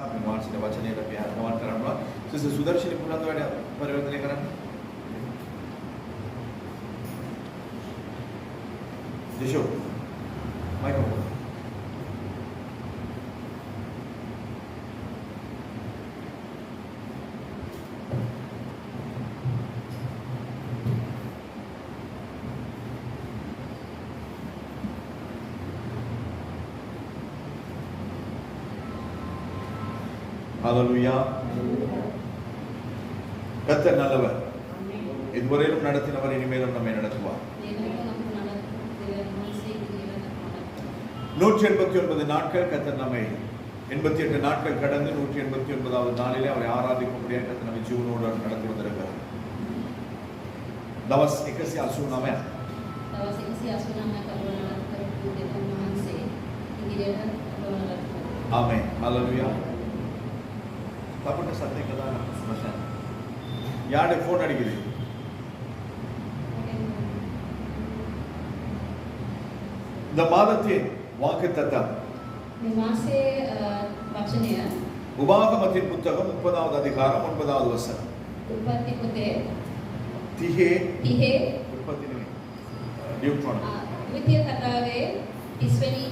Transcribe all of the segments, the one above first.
අපි මානසික වචනයට අපි අර්ථවත් කරනවා. සිස්ටර් සුදර්ශනි පුලන්ද වැඩ පරිවර්තනය කරන්න. දිශෝ මයික්‍රොෆෝන්. ஹல்லேலூயா. கர்த்தர் நல்லவர். இதுவரையிலும் நடத்தினவர் இனிமேலும் நம்மை நடத்துவார். 189 நாட்கள் கர்த்தர் நம்மை 88 நாட்கள் கடந்து 189வது நாளிலே அவரை ஆராதிக்கும்படியாக கர்த்தர் நம்மை ஜீவனோடு நடத்தி வந்திருக்கிறார். දවස් 189 කරපු දෙවියන් වහන්සේ ඉදිරියට යවනවා. ආමේන්. ஹல்லேலூயா. தப்புட்ட சத்தம் தான் ஸ்மஷன். யாருடைய ஃபோன் அடிக்குது? இந்த மாதத்தின் வாக்குத்தத்தம் මේ මාසේ වචනය உபாகமத்தின் புத்தகம் 30வது அதிகாரம் 9வது வசனம். උපත්ති පොතේ තිහේ උපත්ති නෙමෙයි. ඩියුට්‍රොනොමි. ද්විතීය කතාවේ 30 වෙනි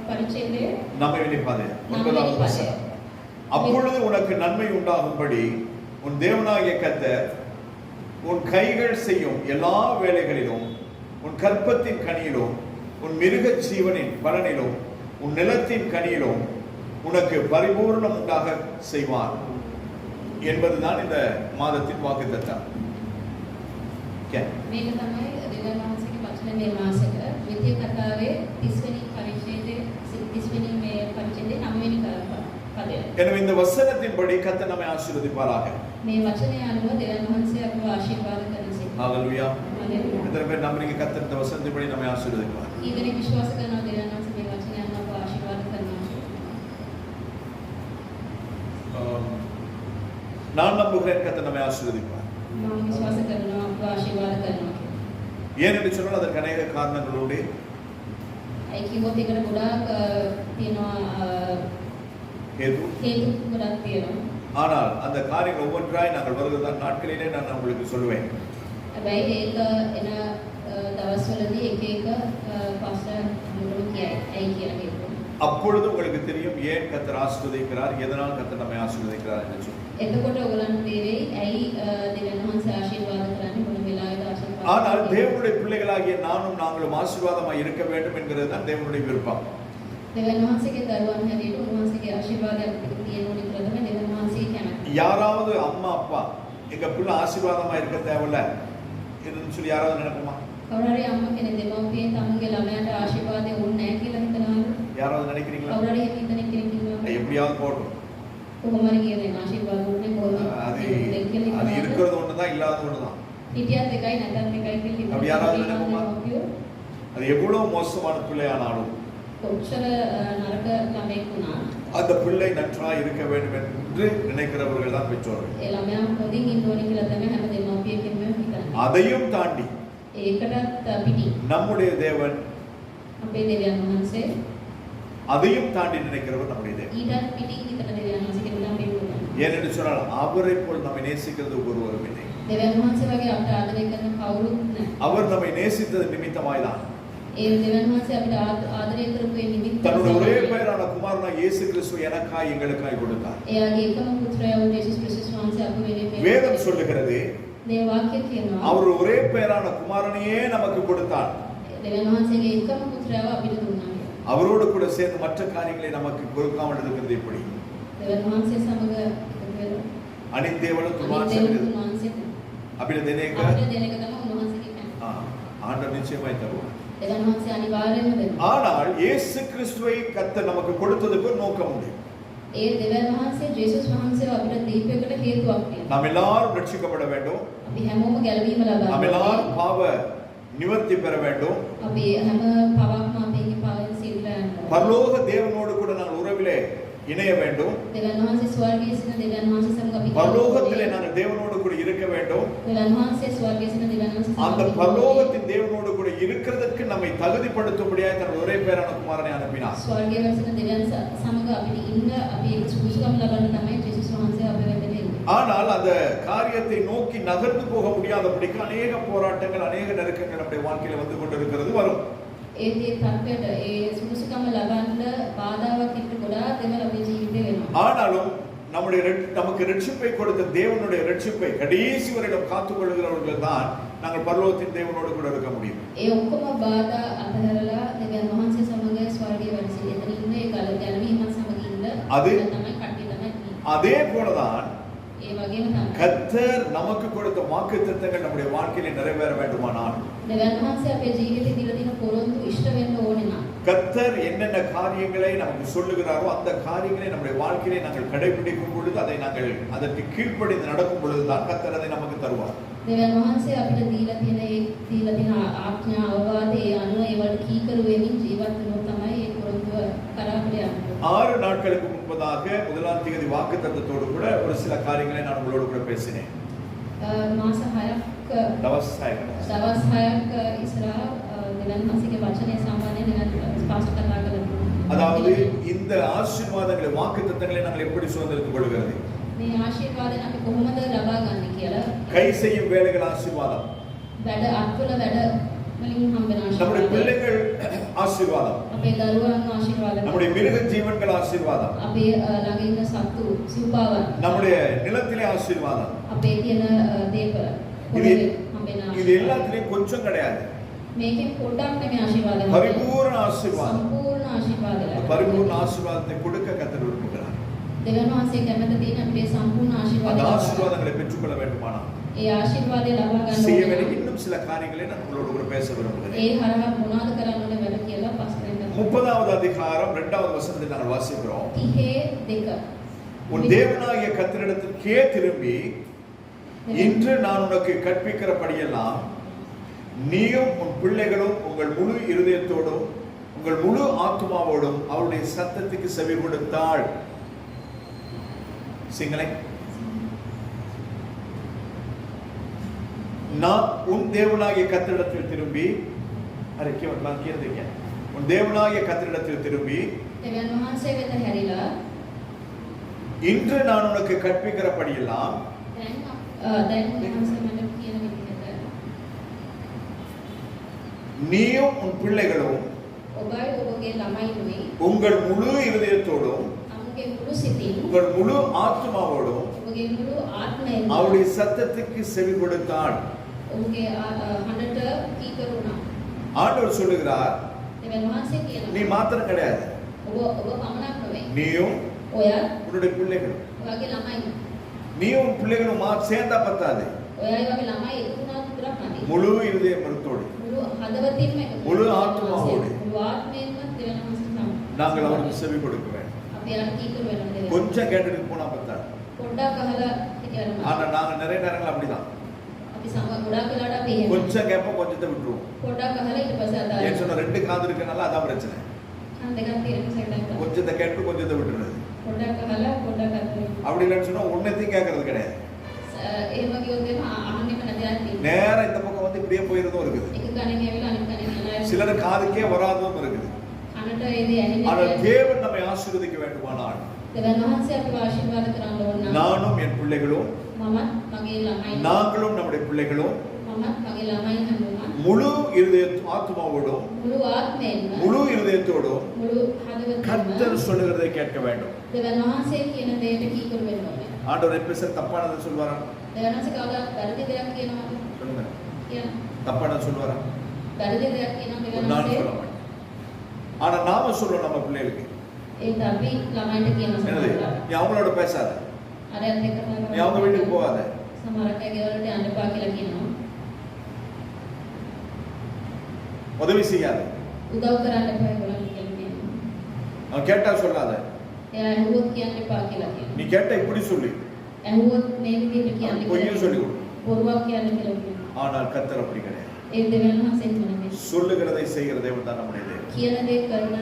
පරිච්ඡේදයේ 9 වෙනි පදය 9வது வசனம். அப்பொழுது உனக்கு நன்மை உண்டாகும்படி உன் தேவனாகிய கர்த்தர் உன் கைகள் செய்யும் எல்லா வேலைகளிலும் உன் கற்பத்தின் கனியிலும் உன் மிருக ஜீவனின் பலனிலும் உன் நிலத்தின் கனியிலும் உனக்கு பரிபூர்ணம் உண்டாக செய்வார் என்பதுதான் இந்த மாதத்தின் வாக்குத்தத்தம். මේක තමයි දෙවියන් වහන්සේගේ වචන මේ මාසෙක ද්විතීය කතාවේ 30 වෙනි පරිච්ඡේදයේ 30 වෙනි මේ පරිච්ඡේදයේ 9 වෙනි පදය. எனவே இந்த வசனத்தின்படி கர்த்தர் நம்மை ஆசீர்வதிப்பாராக. මේ වචනය අනුව දෙවියන් වහන්සේ අපව ආශිර්වාද කරනසෙ. ஹல்லேலூயா. හalleluya. எத்தனை பேர் நம்புறீங்க கர்த்தர் இந்த வசனத்தின்படி நம்மை ஆசீர்வதிப்பார்? ඊදෙනෙ විශ්වාස කරනවා දෙවියන් වහන්සේ මේ වචනය අනුව අපව ආශිර්වාද කරනවා. நான் நம்புகிறேன் கர்த்தர் நம்மை ஆசீர்வதிப்பார். මම විශ්වාස කරනවා අපව ආශිර්වාද කරනවා. ஏன் என்று சொன்னால் அதற்கு அநேக காரணங்கள் உண்டு. ඒ කිව්වොත් ඒකට ගොඩාක් තියෙනවා ஹேது ගොඩාක් තියෙනවා. ஆனால் அந்த காரியங்கள் ஒவ்வொன்றாய் நாங்கள் வருகிற நாட்களிலே நான் உங்களுக்கு சொல்லுவேன். හැබැයි ඒක එන දවස්වලදී එක එක පාස්ටර් මුරුම කියයි. ඇයි කියලා කියනවා. அப்பொழுது உங்களுக்கு தெரியும் ஏன் கர்த்தர் ஆசீர்வதிக்கிறார், எதனால் கர்த்தர் நம்மை ஆசீர்வதிக்கிறார் என்று சொல்லி. එතකොට ඔයගලන්ට තේරෙයි ඇයි දෙවියන් වහන්සේ ආශිර්වාද කරන්නේ මොන වෙලාවෙද ආශිර්වාද. ஆனால் தேவனுடைய பிள்ளைகளாகிய நானும் நாங்களும் ஆசீர்வாதமாய் இருக்க வேண்டும் என்கிறது தான் தேவனுடைய விருப்பம். දෙවියන් වහන්සේගේ දරුවන් හැටියට උන්වහන්සේගේ ආශිර්වාදයක් තියෙන ඕනේ කියලා තමයි දෙවියන් වහන්සේ කියන්නේ. யாராவது அம்மா அப்பா எங்க பிள்ளை ஆசீர்வாதமா இருக்க தேவையில்ல என்று சொல்லி யாராவது நினைப்போமா? කවුරු හරි අම්මා කෙනෙක් දෙමව්පියන් තමුන්ගේ ළමයාට ආශිර්වාදය ඕනේ නැහැ කියලා හිතනවද? யாராவது நினைக்கிறீங்களா? කවුරු හරි එහෙම හිතන කෙනෙක් ඉන්නවද? எப்படியாவது போடும். කොහොම හරි කියන්නේ ආශිර්වාද ඕනේ කොහොමද? அது இருக்கிறது ஒண்ணுதான், இல்லாதது ஒண்ணுதான். හිටියත් එකයි නැත්නම් එකයි කියලා அப்படி யாராவது நினைப்போமா? அது எவ்வளவு மோசமான பிள்ளையானாலும் කොච්චර නරක ළමෙක් වුණා அந்த பிள்ளை நன்றாய் இருக்க வேண்டும் என்று நினைக்கிறவர்கள் தான் பெற்றோர்கள். ඒ ළමයා හොඳින් ඉන්න ඕනේ කියලා තමයි හැම දෙමව්පියෙක්ම හිතන්නේ. அதையும் தாண்டி ඒකටත් පිටි நம்முடைய தேவன், අපේ දෙවියන් වහන්සේ அதையும் தாண்டி நினைக்கிறவர் நம்முடைய தேவன். ඊටත් පිටි හිතන දෙවියන් වහන්සේ කියලා අපි කියනවා. ஏனென்று சொன்னால் அவரை போல் நம்மை நேசிக்கிறது ஒருவரும் இல்லை. දෙවියන් වහන්සේ වගේ අපට ආදරය කරන කවුරුත් නැහැ. அவர் நம்மை நேசித்தது நிமித்தமாய் தான் ඒ දෙවියන් වහන්සේ අපිට ආදරය කරපු ඒ නිමිත්ත தன்னுடைய ஒரே பெயரான குமாரனா இயேசு கிறிஸ்து எனக்காய் எங்களுக்காய் கொடுத்தார். එයාගේ එකම පුත්‍රයා වූ යේසුස් ක්‍රිස්තුස් වහන්සේ අප වෙනුවෙන් வேதம் சொல்லுகிறது මේ වාක්‍යය කියනවා. அவர் ஒரே பெயரான குமாரனையே நமக்கு கொடுத்தார். දෙවියන් වහන්සේගේ එකම පුත්‍රයාව අපිට දුන්නා. அவரோடு கூட சேர்ந்து மற்ற காரியங்களை நமக்கு கொடுக்காமல் இருக்கிறது எப்படி? දෙවියන් වහන්සේ සමග அனித்தேவனும் துமாசனும் අපිට දෙන එක අපිට දෙන එක තමයි උන්වහන්සේගේ කියන්නේ. ஆண்டவர் நிச்சயமாய் தருவார். දෙවියන් වහන්සේ අනිවාර්යයෙන්ම දෙනවා. ஆனால் இயேசு கிறிஸ்துவை கர்த்தர் நமக்கு கொடுத்ததுக்கு ஒரு நோக்கம் உண்டு. ඒ දෙවියන් වහන්සේ ජේසුස් වහන්සේව අපිට දීපයකට හේතුවක් තියෙනවා. நாம் எல்லாரும் ரட்சிக்கப்பட வேண்டும். අපි හැමෝම ගැලවීම ලබා நாம் ගන්න. எல்லாரும் பாவ நிவர்த்தி பெற வேண்டும். අපි හැම පවක්ම අපේ පාවෙන් සිල්ලා යනවා. பரலோக தேவனோடு கூட நாங்கள் உறவிலே இணைய வேண்டும். දෙවියන් වහන්සේ ස්වර්ගයේ සිටින දෙවියන් වහන්සේ සමග අපි பரலோகத்திலே நாங்கள் தேவனோடு கூட இருக்க வேண்டும். දෙවියන් වහන්සේ ස්වර්ගයේ සිටින දෙවියන් වහන්සේ அந்த பரலோகத்தின் தேவனோடு கூட இருக்கிறதற்கு நம்மை தகுதிப்படுத்தும்படியாக தன் ஒரே பேரான குமாரனை அனுப்பினார். ස්වර්ගයේ සිටින දෙවියන් සමග අපිට ඉන්න අපි සුදුසුකම් ලබන්න තමයි ජේසුස් වහන්සේ අපේ වෙතට එන්නේ. ஆனால் அந்த காரியத்தை நோக்கி நகர்ந்து போக முடியாதபடிக்கு அநேக போராட்டங்கள் அநேக நெருக்கங்கள் நம்முடைய வாழ்க்கையில வந்து கொண்டிருக்கிறது வரும். ඒ තත්ත්වයට ඒ සුදුසුකම ලබන්න බාධාවක් ඉන්න ගොඩාක් දේවල් අපේ ජීවිතේ වෙනවා. ஆனாலும் நமக்கு ரட்சிப்பை கொடுத்த தேவனுடைய ரட்சிப்பை கடைசி வரையிலும் காத்துக் கொள்கிறவர்கள் தான் நாங்கள் பரலோகத்தின் தேவனோடு கூட இருக்க முடியும். ඒ ඔක්කොම බාධා අතහැරලා දෙවියන් වහන්සේ සමග ස්වර්ගයේ වැඩ සිටින එතන ඉන්න ඒ ගැලවීමත් සමග ඉන්න තමයි කට්ටිය තමයි. அதே போலதான் ඒ වගේම තමයි கர்த்தர் நமக்கு கொடுத்த வாக்குத்தத்தங்கள் நம்முடைய வாழ்க்கையில நிறைவேற வேண்டுமானால் දෙවියන් වහන්සේ අපේ ජීවිතේ දීලා තියෙන පොරොන්දු ඉෂ්ට වෙන්න ඕනේ නම් கர்த்தர் என்னென்ன காரியங்களை நமக்கு சொல்லுகிறாரோ அந்த காரியங்களை நம்முடைய வாழ்க்கையிலே நாங்கள் கடைபிடிக்கும் பொழுது அதை நாங்கள் அதற்கு கீழ்ப்படிந்து நடக்கும் பொழுதுதான் கர்த்தர் அதை நமக்கு தருவார். දෙවියන් වහන්සේ අපිට දීලා තියෙන ආඥා අවවාදේ අනුව ඒවට කීකරු වෙමින් ජීවත් වෙනොත් තමයි ඒ පොරොන්දුව කරා අපිට යන්නේ. 6 நாட்களுக்கு முன்பதாக முதலாம் தேதி வாக்குத்தத்தத்தோடு கூட ஒரு சில காரியங்களை நான் உங்களோடு கூட பேசினேன். මාස 6ක් දවස් 6ක් ඉස්සරහා දෙවියන් වහන්සේගේ වචනය සම්බන්ධයෙන් ස්පෂ්ට කතා කළා. அதாவது இந்த ஆசீர்வாதங்களை வாக்குத்தத்தங்களை நாங்கள் எப்படி சுதந்திரித்துக் கொள்கிறது? මේ ආශිර්වාදයෙන් අපි කොහොමද ලබා ගන්න කියලා. கை செய்யும் வேலைகள் ஆசீர்வாதம். වැඩ අත්වල වැඩ වලින් හම්බෙන நம்முடைய ආශිර්වාද. பிள்ளைகள் ஆசீர்வாதம். අපේ දරුවන් ආශිර්වාද. நம்முடைய மிருக ஜீவன்கள் ஆசீர்வாதம். අපේ ළඟ ඉන්න සත්තු සිව්පාවන්. நம்முடைய நிலத்திலே ஆசீர்வாதம். අපේ තියෙන දේපල இது හම්බෙන இது எல்லாத்துலயும் கொஞ்சம் கிடையாது. මේකෙන් පොඩ්ඩක් නෙමෙයි ආශිර්වාද. பரிபூர்ண ஆசீர்வாதம். සම්පූර්ණ ආශිර්වාද. பரிபூர்ண ஆசீர்வாதத்தை கொடுக்க கர்த்தர் விரும்புகிறார். දෙවියන් වහන්සේ කැමති තියෙන අපේ සම්පූර්ණ அந்த ආශිර්වාද. ஆசீர்வாதங்களை பெற்றுக்கொள்ள வேண்டுமானால் ඒ ආශිර්වාදය ලබා ගන්න செய்ய ඕනේ. வேண்டிய இன்னும் சில காரியங்களை நான் உங்களோடு கூட பேச விரும்புகிறேன். ඒ හරහා මොනවද කරන්න ඕනේ වැඩ කියලා පස්සේ 30வது அதிகாரம் 2வது வசனத்தை நாங்கள் வாசிக்கிறோம். 32 உன் தேவனாகிய கர்த்தரிடத்திற்கே திரும்பி இன்று நான் உனக்கு கற்பிக்கிறபடியெல்லாம் நீயும் உன் பிள்ளைகளும் உங்கள் முழு இருதயத்தோடும் உங்கள் முழு ஆத்துமாவோடும் அவருடைய சத்தத்துக்கு செவி கொடுத்தாள். சிங்களை நான் உன் தேவனாகிய கர்த்தரிடத்தில் திரும்பி உன் தேவனாகிய கர்த்தரிடத்தில் திரும்பி දෙවියන් වහන්සේ වෙත හැරිලා இன்று நான் உனக்கு கற்பிக்கிறபடியெல்லாம் දැන් වහන්සේ මට කියන විදිහට நீயும் உன் பிள்ளைகளும் ඔබයි ඔබගේ ළමයිනුයි உங்கள் முழு இருதயத்தோடும் අමුගේ මුළු සිතින් உங்கள் முழு ஆத்மாவோடும் ඔබගේ මුළු ආත්මයෙන් அவருடைய சத்தத்துக்கு செவி கொடுத்தாள். ඔබගේ හඬට කීකරුණා. ஆண்டவர் சொல்லுகிறார், දෙවියන් වහන්සේ நீ කියනවා மாத்திரம் கிடையாது, ඔබ පමණක් නෙවෙයි. நீயும் ඔයා உன்னுடைய பிள்ளைகளும். ඔයාගේ ළමයි நீயும் உன் பிள்ளைகளும் சேர்ந்தா பத்தாது, ඔයායි වගේ ළමයි එක්ුණා විතරක් නෙවෙයි. முழு இருதயத்தோடு මුළු හදවතින්ම එකතු මුළු ආත්මාවෝடு මුළු ආත්මයෙන්ම දෙවියන් වහන්සේ நாங்கள் அவருக்கு செவி கொடுக்க வேண்டும். අපි යාට කීකරු වෙනවා දෙවියන්. கொஞ்சம் கேட்டுட்டு போனா பத்தாது. පොඩ්ඩක් අහලා හිටියම ஆனா நாங்க நிறைய நேரங்கள் அப்படிதான், අපි සමග ගොඩාක් වෙලාවට අපි එහෙම கொஞ்சம் கேட்போம் கொஞ்சத்தை விட்டுருவோம். පොඩ්ඩක් අහලා ඊට පස්සේ ஏன் අදාළ சொன்ன 2 காது இருக்கனால அதான் பிரச்சனை. කන් දෙකක් තියෙන සෙට් கொஞ்சத்தை கேட்டு கொஞ்சத்தை விட்டுறது. පොඩ්ඩක් අහලා පොඩ්ඩක් අතේ அப்படி இல்லைன்னு சொன்னா ஒன்னத்தையும் கேட்கறது கிடையாது. එහෙම කිව්වොත් එහෙම අහන්නෙම නැදයක් තියෙනවා. நேரா இந்த பக்கம் வந்து இப்படியே போயிருந்தும் இருக்குது. එක කණෙන් ඇවිල්ලා අනිත් කණෙන් යනවා. சிலர் காதுக்கே வராததும் இருக்குது. කනට ඒ දේ ඇහෙන්නේ ஆனால் නැහැ. தேவன் நம்மை ஆசீர்வதிக்க வேண்டுமானால் දෙවියන් වහන්සේ අපිව ආශිර්වාද කරන්න ඕන නම් நானும் என் பிள்ளைகளும் මමත් මගේ ළමයි நாங்களும் நம்முடைய பிள்ளைகளும் මමත් මගේ ළමයි හැමෝම முழு இருதய ஆத்மாவோடும் මුළු ආත්මයෙන්ම முழு இருதயத்தோடும் මුළු හදවතින්ම கர்த்தர் சொல்லுகிறதை கேட்க வேண்டும். දෙවියන් වහන්සේ කියන දෙයට කීකරු වෙන්න ඕනේ. ஆண்டவர் எப்ப சார் தப்பானதை சொல்வாரா? දෙවියන් වහන්සේ කවදාවත් වැරදි දෙයක් කියනවා சொல்லுங்க, කියන தப்பானதை சொல்வாரா? වැරදි දෙයක් කියනවා ஒரு දෙවියන් நாள் වහන්සේ சொல்ல மாட்டேன். ஆனா நாம சொல்றோம் நம்ம பிள்ளைகளுக்கு, ඒත් අපි ළමයින්ට කියන என்னது, සමහරවිට நீ அவங்களோட பேசாத, අරයන් දෙක நீ அவங்க வீட்டுக்கு போகாத, සමහරට ගෙවලට යන්න එපා කියලා කියනවා. உதவி செய்யாத, උදව් කරන්න එපා ඒගොල්ලන්ට කියලා කියනවා. அவன் கேட்டா சொல்லாத, එයා ඇහුවොත් කියන්න එපා කියලා කියනවා. நீ கேட்டா இப்படி சொல்லி ඇහුවොත් මේ විදිහට කියන්න பொய்யும் කියලා சொல்லி කියනවා. கொடு. බොරුවක් කියන්න කියලා කියනවා. ஆனால் கர்த்தர் அப்படி கிடையாது. ඒ දෙවියන් වහන්සේ කියන්නේ சொல்லுகிறதை செய்கிற தேவன் தான் நம்முடைய தேவன். කියන දේ කරන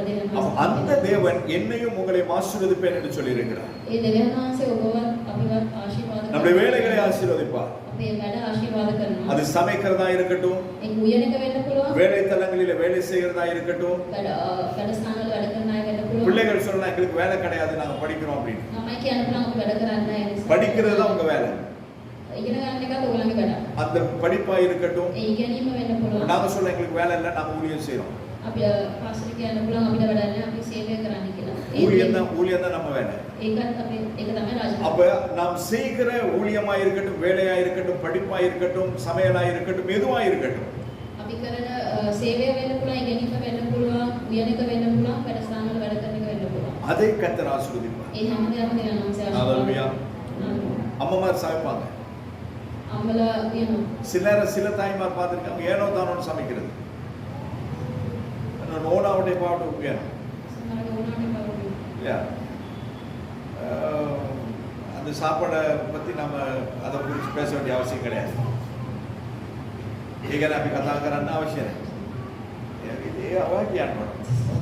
දෙවියන් அப்ப වහන්සේ. அந்த தேவன் என்னையும் உங்களையும் ஆசீர்வதிப்பேன் என்று சொல்லி இருக்கிறார். ඒ දෙවියන් වහන්සේ ඔබවත් අපිවත් ආශිර්වාද நம்முடைய வேலைகளை ஆசீர்வதிப்பார். අපේ වැඩ ආශිර්වාද කරනවා. அது சமைக்கிறதா இருக்கட்டும், ඒ උයනක වෙන්න පුළුවන්. வேலை தலங்களில வேலை செய்கிறதா இருக்கட்டும், වැඩ ස්ථානවල වැඩ කරන අය වෙන්න පුළුවන්. பிள்ளைகள் சொல்லலாம் எங்களுக்கு வேலை கிடையாது நாங்க படிக்கிறோம் அப்படின்னு. ළමයි කියන්න පුළුවන් අපි වැඩ කරන්නේ නැහැ ඒ නිසා. படிக்கிறது தான் உங்க வேலை. ඉගෙන ගන්න එකත් ඕගොල්ලන්ගේ වැඩක්. அந்த படிப்பா இருக்கட்டும். ඒ ඉගෙනීම වෙන්න පුළුවන්. நாங்க சொல்ல எங்களுக்கு வேலை இல்லை நாங்க ஊழியம் செய்றோம். අපි පාස්ටර් කියන්න පුළුවන් අපිට වැඩක් නැහැ අපි සේවය කරන්න කියලා. ஊழியம் தான் நம்ம வேலை. ඒකත් අපි ඒක තමයි රාජකාරිය. அப்ப நாம் செய்கிற ஊழியமா இருக்கட்டும், வேலையா இருக்கட்டும், படிப்பா இருக்கட்டும், சமையலா இருக்கட்டும், எதுவா இருக்கட்டும். අපි කරන සේවය වෙන්න පුළුවන්, ඉගෙනීම වෙන්න පුළුවන්, උයන එක වෙන්න පුළුවන්, වැඩසටහන වල වැඩ කරන එක වෙන්න පුළුවන්. அதை கர்த்தர் ஆசீர்வதிப்பார். ඒ හැමදේම දෙවියන් වහන්සේ ஹalleluya. ආශිර්වාද. அம்மாமார் சமைப்பாங்க. අම්මලා කියනවා. சில தாய்மார் பார்த்திருக்காங்க ஏனோ தானோன்னு சமைக்கிறது. ஓனாவுடைய பாட்டு வேணும் සමහරවිට ඕනකට බලන්න. இல்லையா? அந்த சாப்பாடை பற்றி நம்ம அதை குறித்து பேச வேண்டிய அவசியம் கிடையாது. ಈಗ අපි කතා කරන්න අවශ්‍ය නැහැ. ඒ ඔයා කියන්න ඕන.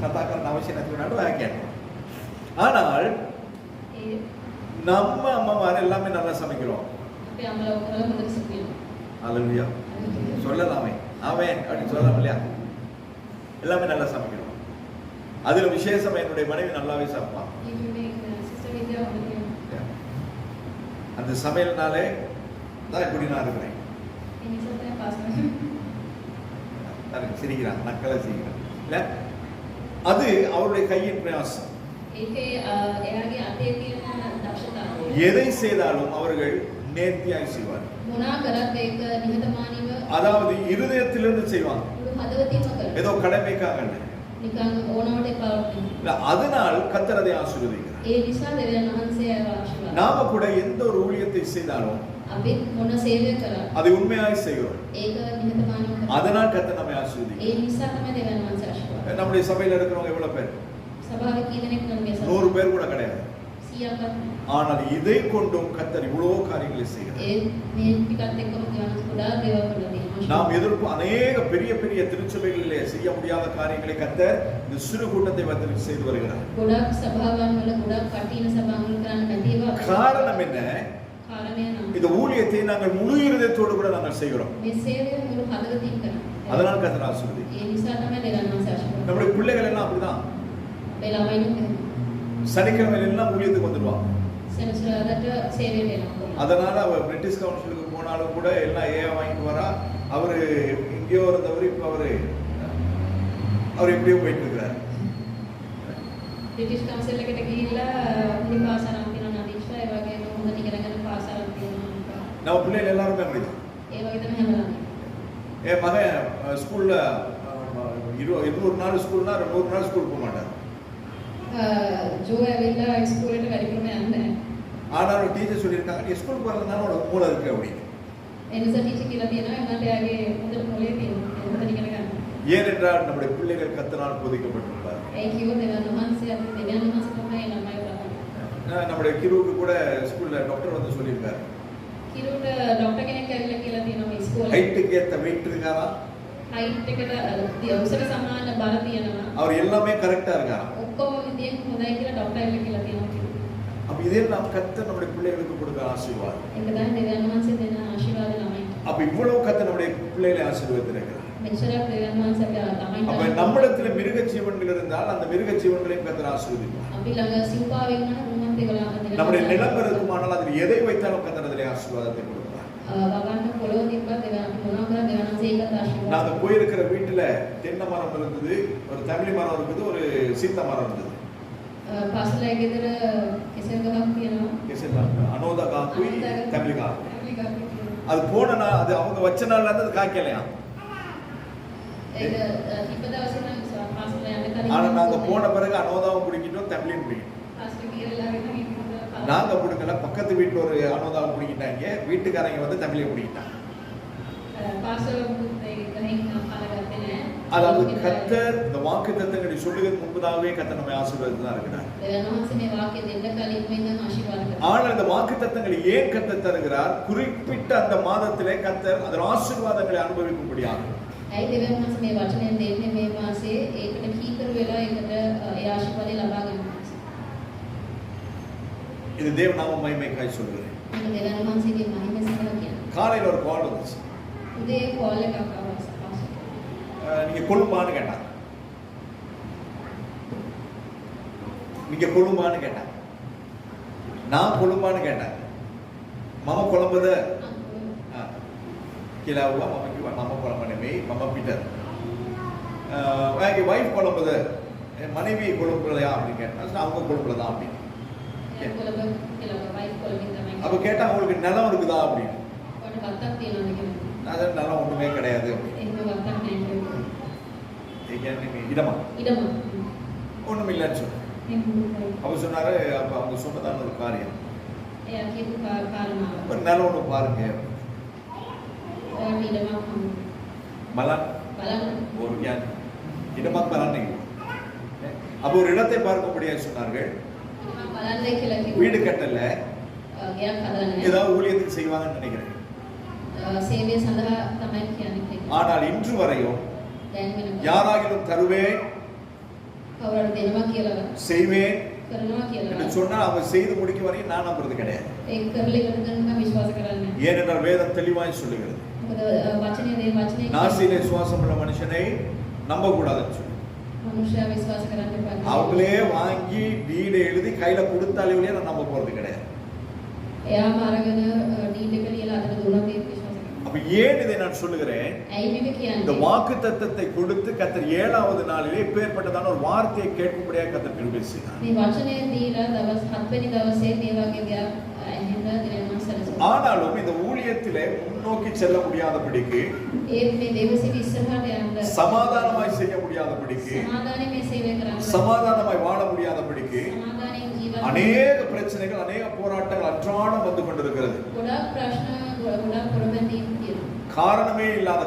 කතා කරන්න අවශ්‍ය නැති වුණාට ඔයා කියන්න ඕන. ஆனால் ඒ நம்ம அம்மாமார் எல்லாமே நல்லா சமைக்கிறோம். අපේ අම්මලා ඔක්කොම හොඳට සිටිනවා. ஹalleluya. சொல்லலாமே. ஆமென் அப்படி சொல்லலாம் இல்லையா? எல்லாமே நல்லா சமைக்கிறோம். அதுல விசேஷம் என்னுடைய மனைவி நல்லாவே சமைப்பான். ඉතින් සිස්ටර් විද්‍යාව හොඳට කියනවා. அந்த சமையல்னாலே தான் இப்படி நான் இருக்கிறேன். ඒ නිසා තමයි පාස්ටර් சிரிக்கிறான், நக்கலை சிரிக்கிறான். இல்ல அது அவருடைய கையின் பிரயாசம். ඒකේ එයාගේ අතේ තියෙන දක්ෂතාවය. எதை செய்தாலும் அவர்கள் நேர்த்தியாய் செய்வார். මොනා කරත් ඒක නිහතමානීව அதாவது இருதயத்திலிருந்து செய்வாங்க. මුළු හදවතින්ම කරනවා. ஏதோ கடமைக்காக அல்ல. නිකන් ඕනවට එපා වුණා. இல்ல, அதனால் கர்த்தர் அதை ஆசீர்வதிக்கிறார். ඒ නිසා දෙවියන් වහන්සේ ආශිර්වාද. நாம கூட எந்த ஒரு ஊழியத்தை செய்தாலும் අපි මොන සේවය කරා அதை உண்மையாய் செய்கிறோம். ඒක නිහතමානීව කරනවා. அதனால் கர்த்தர் நம்மை ஆசீர்வதிக்கிறார். ඒ නිසා තමයි දෙවියන් වහන්සේ ආශිර්වාද. நம்முடைய சபையில இருக்கிறவங்க எவ்வளவு பேர்? සභාවේ කී දෙනෙක් නම් මේ 100 பேர் கூட கிடையாது. 100ක්වත් නැහැ. ஆனால் இதை கொண்டும் கர்த்தர் இவ்வளவு காரியங்களை செய்கிறார். ඒ මේ ටිකත් එක්කම දෙවියන් ගොඩාක් දේවල් කරලා තියෙනවා. நாம் எதிர்ப்பு அநேக பெரிய பெரிய திருச்சபைகளிலே செய்ய முடியாத காரியங்களை கர்த்தர் இந்த சிறு கூட்டத்தை வந்து செய்து வருகிறார். ගොඩාක් සභාවන් වල ගොඩාක් කටින සභාවන් වල කරන්න බැරි ඒවා காரணம் என்ன? කාරණේ නම් இந்த ஊழியத்தை நாங்கள் முழு இருதயத்தோடு கூட நாங்கள் செய்கிறோம். මේ සේවය මුළු හදවතින් කරනවා. அதனால் கர்த்தர் ஆசீர்வதி. ඒ නිසා තමයි දෙවියන් වහන්සේ ආශිර්වාද. நம்முடைய பிள்ளைகள் எல்லாம் அப்படிதான். අපේ ළමයිනුත් එහෙම. சனிக்கிழமையில எல்லாம் ஊழியத்துக்கு வந்துடுவாங்க. සෙනසුරාදාට සේවයට එනවා. அதனால அவர் பிரிட்டிஷ் கவுன்சிலுக்கு போனாலும் கூட எல்லாம் ஏ வாங்கிட்டு வரா. அவரு இங்கேயோ இருந்தவர் இப்ப அவர் எப்படியோ போயிட்டு இருக்கிறார். බ්‍රිටිෂ් කවුන්සිල් එකට ගිහිල්ලා මුළු පාසලක් තියෙනවා නදීෂා ඒ වගේම හොඳ ඉගෙනගෙන පාසලක් තියෙනවා. நம்ம பிள்ளைகள் எல்லாருமே அப்படிதான். ඒ වගේ තමයි හැමදාම. என் மகன் ஸ்கூல்ல 200 நாள் ஸ்கூல்னா 100 நாள் ஸ்கூல் போக மாட்டார். ජෝ ඇවිල්ලා ඉස්කෝලේට වැඩිපුරම යන්නේ නැහැ. ஆனாலும் டீச்சர் சொல்லியிருக்காங்க நீ ஸ்கூல் போறதுனால உனக்கு மூளை இருக்கு அப்படின்னு. ඒ නිසා ටීචර් කියලා තියෙනවා එන්නත් එයාගේ හොඳට මොලේ තියෙනවා. හොඳට ඉගෙන ගන්න. ஏனென்றால் நம்முடைய பிள்ளைகள் கர்த்தரால் போதிக்கப்பட்டிருப்பார். ඒ කිව්වොත් දෙවියන් වහන්සේ අපි දෙවියන් වහන්සේ තමයි ළමයි බලන්නේ. நம்முடைய கிருவுக்கு கூட ஸ்கூல்ல டாக்டர் வந்து சொல்லியிருக்காரு. කිරුට ડોක්ටර් කෙනෙක් ඇවිල්ලා කියලා තියෙනවා මේ ඉස්කෝලේ. ஹைட்டுக்கு ஏத்த வெயிட் இருக்காரா? හයිට් එකට උසට සමාන බර තියෙනවා. அவர் எல்லாமே கரெக்டா இருக்காரா? ඔක්කොම විදියෙන් හොඳයි කියලා ડોක්ටර් ඇවිල්ලා කියලා තියෙනවා. அப்ப இதெல்லாம் கர்த்தர் நம்முடைய பிள்ளைகளுக்கு கொடுக்கிற ஆசீர்வாதம். ඒක තමයි දෙවියන් වහන්සේ දෙන ආශිර්වාද ළමයින්ට. அப்ப இவ்வளவு கர்த்தர் நம்முடைய பிள்ளைகளை ஆசீர்வதித்திருக்கிறார். මෙච්චරක් දෙවියන් වහන්සේ ළමයින්ට. அப்ப நம்மிடத்தில் மிருக ஜீவன்கள் இருந்தால் அந்த மிருக ஜீவன்களையும் கர்த்தர் ஆசீர்வதிப்பார். අපි ළඟ සිව්පාවෙන් වුණා මොනවද ඒගොල්ලෝ நம்முடைய நிலம் இருக்குமானால் அதில் எதை வைத்தாலும் கர்த்தர் அதிலே ஆசீர்வாதத்தை கொடுப்பார். වගන්න පොළොව තිබ්බත් දෙවියන් අපි මොනවා කරා දෙවියන් වහන්සේ ඒකත් ආශිර්වාද. நாங்க போயிருக்கிற வீட்டுல தென்னை மரம் இருந்தது, ஒரு தமிழ் மரம் இருக்குது, ஒரு சீத்த மரம் இருந்தது. පාසලේ ගෙදර කෙසෙල් ගහක් තියෙනවා. அனோதா காக்குய் தமிழ் காக்கு. ඇවිලි ගහක් තියෙනවා. அது போன நாள் அது அவங்க வச்ச நாள்ல இருந்து அது காய்க்கலையா. ඒක තිබ්බ දවසේ නම් පාසලේ යන්න කලින් ஆனா நாங்க போன பிறகு அனோதாவும் குடிக்கிட்டோம் தமிழையும் குடிக்கிட்டோம். පාසලේ ගිහලා වෙන ඉන්න நாங்க குடுக்கல, பக்கத்து வீட்டுல ஒரு அனோதாவும் குடிக்கிட்டாங்க, வீட்டுக்காரங்க வந்து தமிழையும் குடிக்கிட்டாங்க. පාසල ගහින් අහලගත්තේ නැහැ. அதாவது கர்த்தர் இந்த வாக்குத்தத்தங்களை சொல்லுவதற்கு முன்பதாகவே கர்த்தர் நம்மை ஆசீர்வதித்து தான் இருக்கிறார். දෙවියන් වහන්සේ මේ වාක්‍ය දෙන්න කලින් මෙන්න ආශිර්වාද කරනවා. ஆனால் இந்த வாக்குத்தத்தங்களை ஏன் கர்த்தர் தருகிறார்? குறிப்பிட்ட அந்த மாதத்திலே கர்த்தர் அதன் ஆசீர்வாதங்களை அனுபவிக்கும்படியாக. ඇයි දෙවියන් වහන්සේ මේ වචනය දෙන්නේ මේ මාසේ? ඒකට කීකරු වෙලා ඒකට ඒ ආශිර්වාදය ලබා ගන්න. இது தேவநாம மகிமைக்காய் சொல்கிறேன். මේක දෙවියන් වහන්සේගේ මහිමය සඳහා කියන්නේ. காலையில ஒரு கால் வந்துச்சு. උදේ කෝල් එකක් ආවා. நீங்க கொழும்பான்னு கேட்டாங்க. நீங்க கொழும்பான்னு கேட்டாங்க, நான் கொழும்பான்னு கேட்டேன். මම කොළඹද කියලා වුණා. මම කිව්වා මම කොළඹ නෙමෙයි, මම පිටර. ඔයාගේ වයිෆ් කොළඹද? மனைவி கொழும்புலையா அப்படின்னு கேட்டா அவங்க கொழும்புல தான் அப்படின்னு. அப்ப கேட்டா உங்களுக்கு நிலம் இருக்குதா அப்படின்னு. அது நிலம் ஒண்ணுமே கிடையாது. இடமா ஒண்ணும் இல்லைன்னு சொன்னேன். அப்ப சொன்னாரு, அப்ப அவங்க சொன்னதான ஒரு காரியம், நிலம் ஒண்ணு பாருங்க. ஒரு இடமா பலன். அப்போ ஒரு இடத்தை பார்க்கும்படியாக சொன்னார்கள். வீடு கட்டல, ஏதாவது ஊழியத்துக்கு செய்வாங்கன்னு நினைக்கிறேன். ஆனால் இன்று வரையும் யாராகிலும் தருவேன் செய்வேன் என்று சொன்னால் அவங்க செய்து முடிக்க வரையும் நான் நம்புறது கிடையாது. ஏனென்றால் வேதம் தெளிவாய் சொல்லுகிறது, நாசியிலே சுவாசம் உள்ள மனுஷனை நம்ப கூடாதுன்னு சொல்லி. அவங்களே வாங்கி வீடு எழுதி கையில கொடுத்தாலே நான் நம்ப போறது கிடையாது. அப்ப ஏன் இதை நான் சொல்லுகிறேன்? இந்த வாக்கு தத்தத்தை கொடுத்து கர்த்தர் 7வது நாளிலே இப்பேற்பட்டதான ஒரு வார்த்தையை கேட்கும்படியாக கர்த்தர் கிருபை செய்தார். ஆனாலும் இந்த ஊழியத்திலே முன்னோக்கி செல்ல முடியாதபடிக்கு, சமாதானமாய் செய்ய முடியாதபடிக்கு, சமாதானமாய் வாழ முடியாதபடிக்கு அநேக பிரச்சனைகள், அநேக போராட்டங்கள் அன்றாடம் வந்து கொண்டிருக்கிறது. காரணமே இல்லாத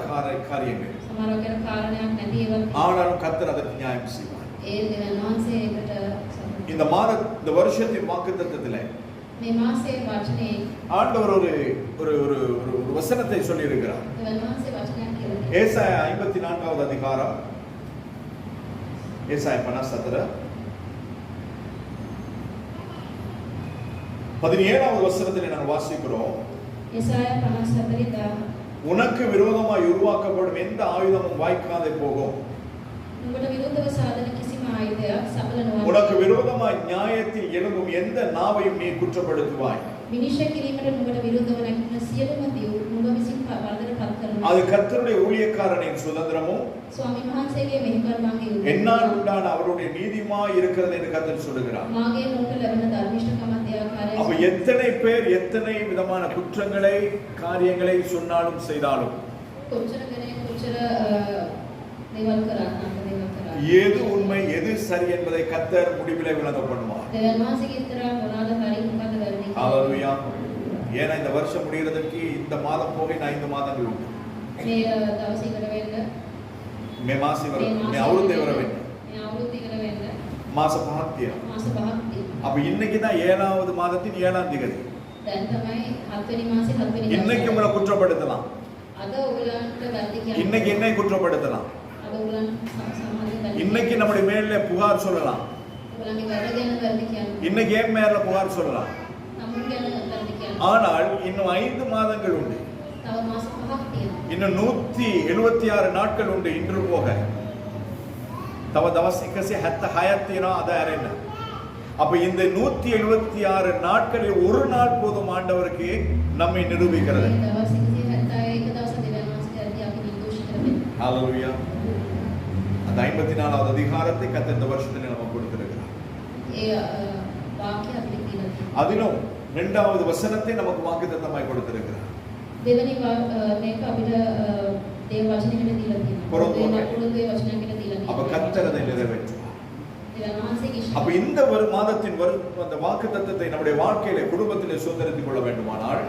காரியங்கள். ஆனாலும் கர்த்தர் அதற்கு நியாயம் செய்வார். இந்த வருஷத்தின் வாக்குத்தத்தத்திலே ஆண்டவர் ஒரு வசனத்தை சொல்லி இருக்கிறார். ஏசாயா 54வது அதிகாரம், ஏசாயா 17வது வசனத்திலே நாங்கள் வாசிக்கிறோம். உனக்கு விரோதமாய் உருவாக்கப்படும் எந்த ஆயுதமும் வாய்க்காதே போகும். உனக்கு விரோதமாய் நியாயத்தில் எழும்பும் எந்த நாவையும் நீ குற்றப்படுத்துவாய். அது கர்த்தருடைய ஊழியக்காரனின் சுதந்திரமும் என்னால் உண்டான அவருடைய நீதியுமாய் இருக்கிறது என்று கர்த்தர் சொல்லுகிறார். அப்ப எத்தனை பேர் எத்தனை விதமான குற்றங்களை, காரியங்களை சொன்னாலும் செய்தாலும் எது உண்மை எது சரி என்பதை கர்த்தர் முடிவிலே விளங்க பண்ணுவார். ஹல்லேலூயா. ஏன்னா இந்த வருஷம் முடிகிறதுக்கு இந்த மாதம் போக 5 மாதங்கள் உண்டு. மே மாசி வர மே අවුරුද්දේ වර වෙන්න. මාස 5ක් තියෙනවා. அப்ப இன்னைக்கு தான் 7வது மாதத்தின் 7ஆம் தேதி. இன்னைக்கு உங்களை குற்றப்படுத்தலாம். இன்னைக்கு என்னை குற்றப்படுத்தலாம். இன்னைக்கு நம்முடைய மேல புகார் சொல்லலாம். இன்னைக்கு என் மேல புகார் சொல்லலாம். ஆனால் இன்னும் 5 மாதங்கள் உண்டு. இன்னும் 176 நாட்கள் உண்டு இன்று போக. தவ දවස් 176ක් තියෙනවා අද ඇරෙන්න. அப்ப இந்த 176 நாட்களில் ஒரு நாள் போதும் ஆண்டவருக்கு நம்மை நிரூபிக்கிறது. ஹல்லேலூயா. அந்த 54வது அதிகாரத்தை கர்த்தர் இந்த வருஷத்துல நமக்கு கொடுத்திருக்கிறார். அதிலும் 2வது வசனத்தை நமக்கு வாக்குத்தத்தமாய் கொடுத்திருக்கிறார். දෙවනි මේක අපිට දේව වචනයකට දීලා තියෙනවා. පොරොන්දුවේ වචනයකට දීලා තියෙනවා. அப்ப கர்த்தர் அதை நிறைவேற்றுவார். அப்ப இந்த ஒரு மாதத்தின் அந்த வாக்குத்தத்தத்தை நம்முடைய வாழ்க்கையிலே குடும்பத்திலே சுதந்திரத்துக் கொள்ள வேண்டுமானால்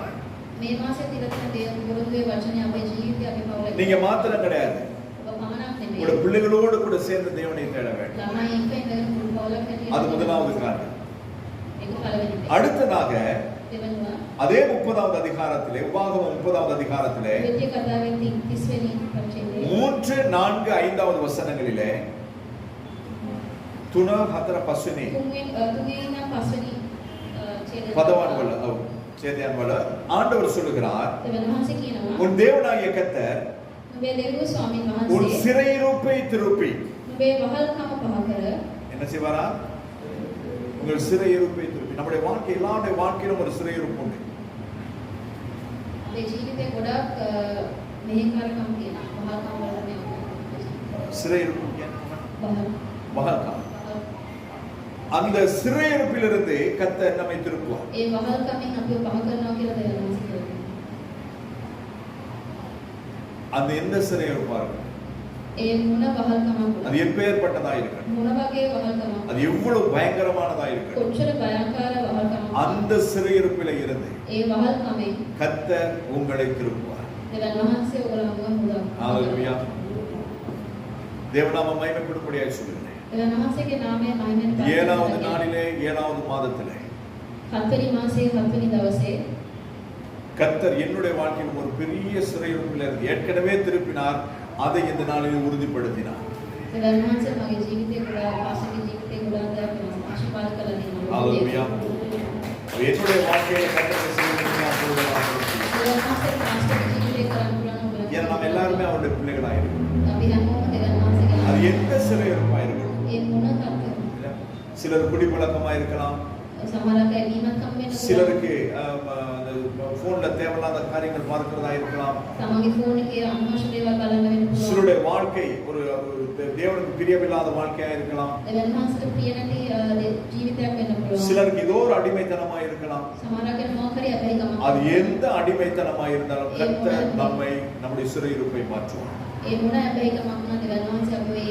මේ මාසෙ දීලා තියෙන දේව පොරොන්දුවේ වචනය අපේ ජීවිතේ අපි පවුලේ நீங்க மாத்திரம் கிடையாது. உங்களுடைய பிள்ளைகளோடு கூட சேர்ந்து தேவனை தேட வேண்டும். அது முதலாவது காரியம். அடுத்ததாக அதே 30வது அதிகாரத்திலே, உபாகமம் 30வது அதிகாரத்திலே 3, 4, 5வது வசனங்களிலே 3, 4, 5 பதவான் வல சேதியான் வல ஆண்டவர் சொல்லுகிறார், உன் தேவனாகிய கர்த்தர் உன் சிறையிருப்பை திருப்பி என்ன செய்வாரா? உங்கள் சிறையிருப்பை திருப்பி. நம்முடைய வாழ்க்கை எல்லாருடைய வாழ்க்கையிலும் ஒரு சிறையிருப்பு உண்டு. අපේ ජීවිතේ ගොඩක් මෙහෙකාරකම් තියෙනවා. වහල්කම් වල මේ சிறையிருப்பு வகல்காம். அந்த சிறையிருப்பிலிருந்து கர்த்தர் நம்மை திருப்புவார். ඒ වහල්කමින් අපිව පහ කරනවා කියලා දෙනවා සිදුවෙනවා. அந்த எந்த சிறையிருப்பா இருக்கும்? ඒ මොන වහල්කමක් அது எப்பேற்பட்டதா இருக்கட்டும், මොන වගේ වහල්කමක් அது எவ்வளவு பயங்கரமானதா இருக்கட்டும், කොච්චර භයාකාර වහල්කමක් அந்த சிறையிருப்பில இருந்து ඒ වහල්කමෙන් கர்த்தர் உங்களை திருப்புவார். දෙවියන් වහන්සේ ඔයගොල්ලන්ව මුදවනවා. ஹalleluya. தேவநாம மகிமைப்படும்படியாய் சொல்லுகிறேன். දෙවියන් වහන්සේගේ නාමය මහිමෙන් ஏழாவது நாளிலே ஏழாவது மாதத்திலே හත්වෙනි මාසයේ හත්වෙනි දවසේ கர்த்தர் என்னுடைய வாழ்க்கையில் ஒரு பெரிய சிறையிருப்பில் இருந்து ஏற்கனவே திருப்பினார். அதை இந்த நாளில் உறுதிப்படுத்தினார். දෙවියන් වහන්සේ මගේ ජීවිතේ ගොඩාක් ආශිර්වාද ජීවිතේ ගොඩාක් ආශිර්වාද කළා දෙනවා. ஹalleluya. என்னுடைய வாழ்க்கையில கர்த்தர் செய்திருக்கிறார் சொல்லுகிறார். දෙවියන් වහන්සේ ආශිර්වාද ජීවිතේ කරන් පුරන ஏன்னா நம்ம எல்லாருமே அவருடைய பிள்ளைகளாக இருக்கோம். අපි හැමෝම දෙවියන් වහන්සේගේ அது எந்த சிறையிருப்பா இருக்கட்டும். ඒ මොන තත්ත්වයක சிலர் குடிப்பழக்கமா இருக்கலாம், සමහරක් අය නිමත්කම් වෙන්න පුළුවන්. சிலருக்கு போன்ல தேவையில்லாத காரியங்கள் பார்க்கிறதா இருக்கலாம். තමන්ගේ ෆෝන් එකේ අනවශ්‍ය දේවල් බලන්න වෙන්න පුළුවන්. சிலருடைய வாழ்க்கை ஒரு தேவனுக்கு பிரியமில்லாத வாழ்க்கையா இருக்கலாம். දෙවියන් වහන්සේට ප්‍රිය නැති ජීවිතයක් වෙන්න පුළුවන්. சிலருக்கு ஏதோ ஒரு அடிமைத்தனமா இருக்கலாம். සමහරක් අය මොකරි අපරිකමක්. அது எந்த அடிமைத்தனமா இருந்தாலும் கர்த்தர் நம்மை நம்முடைய சிறையிருப்பை மாற்றுவார். ඒ මොන අපරිකමක් නම් දෙවියන් වහන්සේ අපේ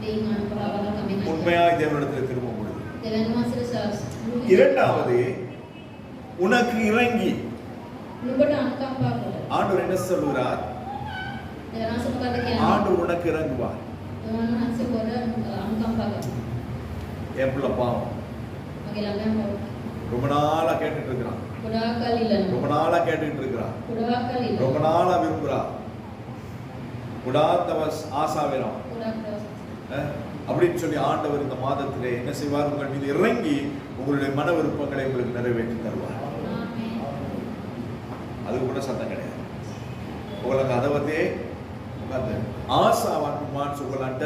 දේන් අනුභවවල කමින් உண்மையாய் தேவனிடத்தில் திரும்ப முடியும். දෙවියන් වහන්සේට இரண்டாவது, உனக்கு இறங்கி නුඹට අනුකම්පා කළා. ஆண்டவர் என்ன சொல்கிறார்? දෙවියන් වහන්සේ මොකද කියන්නේ? ஆண்டவர் உனக்கு இறங்குவார். දෙවියන් වහන්සේ පොර අනුකම්පා කළා. என் பிள்ளை பாவம் මගේ ළඟම ரொம்ப நாளா கேட்டுட்டு இருக்கிறான், ගොඩාක් කල් ඉල්ලනවා. ரொம்ப நாளா கேட்டுட்டு இருக்கிறான், ගොඩාක් කල් ඉල්ලනවා. ரொம்ப நாளா விரும்புறா, குடாத்தவஸ் ஆசாவிரம் ගොඩාක් දවස්. அப்படின்னு சொல்லி ஆண்டவர் இந்த மாதத்திலே என்ன செய்வார்? உங்கள் மீது இறங்கி உங்களுடைய மன விருப்பங்களை உங்களுக்கு நிறைவேற்றி தருவார். அது கூட சத்தம் கிடையாது. உங்களுக்கு அதவதே உட்கார்ந்து ஆசாவான் மான்சுகளாண்ட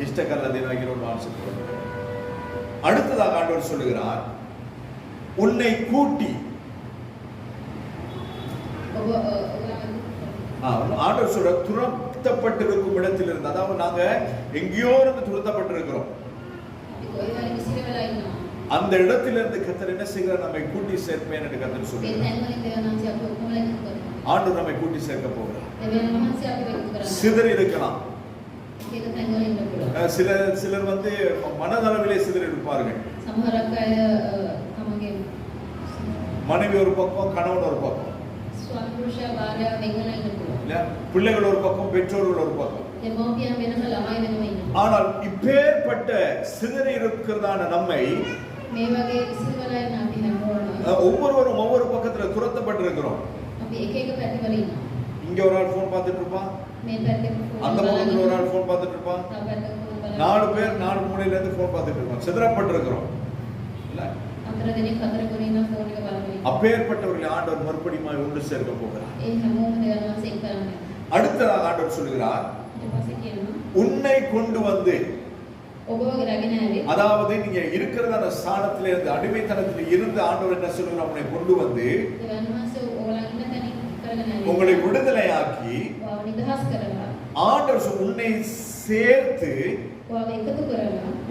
இஷ்டகல்லதினாகிற மான்சுகள். அடுத்ததாக ஆண்டவர் சொல்லுகிறார், உன்னை கூட்டி. ஆண்டவர் சொல்ற துரத்தப்பட்டிருக்கும் இடத்திலிருந்து, அதாவது நாங்க எங்கேயோ இருந்து துரத்தப்பட்டிருக்கிறோம், அந்த இடத்திலிருந்து கர்த்தர் என்ன செய்கிறார்? நம்மை கூட்டி சேர்ப்பேன் என்று கர்த்தர் சொல்கிறார். ஆண்டவர் நம்மை கூட்டி சேர்க்க போகிறார். சிதறி இருக்கலாம், சிலர் வந்து மனதளவிலே சிதறி இருப்பார்கள். மனைவி ஒரு பக்கம், கணவன் ஒரு பக்கம், பிள்ளைகள் ஒரு பக்கம், பெற்றோர்கள் ஒரு பக்கம். ஆனால் இப்பேற்பட்ட சிதறி இருக்கிறதான நம்மை ஒவ்வொருவரும் ஒவ்வொரு பக்கத்துல துரத்தப்பட்டிருக்கிறோம். இங்க ஒரு ஆள் போன் பார்த்துட்டு இருப்பான், அந்த பக்கத்துல ஒரு ஆள் போன் பார்த்துட்டு இருப்பான், 4 பேர் 4 மூலையில இருந்து போன் பார்த்துட்டு இருப்பான். சிதறப்பட்டிருக்கிறோம். அப்பேற்பட்டவர்களை ஆண்டவர் மறுபடியும் ஒன்று சேர்க்க போகிறார். அடுத்ததாக ஆண்டவர் சொல்லுகிறார், உன்னை கொண்டு வந்து, அதாவது நீங்க இருக்கிறதான ஸ்தானத்திலே இருந்து, அடிமைத்தனத்தில் இருந்து ஆண்டவர் என்ன சொல்லுகிறார்? உன்னை கொண்டு வந்து உங்களை விடுதலையாக்கி ஆண்டவர் உன்னை சேர்த்து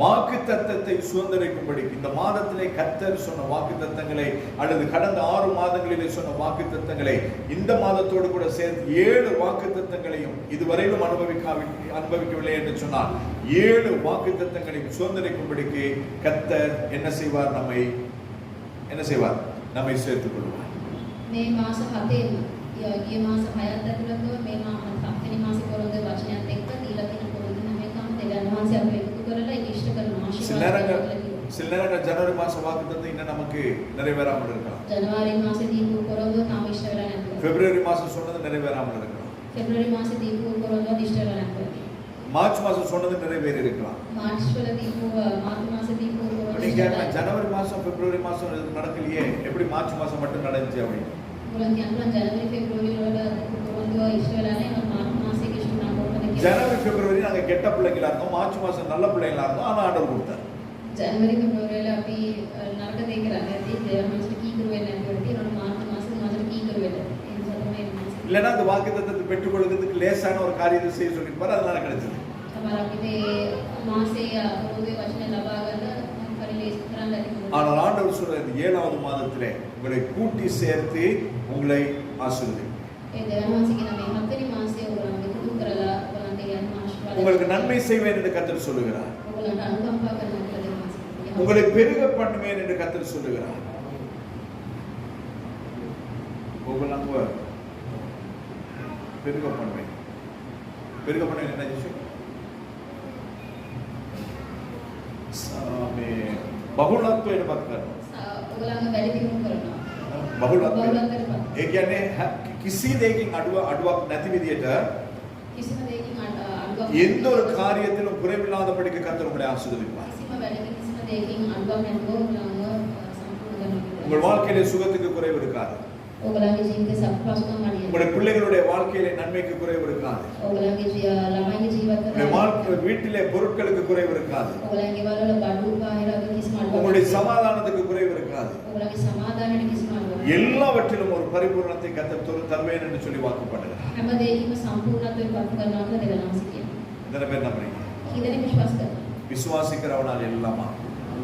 வாக்குத்தத்தத்தை சுதந்திரிக்கும்படி, இந்த மாதத்திலே கர்த்தர் சொன்ன வாக்குத்தத்தங்களை அல்லது கடந்த 6 மாதங்களிலே சொன்ன வாக்குத்தத்தங்களை இந்த மாதத்தோடு கூட சேர்த்து 7 வாக்குத்தத்தங்களையும் இதுவரையிலும் அனுபவிக்கவில்லை என்று சொன்னால் 7 வாக்குத்தத்தங்களையும் சுதந்திரிக்கும்படிக்கு கர்த்தர் என்ன செய்வார்? நம்மை சேர்த்துக் கொள்வார். මේ මාස 7ේම ගිය මාස 6ක් ඇතුළතව මේ මාස 7වෙනි මාසේ පොරොන්දු වචනයත් එක්ක දීලා තියෙන පොරොන්දු හැමකම දෙවියන් වහන්සේ අපිට එකතු කරලා ඒක ඉෂ්ට කරන ආශිර්වාද. சில நேரங்கள் ஜனவரி மாச வாக்குத்தத்தம் இன்னும் நமக்கு நிறைவேறாமல் இருக்கலாம். ජනවාරි මාසේ දීපු පොරොන්දු තාම ඉෂ්ට වෙලා නැහැ. பிப்ரவரி மாசம் சொன்னது நிறைவேறாமல் இருக்கலாம். පෙබරවාරි මාසේ දීපු පොරොන්දු ඉෂ්ට වෙලා නැහැ. மார்ச் மாசம் சொன்னது நிறைவேறி இருக்கலாம். මාර්ච් වල දීපු මාර්ச் මාසේ දීපු පොරොන්දු நீங்க ஜனவரி மாசம் பிப்ரவரி மாசம் நடக்கலையே, எப்படி மார்ச் மாசம் மட்டும் நடந்துச்சு அப்படி? ජනවාරි පෙබරවාරි වල පොරොන්දු ඉෂ්ට වෙලා නැහැ. මාර්ච් මාසේ ඉෂ්ට වුණා. ஜனவரி பிப்ரவரி நாங்க கெட்ட பிள்ளைகளா இருந்தோம், மார்ச் மாசம் நல்ல பிள்ளைகளா இருந்தோம், ஆனா ஆண்டவர் கொடுத்தார். ජනවරි පෙබරවාරි අපි නරක දේ කරන්නේ නැති දේවල් මාසෙට කීකරු වෙන්නේ නැති වෙලා තියෙනවා මාර්ச் මාසෙට කීකරු වෙලා ඒ නිසා තමයි මේ මාසෙ இல்லைன்னா அந்த வாக்குத்தத்தத்தை பெற்றுக் கொள்வதற்கு லேசான ஒரு காரியத்தை செய்ய சொல்லியிருப்பார், அதனால கிடைச்சது. තමයි අපිට මාසයේ පොදුවේ වචන ලබා ගන්න පරිලේඛ කරන්න ඇති. ஆனால் ஆண்டவர் சொல்ற இந்த 7வது மாதத்திலே உங்களை கூட்டி சேர்த்து உங்களை ஆசீர்வதிப்பார். ඒ දෙවනවාසි කියන මේ හතරි මාසයේ ඔයගොල්ලන් එකතු කරලා ඔයගොල්ලන්ට යන ආශිර්වාද உங்களுக்கு நன்மை செய்வேன் என்று கர்த்தர் சொல்லுகிறார். ඔයගොල්ලන්ට අනුකම්පා කරනවා කියලා දෙවනවාසි. உங்களை பெருக பண்ணுவேன் என்று கர்த்தர் சொல்லுகிறார். உங்களை பெருக பண்ணுவேன். பெருக பண்ணுவேன் என்ன ஜெஷு? सामे बहुलत्व ये बात कर ඔයගොල්ලන්ව වැඩි දියුණු කරනවා. बहुलत्व बहुलत्වයට ඒ කියන්නේ කිසි දෙයකින් අඩුවක් නැති විදියට කිසිම දෙයකින් අඩුවක් எந்த ஒரு காரியத்திலும் குறைவில்லாதபடிக்கு கர்த்தர் உங்களை ஆசீர்வதிப்பார். කිසිම වැඩක කිසිම දෙයකින් අඩුවක් නැතුව ඔයගොල්ලන්ව සම්පූර්ණ කරනවා. உங்கள் வாழ்க்கையிலே சுகத்துக்கு குறைவு இருக்காது. ඔයගොල්ලන්ගේ ජීවිතේ සප්පාසුකම් අඩිය. உங்களுடைய பிள்ளைகளுடைய வாழ்க்கையிலே நன்மைக்கு குறைவு இருக்காது. ඔයගොල්ලන්ගේ ළමයිගේ ජීවිතවල உங்களுடைய வாழ்க்கை வீட்டிலே பொருட்களுக்கு குறைவு இருக்காது. ඔයගොල්ලන්ගේ වල බඩු බාහිරව කිසිම අඩුවක් உங்களுடைய சமாதானத்துக்கு குறைவு இருக்காது. ඔයගොල්ලන්ගේ සමාදානයේ කිසිම අඩුවක් எல்லாவற்றிலும் ஒரு பரிபூரணத்தை கர்த்தர் தருவேன் என்று சொல்லி வாக்குப்பட்டார். හැම දෙයකින්ම සම්පූර්ණත්වයට පත් කරනවා කියලා දෙවනවාසි කියනවා. எத்தனை பேர் நம்புறீங்க? කීදෙනෙක් විශ්වාස කරනවා? விசுவாசிக்கிறவனால் எல்லாமா.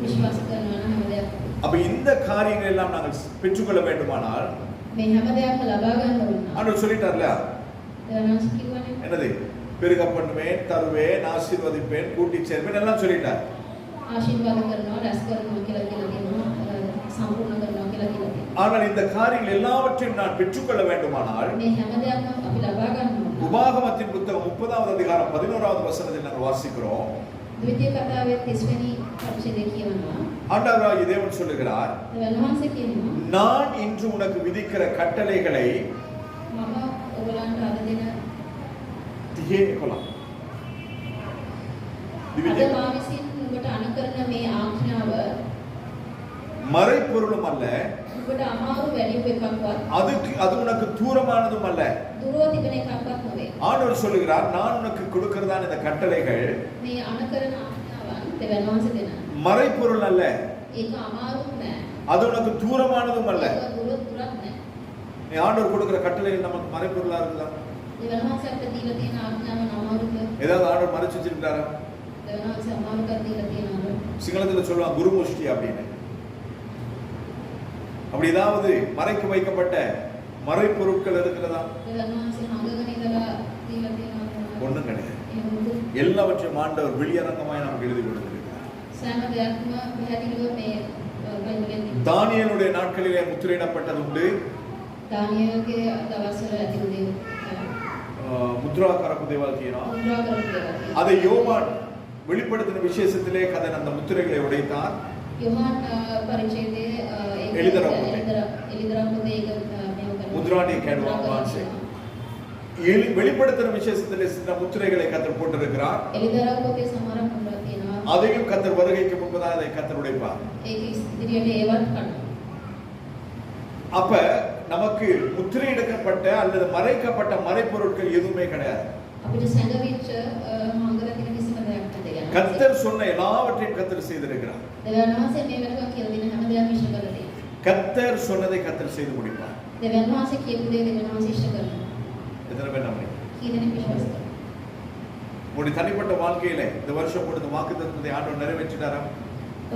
විශ්වාස කරනවා නම් හැම දෙයක්ම. அப்ப இந்த காரியங்கள் எல்லாம் நாங்கள் பெற்றுக்கொள்ள வேண்டுமானால் මේ හැම දෙයක්ම ලබා ගන්න ඕන. ஆண்டவர் சொல்லிட்டார்ல, දෙවනවාසි කිව්වනේ என்னது? பெருக பண்ணுவேன், தருவேன், ஆசீர்வதிப்பேன், கூட்டி சேர்ப்பேன் எல்லாம் சொல்லிட்டார். ආශිර්වාද කරනවා, රැස් කරනවා කියලා කියනවා, සම්පූර්ණ කරනවා කියලා කියනවා. ஆனால் இந்த காரியங்கள் எல்லாவற்றையும் நான் பெற்றுக்கொள்ள வேண்டுமானால் මේ හැම දෙයක්ම අපි ලබා ගන්න ඕන. உபாகமத்தின் புத்தகம் 30வது அதிகாரம் 11வது வசனத்தில் நாங்கள் வாசிக்கிறோம். ද්විතීය කතාවේ 30 වෙනි පරිච්ඡේදය කියනවා. ஆண்டவராகிய தேவன் சொல்லுகிறார், දෙවනවාසි කියනවා நான் இன்று உனக்கு விதிக்கிற கட்டளைகளை මම ඔයගලන්ට අද දෙන தியே கொலாம். අද මා විසින් ඔබට අනුකරන මේ ආඥාව மறைபொருளும் அல்ல, ඔබට අමාරු වැඩි එකක්වත් அது உனக்கு தூரமானதும் அல்ல. දුරව තිබෙන එකක්වත් නොවේ. ஆண்டவர் சொல்லுகிறார், நான் உனக்கு கொடுக்கிறதான இந்த கட்டளைகள் මේ අනුකරන ආඥාවන් දෙවනවාසි දෙන மறைபொருள் அல்ல, ඒක අමාරුත් නෑ. அது உனக்கு தூரமானதும் அல்ல. ඒක දුරත් නෑ. நீ ஆண்டவர் கொடுக்கிற கட்டளைகள் நமக்கு மறைபொருளா இருக்குதா? දෙවනවාසි අපිට දීලා තියෙන ආඥාවන් අමාරුද? ஏதாவது ஆண்டவர் மறைச்சு வச்சிருக்காரா? දෙවනවාසි අමාරුකම් දීලා තියෙනවද? சிங்களத்துல சொல்லுவாங்க குருமுஷ்டி அப்படின்னு. அப்படி ஏதாவது மறைக்க வைக்கப்பட்ட மறைப்பொருட்கள் இருக்கிறதா? දෙවනවාසි හංගගෙන ඉඳලා දීලා තියෙනවද? ஒண்ணும் கிடையாது. එහෙමද? எல்லாவற்றையும் ஆண்டவர் வெளியரங்கமாய் நமக்கு எழுதி கொடுத்திருக்கிறார். සෑම දෙයක්ම පැහැදිලිව මේ බයිබලෙන් தானியேலுடைய நாட்களிலே முத்திரையிடப்பட்டது உண்டு. දානියේලගේ දවස්වල ඇතිව දේ முத்ரா கரப்பு தேவால் කියනවා. මුද්‍රා කරපු දේවල්. அதை யோவான் வெளிப்படுத்தின விசேஷத்திலே கதன் அந்த முத்திரைகளை உடைத்தார். යොහාන් පරිච්ඡේදයේ ඒක එළිදරව් පොතේ. එළිදරව් පොතේ ඒක මේව කරනවා. முத்ராණி கேடுவான் வான்சே. வெளிப்படுத்தின விசேஷத்திலே சில முத்திரைகளை கத்தர் போட்டிருக்கிறார். එළිදරව් පොතේ සමහරක් මුද්‍රා තියෙනවා. அதையும் கத்தர் வருகைக்கு முன்பதாக அதை கத்தர் உடைப்பார். ඒක ඉදිරියට ඒවත් කරනවා. அப்ப நமக்கு முத்திரையிடப்பட்ட அல்லது மறைக்கப்பட்ட மறைப்பொருட்கள் எதுவுமே கிடையாது. අපිට සැඟවිච්ච මංගල තියෙන කිසිම දෙයක් නැහැ. கர்த்தர் சொன்ன எல்லாவற்றையும் கர்த்தர் செய்திருக்கிறார். දෙවනවාසි මේ වෙනකන් කියලා දෙන හැම දෙයක්ම ඉෂ්ට කරලා තියෙනවා. கர்த்தர் சொன்னதை கர்த்தர் செய்து முடிப்பார். දෙවනවාසි කියපු දේ දෙවනවාසි ඉෂ්ට කරනවා. எத்தனை பேர் நம்புறீங்க? කී දෙනෙක් විශ්වාස කරනවා? உங்களுடைய தனிப்பட்ட வாழ்க்கையில இந்த வருஷம் கொடுத்த வாக்குத்தத்தத்தை ஆண்டவர் நிறைவேற்றினாரா?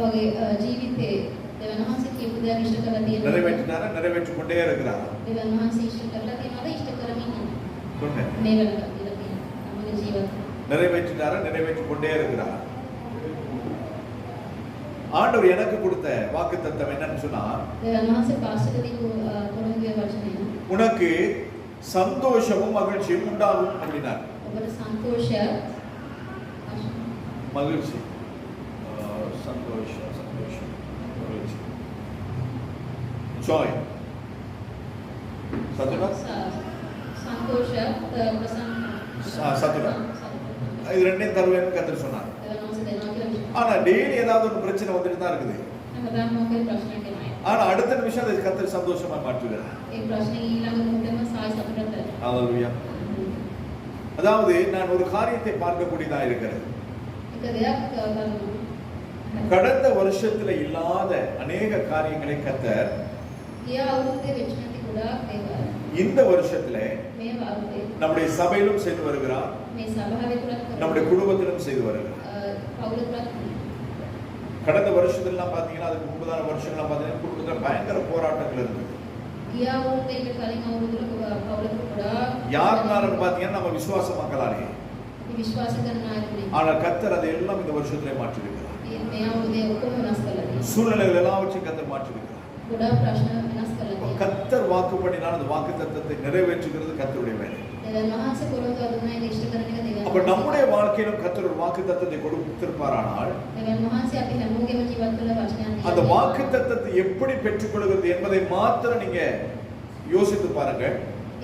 ඔයගේ ජීවිතේ දෙවනවාසි කියපු දේ ඉෂ්ට කරලා තියෙනවා. நிறைவேற்றினாரா? நிறைவேற்றிக் கொண்டே இருக்கிறாரா? දෙවනවාසි ඉෂ්ට කරලා තියෙනවද? ඉෂ්ට කරමින් ඉන්නවා. சொல்லுங்க. මේ වෙනකන් කියලා තියෙනවා. තමගේ ජීවිතේ நிறைவேற்றினாரா? நிறைவேற்றிக் கொண்டே இருக்கிறாரா? ஆண்டவர் எனக்கு கொடுத்த வாக்குத்தத்தம் என்னன்னு சொன்னா, දෙවනවාසි පාස්ටර් දීපු පොරොන්දුවේ වචනය உனக்கு சந்தோஷமும் மகிழ்ச்சியும் உண்டாகும் அப்படின்னார். ඔබට සන්තෝෂය மகிழ்ச்சி சந்தோஷம் சந்தோஷம் மகிழ்ச்சி ஜாய் சத்துனா සන්තෝෂ ප්‍රසන්න சத்துனா இது ரெண்டையும் தருவேன்னு கர்த்தர் சொன்னார். දෙවනවාසි දෙනවා කියලා විශ්වාස. ஆனா டெய்லி ஏதாவது ஒரு பிரச்சனை வந்துட்டு தான் இருக்குது. හැමදාම මොකද ප්‍රශ්නයක් එනවා. ஆனா அடுத்த நிமிஷம் அதை கர்த்தர் சந்தோஷமா மாற்றுகிறார். ඒ ප්‍රශ්නේ ඊළඟ මොහොතේම සායි සතුටට ஹalleluya. அதாவது நான் ஒரு காரியத்தை பார்க்கக்கூடியதா இருக்கிறது. එක දෙයක් කරනවා. கடந்த வருஷத்துல இல்லாத அநேக காரியங்களை கர்த்தர் ගිය අවුරුද්දේ වෙච්ච නැති ගොඩාක් දේවල් இந்த வருஷத்துல මේ අවුරුද්දේ நம்முடைய சபையிலும் செய்து வருகிறார், මේ සභාවේ තුලත් நம்முடைய குடும்பத்திலும் செய்து வருகிறார். පවුල තුලත් கடந்த வருஷத்துலாம் பாத்தீங்கன்னா அதுக்கு முன்பதான வருஷங்கள்லாம் பாத்தீங்கன்னா குடும்பத்துல பயங்கர போராட்டங்கள் இருந்தது. ගිය අවුරුද්දේ ඊට කලින් අවුරුද්දේ පවුල තුල ගොඩාක් யாருனாலும் பாத்தீங்கன்னா நம்ம விசுவாச மக்களாலே, විශ්වාස කරන අය ஆனால் கர்த்தர் அதை எல்லாம் இந்த வருஷத்திலே மாற்றிருக்கிறார். මේ අවුරුද්දේ ඔක්කොම වෙනස් කළා තියෙනවා. சூழ்நிலைகள் எல்லாவற்றையும் கர்த்தர் மாற்றிருக்கிறார். ගොඩාක් ප්‍රශ්න වෙනස් කළා තියෙනවා. கர்த்தர் வாக்குப்படினால் அந்த வாக்குத்தத்தத்தை நிறைவேற்றுகிறது கர்த்தருடைய வேலை. දෙවියන් වහන්සේ පොරොන්දු දුන්නා ඒක ඉෂ්ට කරන එක දෙවියන්. அப்ப நம்முடைய வாழ்க்கையிலும் கர்த்தர் ஒரு வாக்குத்தத்தத்தை கொடுத்திருப்பாரானால் දෙවියන් වහන්සේ අපි හැමෝගෙම ජීවත් කළ වචනයන් அந்த வாக்குத்தத்தத்தை எப்படி பெற்றுக்கொள்கிறது என்பதை மாத்திரம் நீங்க யோசித்து பாருங்கள்.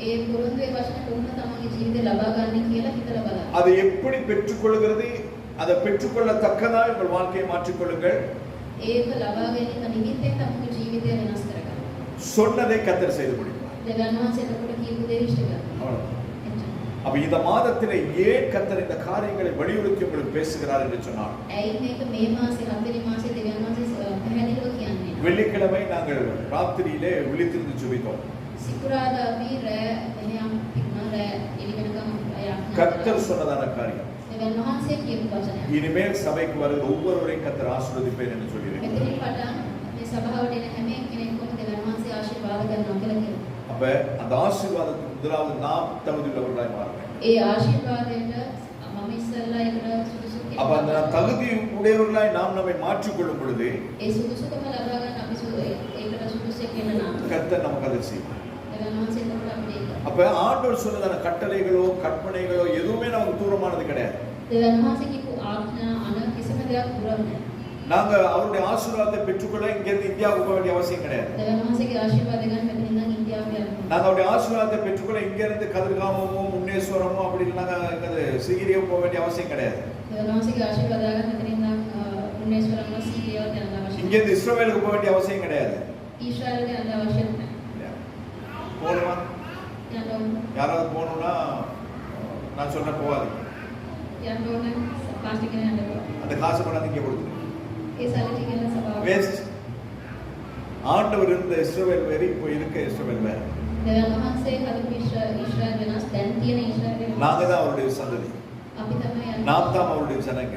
ඒ පොරොන්දුවේ වචන කොහොමද තමන්ගේ ජීවිතේ ලබා ගන්න කියලා හිතලා බලන්න. அதை எப்படி பெற்றுக்கொள்கிறது, அதை பெற்றுக்கொள்ளத்தக்கதாக உங்கள் வாழ்க்கையை மாற்றிக்கொள்ளுங்கள். ඒක ලබා ගැනීම නිමිත්තෙන් තමන්ගේ ජීවිතය වෙනස් කරගන්න. சொன்னதை கர்த்தர் செய்து முடிப்பார். දෙවියන් වහන්සේ එතකොට කියපු දේ ඉෂ්ට කරනවා. அவ்வளவுதான். அப்ப இந்த மாதத்திலே ஏன் கர்த்தர் இந்த காரியங்களை வலியுறுத்தி உங்களுக்கு பேசுகிறார் என்று சொன்னார். ඇයි මේක මේ මාසේ 7 වෙනි මාසේ දෙවියන් වහන්සේ පැහැදිලිව කියන්නේ. வெள்ளிக்கிழமை நாங்கள் ராத்திரியிலே விழித்திருந்து ஜெபித்தோம். සිකුරාදා අපි රෑ මෙහෙයම් පිටන රෑ එළිවෙනකම් கர்த்தர் சொன்னதான காரியம். දෙවියන් වහන්සේ කියපු වචනය. இனிமேல் சபைக்கு வருகிற ஒவ்வொருவரையும் கர்த்தர் ஆசீர்வதிப்பேன் என்று சொல்லியிருக்கிறார். මෙතනින් පටන් මේ සභාවට එන හැම කෙනෙක්ම දෙවියන් වහන්සේ ආශිර්වාද කරනවා කියලා කියනවා. அப்ப அந்த ஆசீர்வாதத்துக்கு முதலாவது நாம் தகுதியுள்ளவர்களாய் மாற வேண்டும். ඒ ආශිර්වාදයට මම ඉස්සෙල්ලා ඒකට සුදුසු அப்ப அந்த தகுதி உடையவர்களாய் நாம் நம்மை மாற்றிக்கொள்ளும் பொழுது ඒ සුදුසුකම ලබා ගන්න අපි ඒකට සුදුසුෙක් වෙන්න නම් கர்த்தர் நமக்கு அதை செய்வார். දෙවියන් වහන්සේ එතකොට අපිට ඒක. அப்ப ஆண்டவர் சொன்னதான கட்டளைகளோ கற்பனைகளோ எதுவுமே நமக்கு தூரமானது கிடையாது. දෙවියන් වහන්සේ කියපු ආඥා අන කිසිම දෙයක් දුරක් නැහැ. நாங்க அவருடைய ஆசீர்வாதத்தை பெற்றுக்கொள்ள இங்கிருந்து இந்தியாவுக்கு போக வேண்டிய அவசியம் கிடையாது. දෙවියන් වහන්සේගේ ආශිර්වාද ගන්න මෙතන ඉඳන් ඉන්දියාවට යන්න. நாங்க அவருடைய ஆசீர்வாதத்தை பெற்றுக்கொள்ள இங்கிருந்து கதிர்காமமோ முன்னேஸ்வரமோ அப்படி நாங்க சிகிரியோ போக வேண்டிய அவசியம் கிடையாது. දෙවියන් වහන්සේගේ ආශිර්වාද ගන්න මෙතන ඉඳන් මුන්නේශ්වරම්ම සීරියාවට යන්න අවශ්‍ය. இங்கிருந்து இஸ்ரவேலுக்கு போக வேண்டிய அவசியம் கிடையாது. ඊශ්‍රායලට යන්න අවශ්‍ය නැහැ. போகணுமா? යන්න ඕන. யாராவது போகணும்னா நான் சொன்ன போகாதீங்க. යන්න ඕන පාස්ටර් කෙනෙක් යන්න ඕන. அந்த காசு கொண்டாந்து இங்கே கொடுத்துருங்க. ඒ සල්ලි ටික ගන්න සභාවට. வேஸ்ட். ஆண்டவர் இருந்த இஸ்ரவேல் வேறு, இப்போ இருக்க இஸ்ரவேல் வேறு. දෙවියන් වහන්සේ හදපු ඊශ්‍රායල වෙනස්, දැන් තියෙන ඊශ්‍රායල වෙනස්. நாங்க தான் அவருடைய சந்ததி. අපි තමයි යන්නේ. நாம் தான் அவருடைய ஜனங்க.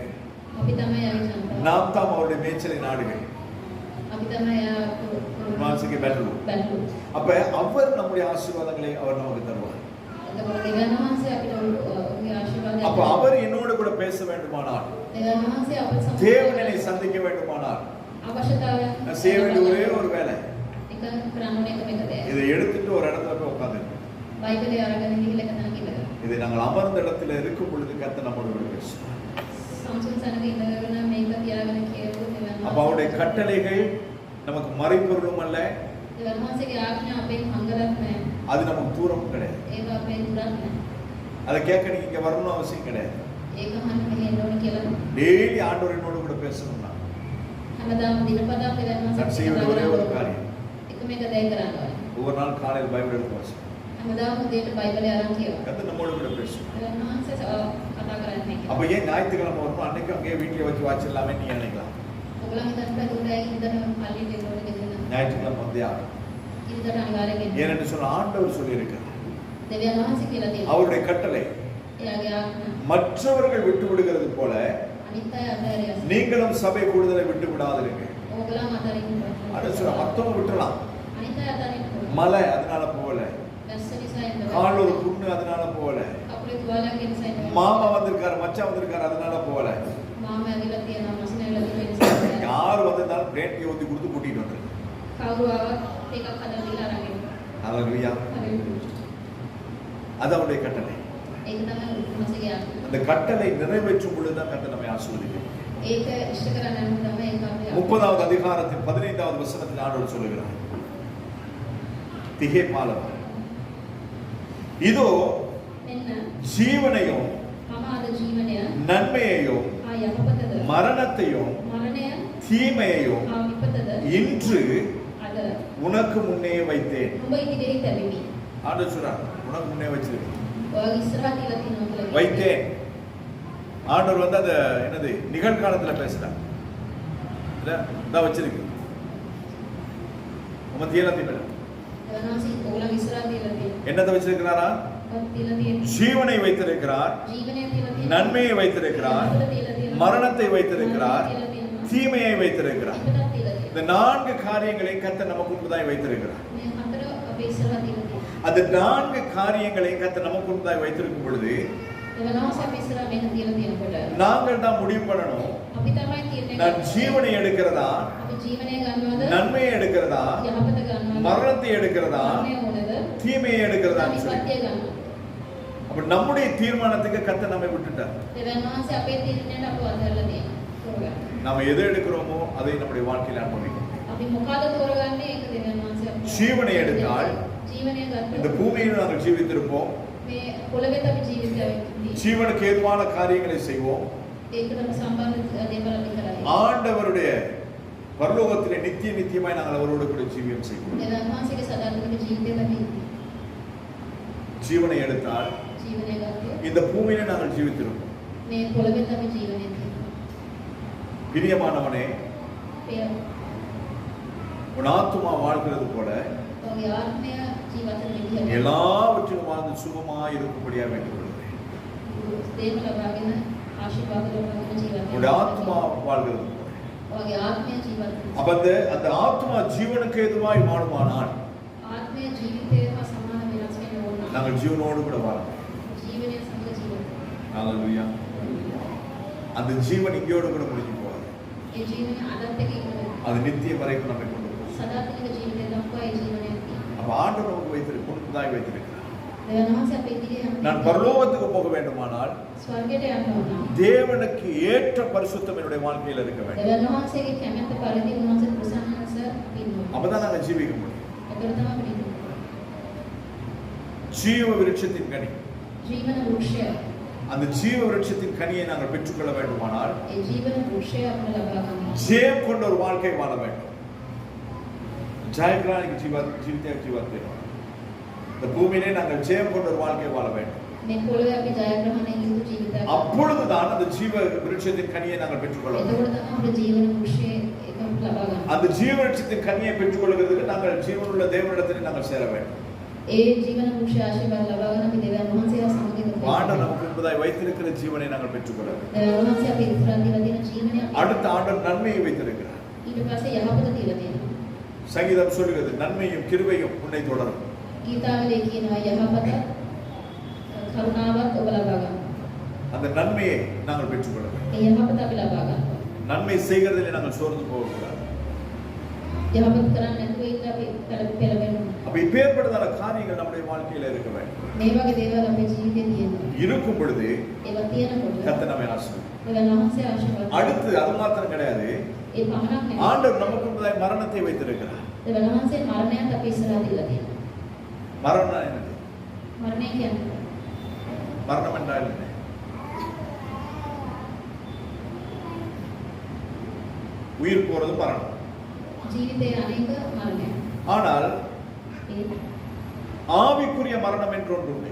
අපි තමයි යන්නේ ජනතාව. நாம் தான் அவருடைய மேய்ச்சலை நாடுகள். අපි තමයි மாசிக்கு பெற்றோர். බැලුවෝ. அப்ப அவர் நம்முடைய ஆசீர்வாதங்களை அவர் நமக்கு தருவார். එතකොට දෙවියන් වහන්සේ අපිට ඔහුගේ ආශිර්වාදය. அப்ப அவர் என்னோடு கூட பேச வேண்டுமானால், දෙවියන් වහන්සේ අපට සම්පූර්ණ தேவனை சந்திக்க வேண்டுமானால் අවශ්‍යතාවය நான் செய்ய வேண்டிய ஒரே ஒரு வேலை, එක කරන්න එක දෙයක්. இதை எடுத்துட்டு ஒரு இடத்துல போய் உட்கார்ந்து, බයිබලේ අරගෙන ගිහිල්ලා එක තැනක ඉඳලා. இதை நாங்கள் அமர்ந்த இடத்துல இருக்கும் பொழுது கர்த்தர் நம்மோடு கூட பேசுவார். සම්සුන් තැනක ඉඳගෙන මේක තියාගෙන කියවුවොත් දෙවියන් அப்ப அவருடைய கட்டளைகள் நமக்கு மறைபொருளும் அல்ல, දෙවියන් වහන්සේගේ ආඥා අපෙන් හංගලක් නැහැ. அது நமக்கு தூரம் கிடையாது. ඒක අපෙන් දුරක් නැහැ. அதை கேட்க நீங்க இங்க வரணும் அவசியம் கிடையாது. ඒක අහන්න මෙහෙ එන්න ඕන කියලා. டெய்லி ஆண்டவர் என்னோடு கூட பேசணும்னா හැමදාම දිනපතා දෙවියන් நான் செய்ய வேண்டிய ஒரே ஒரு காரியம், එක මේක දෙය කරන්න ඕනේ. ஒவ்வொரு நாள் காலையில் பைபிள் எடுத்து வாசிக்கணும். හැමදාම උදේට බයිබලේ අරන් කියවන්න. கர்த்தர் நம்மோடு கூட பேசுவார். දෙවියන් වහන්සේ කතා කරන්නේ නැහැ. அப்ப ஏன் ஞாயிற்றுக்கிழமை வரணும், அன்னைக்கு அங்கேயே வீட்டில் வச்சு வாச்சிடலாமே நீ நினைக்கலாம். ඔයගොල්ලන් හිතන්න බෑ උදේ ඉඳන් පල්ලියට එන්න ඕනේ කියලා. ஞாயிற்றுக்கிழமை வந்தே ஆகும். ඉඳන් අනිවාර්යෙන් එන්න. ஏனென்று சொன்ன ஆண்டவர் சொல்லியிருக்கிறார், දෙවියන් වහන්සේ කියලා තියෙනවා. அவருடைய கட்டளை එයාගේ ආඥා மற்றவர்கள் விட்டு விடுகிறது போல අනිත් අය අතහැරියා. நீங்களும் சபை கூடுதலை விட்டு விடாதீங்க. ඕගොල්ලන් අතරින් அது சொல்ல மத்தவங்க விட்டுறலாம். අනිත් අය අතරින් மலை அதனால போகல, වැස්ස නිසා එන්න බෑ. கால் ஒரு புண்ணு அதனால போகல, අපේ තුවාලයක් නිසා එන්න බෑ. மாமா வந்திருக்காரு மச்சான் வந்திருக்காரு அதனால போகல, මාම ඇවිල්ලා තියෙනවා මසින ඇවිල්ලා තියෙන නිසා. யார் வந்திருந்தாலும் பிளேட் ஊத்தி கொடுத்து கூட்டிட்டு வந்துரு. කවුරු ආවත් එකක් හදලා දීලා අරන් එන්න. ஹalleluya. அது அவருடைய கட்டளை. ඒක තමයි උන්වහන්සේගේ ආඥා. அந்த கட்டளை நிறைவேற்றும் பொழுதுதான் கர்த்தர் நம்மை ஆசீர்வதிப்பார். ඒක ඉෂ්ට කරන්න නම් තමයි ඒක අපේ 30வது அதிகாரத்தின் 15வது வசனத்தில் ஆண்டவர் சொல்லுகிறார், திகே பாலவா இதோ මෙන්න ஜீவனையும் මම අද ජීවනය நன்மையையும் යහපතද மரணத்தையும் මරණය தீமையையும் විපතද இன்று අද உனக்கு முன்னே வைத்தேன். ඔබ ඉදිරියේ තැබෙමි. ஆண்டவர் சொல்றார், உனக்கு முன்னே வச்சிருக்கேன், ඔයාගේ ඉස්සරහ තියලා තියෙනවා කියලා. வைத்தேன். ஆண்டவர் வந்து அந்த என்னது நிகழ்காலத்துல பேசுறார். இதான் வச்சிருக்கு உங்க தீலத்தின் දෙවනාසි ඕගොල්ලන් ඉස්සරහ තියලා තියෙනවා. என்னத்தை வச்சிருக்கிறாரா? තියලා තියෙනවා. ஜீவனை வைத்திருக்கிறார், ජීවනය තියලා තියෙනවා. நன்மையை வைத்திருக்கிறார், යහපත තියලා තියෙනවා. மரணத்தை வைத்திருக்கிறார், තියලා තියෙනවා. தீமையை வைத்திருக்கிறார். විපතක් තියලා තියෙනවා. இந்த 4 காரியங்களை கர்த்தர் நமக்கு முன்பதாய் வைத்திருக்கிறார். මේ හතර අපේ ඉස්සරහ තියලා තියෙනවා. அந்த 4 காரியங்களை கர்த்தர் நமக்கு முன்பதாய் வைத்திருக்கும் பொழுது දෙවනාසි අපි ඉස්සරහ මේක තියලා තියෙනකොට நாங்கள் தான் முடிவு பண்ணணும், අපි තමයි තීරණය நான் කරන්නේ. ஜீவனை எடுக்கிறதா, අපි ජීවනය ගන්නවද? நன்மையை எடுக்கிறதா, යහපත ගන්නවද? மரணத்தை எடுக்கிறதா, මරණය ඕනද? தீமையை எடுக்கிறதான்னு சொல்லி. විපත්තිය ගන්නවද? அப்ப நம்முடைய தீர்மானத்துக்கு கர்த்தர் நம்மை விட்டுட்டார். දෙවනාසි අපේ තීරණයට අපව අදහලා තියෙනවා. තෝරගන්න. நாம எதை எடுக்கிறோமோ அதை நம்முடைய வாழ்க்கையில் அனுபவிக்கணும். අපි මොකද තෝරගන්නේ? ඒක දෙවනාසි අපිට. ஜீவனை எடுத்தால் ජීවනය இந்த ගත්තොත් பூமியில் நாங்கள் ஜீவித்திருப்போம், මේ පොළවේ අපි ජීවිතය වෙන්නේ. ஜீவனுக்கு ஏதுவான காரியங்களை செய்வோம், ඒකටම සම්බන්ධ දේවල් අපි කරන්නේ. ஆண்டவருடைய பரலோகத்திலே நித்திய நித்தியமாய் நாங்கள் அவரோடு கூட ஜீவியம் செய்வோம். දෙවනාසිගේ සදාතනික ජීවිතය අපි ஜீவனை எடுத்தால் ජීවනය ගත්තොත් இந்த பூமியிலே நாங்கள் ஜீவித்திருப்போம். මේ පොළවේ අපි ජීවනය තියෙනවා. பிரியமானவனே, ඒ உன் ஆத்துமா வாழ்கிறது போல ඔගේ ආත්මය ජීවත් වෙන විදිහ எல்லாவற்றிலும் வாழ்ந்து சுகமாய் இருக்கும்படியா வேண்டிக் கொள்கிறேன். දේව ලබාගෙන ආශිර්වාද ලබාගෙන ජීවත් உன்னுடைய ஆத்மா வாழ்கிறது போல. ඔගේ ආත්මය ජීවත් වෙන. அப்ப அந்த ஆத்மா ஜீவனுக்கு ஏதுவாய் வாழுமானால் ආත්මය ජීවිතය හා සමාන වෙනස් වෙන්න ඕන. நாங்கள் ஜீவனோடு கூட வாழலாம். ජීවනය සමග ජීවත්. ஹalleluya. அந்த ஜீவன் இங்கோடு கூட முடிஞ்சு போகாது. ඒ ජීවනය අදත් එක ඉන්න. அது நித்தியம் வரைக்கும் நம்மை கொண்டு போகும். සදාතනික ජීවිතය දක්වා ඒ ජීවනය තියෙනවා. அப்ப ஆண்டவர் நமக்கு முன்பதாய் வைத்திருக்கிறார். දෙවනාසි අපේ ඉදිරියේ நான் பரலோகத்துக்கு போக வேண்டுமானால் ස්වර්ගයට යන්න ඕන. தேவனுக்கு ஏற்ற பரிசுத்தம் என்னுடைய வாழ்க்கையில் இருக்க வேண்டும். දෙවනාසිගේ කැමැත්ත පරිදි උන්වහන්සේ ප්‍රසන්නස පින්නවා. அப்பதான் நாங்கள் ஜீவிக்க முடியும். එතකොට තමයි පින්නවා. ஜீவ விருட்சத்தின் கனி, ජීවන වෘක්ෂය. அந்த ஜீவ விருட்சத்தின் கனியை நாங்கள் பெற்றுக்கொள்ள வேண்டுமானால் ඒ ජීවන වෘක්ෂය අපිට ලබා ගන්න. ஜெயம் கொண்ட ஒரு வாழ்க்கை வாழ வேண்டும். ஜெயகிரானிக்கு ஜீவித்த இந்த பூமியிலே நாங்கள் ஜெயம் கொண்ட ஒரு வாழ்க்கை வாழ வேண்டும். මේ පොළවේ අපි ජයග්‍රහණය යුතු ජීවිතයක්. அப்பொழுதுதான் அந்த ஜீவ விருட்சத்தின் கனியை நாங்கள் பெற்றுக்கொள்ள வேண்டும். එතකොට තමයි අපේ ජීවන වෘක්ෂය එක ලබා ගන්න. அந்த ஜீவ விருட்சத்தின் கனியை பெற்றுக்கொள்கிறதுக்கு நாங்கள் ஜீவனுள்ள தேவனிடத்தில் நாங்கள் சேர வேண்டும். ඒ ජීවන වෘක්ෂය ආශිර්වාද ලබා ගන්න අපි දෙවියන් වහන්සේලා සමග ஆண்டவர் நமக்கு முன்பதாய் வைத்திருக்கிற ஜீவனை நாங்கள் பெற்றுக்கொள்ள வேண்டும். දෙවියන් වහන්සේ අපි ඉස්සරහ දීලා තියෙන ජීවනය අපි அடுத்த ஆண்டவர் நன்மையை வைத்திருக்கிறார். ඊට පස්සේ යහපත දීලා තියෙනවා. சங்கீதம் சொல்கிறது, நன்மையும் கிருபையும் உன்னை தொடரும். ගීතාවලේ කියනවා යහපත කරුණාවත් ඔබ ලබා ගන්න. அந்த நன்மையை நாங்கள் பெற்றுக்கொள்ள வேண்டும். ඒ යහපත අපි ලබා ගන්න. நன்மை செய்கிறதிலே நாங்கள் சோர்ந்து போகக்கூடாது. යහපත කරන්නේ නැතුව ඉන්න අපි පෙළඹෙන්න. அப்ப இப்பேற்பட்டதான காரியங்கள் நம்முடைய வாழ்க்கையில இருக்க வேண்டும். මේ වගේ දේවල් අපේ ජීවිතේ තියෙනවා. இருக்கும் பொழுது ඒවා තියෙනකොට கர்த்தர் நம்மை ஆசீர்வதிப்பார். දෙවියන් වහන්සේ ආශිර්වාද. அடுத்து அது மாத்திரம் கிடையாது, ඒ පමණක් නෙවෙයි. ஆண்டவர் நமக்கு முன்பதாய் மரணத்தை வைத்திருக்கிறார். දෙවියන් වහන්සේ මරණයත් අපි ඉස්සරහ දීලා තියෙනවා. மரணம் என்னது? මරණය කියන්නේ மரணம் என்றால் என்ன? உயிர் போறது மரணம். ජීවිතයේ අනේක මරණය. ஆனால் ඒ ஆவிக்குரிய மரணம் என்று ஒன்று உண்டு.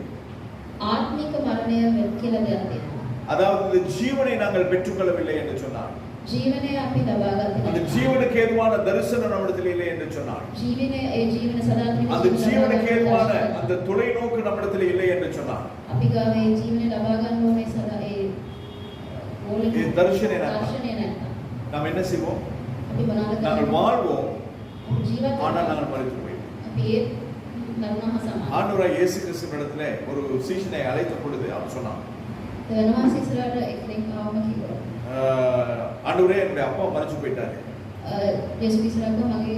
ආත්මික මරණය කියලා දෙයක් තියෙනවා. அதாவது இந்த ஜீவனை நாங்கள் பெற்றுக்கொள்ளவில்லை என்று சொன்னார், ජීවනය අපි ලබා அந்த ගන්න. ஜீவனுக்கு ஏதுவான தரிசனம் நம்மிடத்தில் இல்லை என்று சொன்னார், ජීවනය ඒ ජීවන සදාතනික அந்த ஜீவனுக்கு ஏதுவான ජීවිතය அந்த தொலைநோக்கு நம்மிடத்தில் இல்லை என்று சொன்னார். අපි ගාවේ ජීවනය ලබා ගන්න ඕනේ සදා ඒ ඕලි ඒ දර්ශනය නැත්නම්. දර්ශනය නැත්නම් நாம் என்ன செய்வோம்? අපි මොනවද நாங்கள் කරන්නේ? வாழ்வோம், අපි ජීවත් ஆனால் වෙනවා. நாங்கள் மரித்து போய்வோம். අපි ඒ මරුණා සමාන. ஆண்டவராய் இயேசு கிறிஸ்துவிடத்திலே ஒரு சீஷனை அழைத்த பொழுது அவர் சொன்னான், වෙනවාස ඉස්සරහට එක්කෙනෙක් ආවම කිව්වා. ஆண்டவரே என்னுடைய அப்பா மரிச்சு போயிட்டாரு, යේසුස් ඉස්සරහට මගේ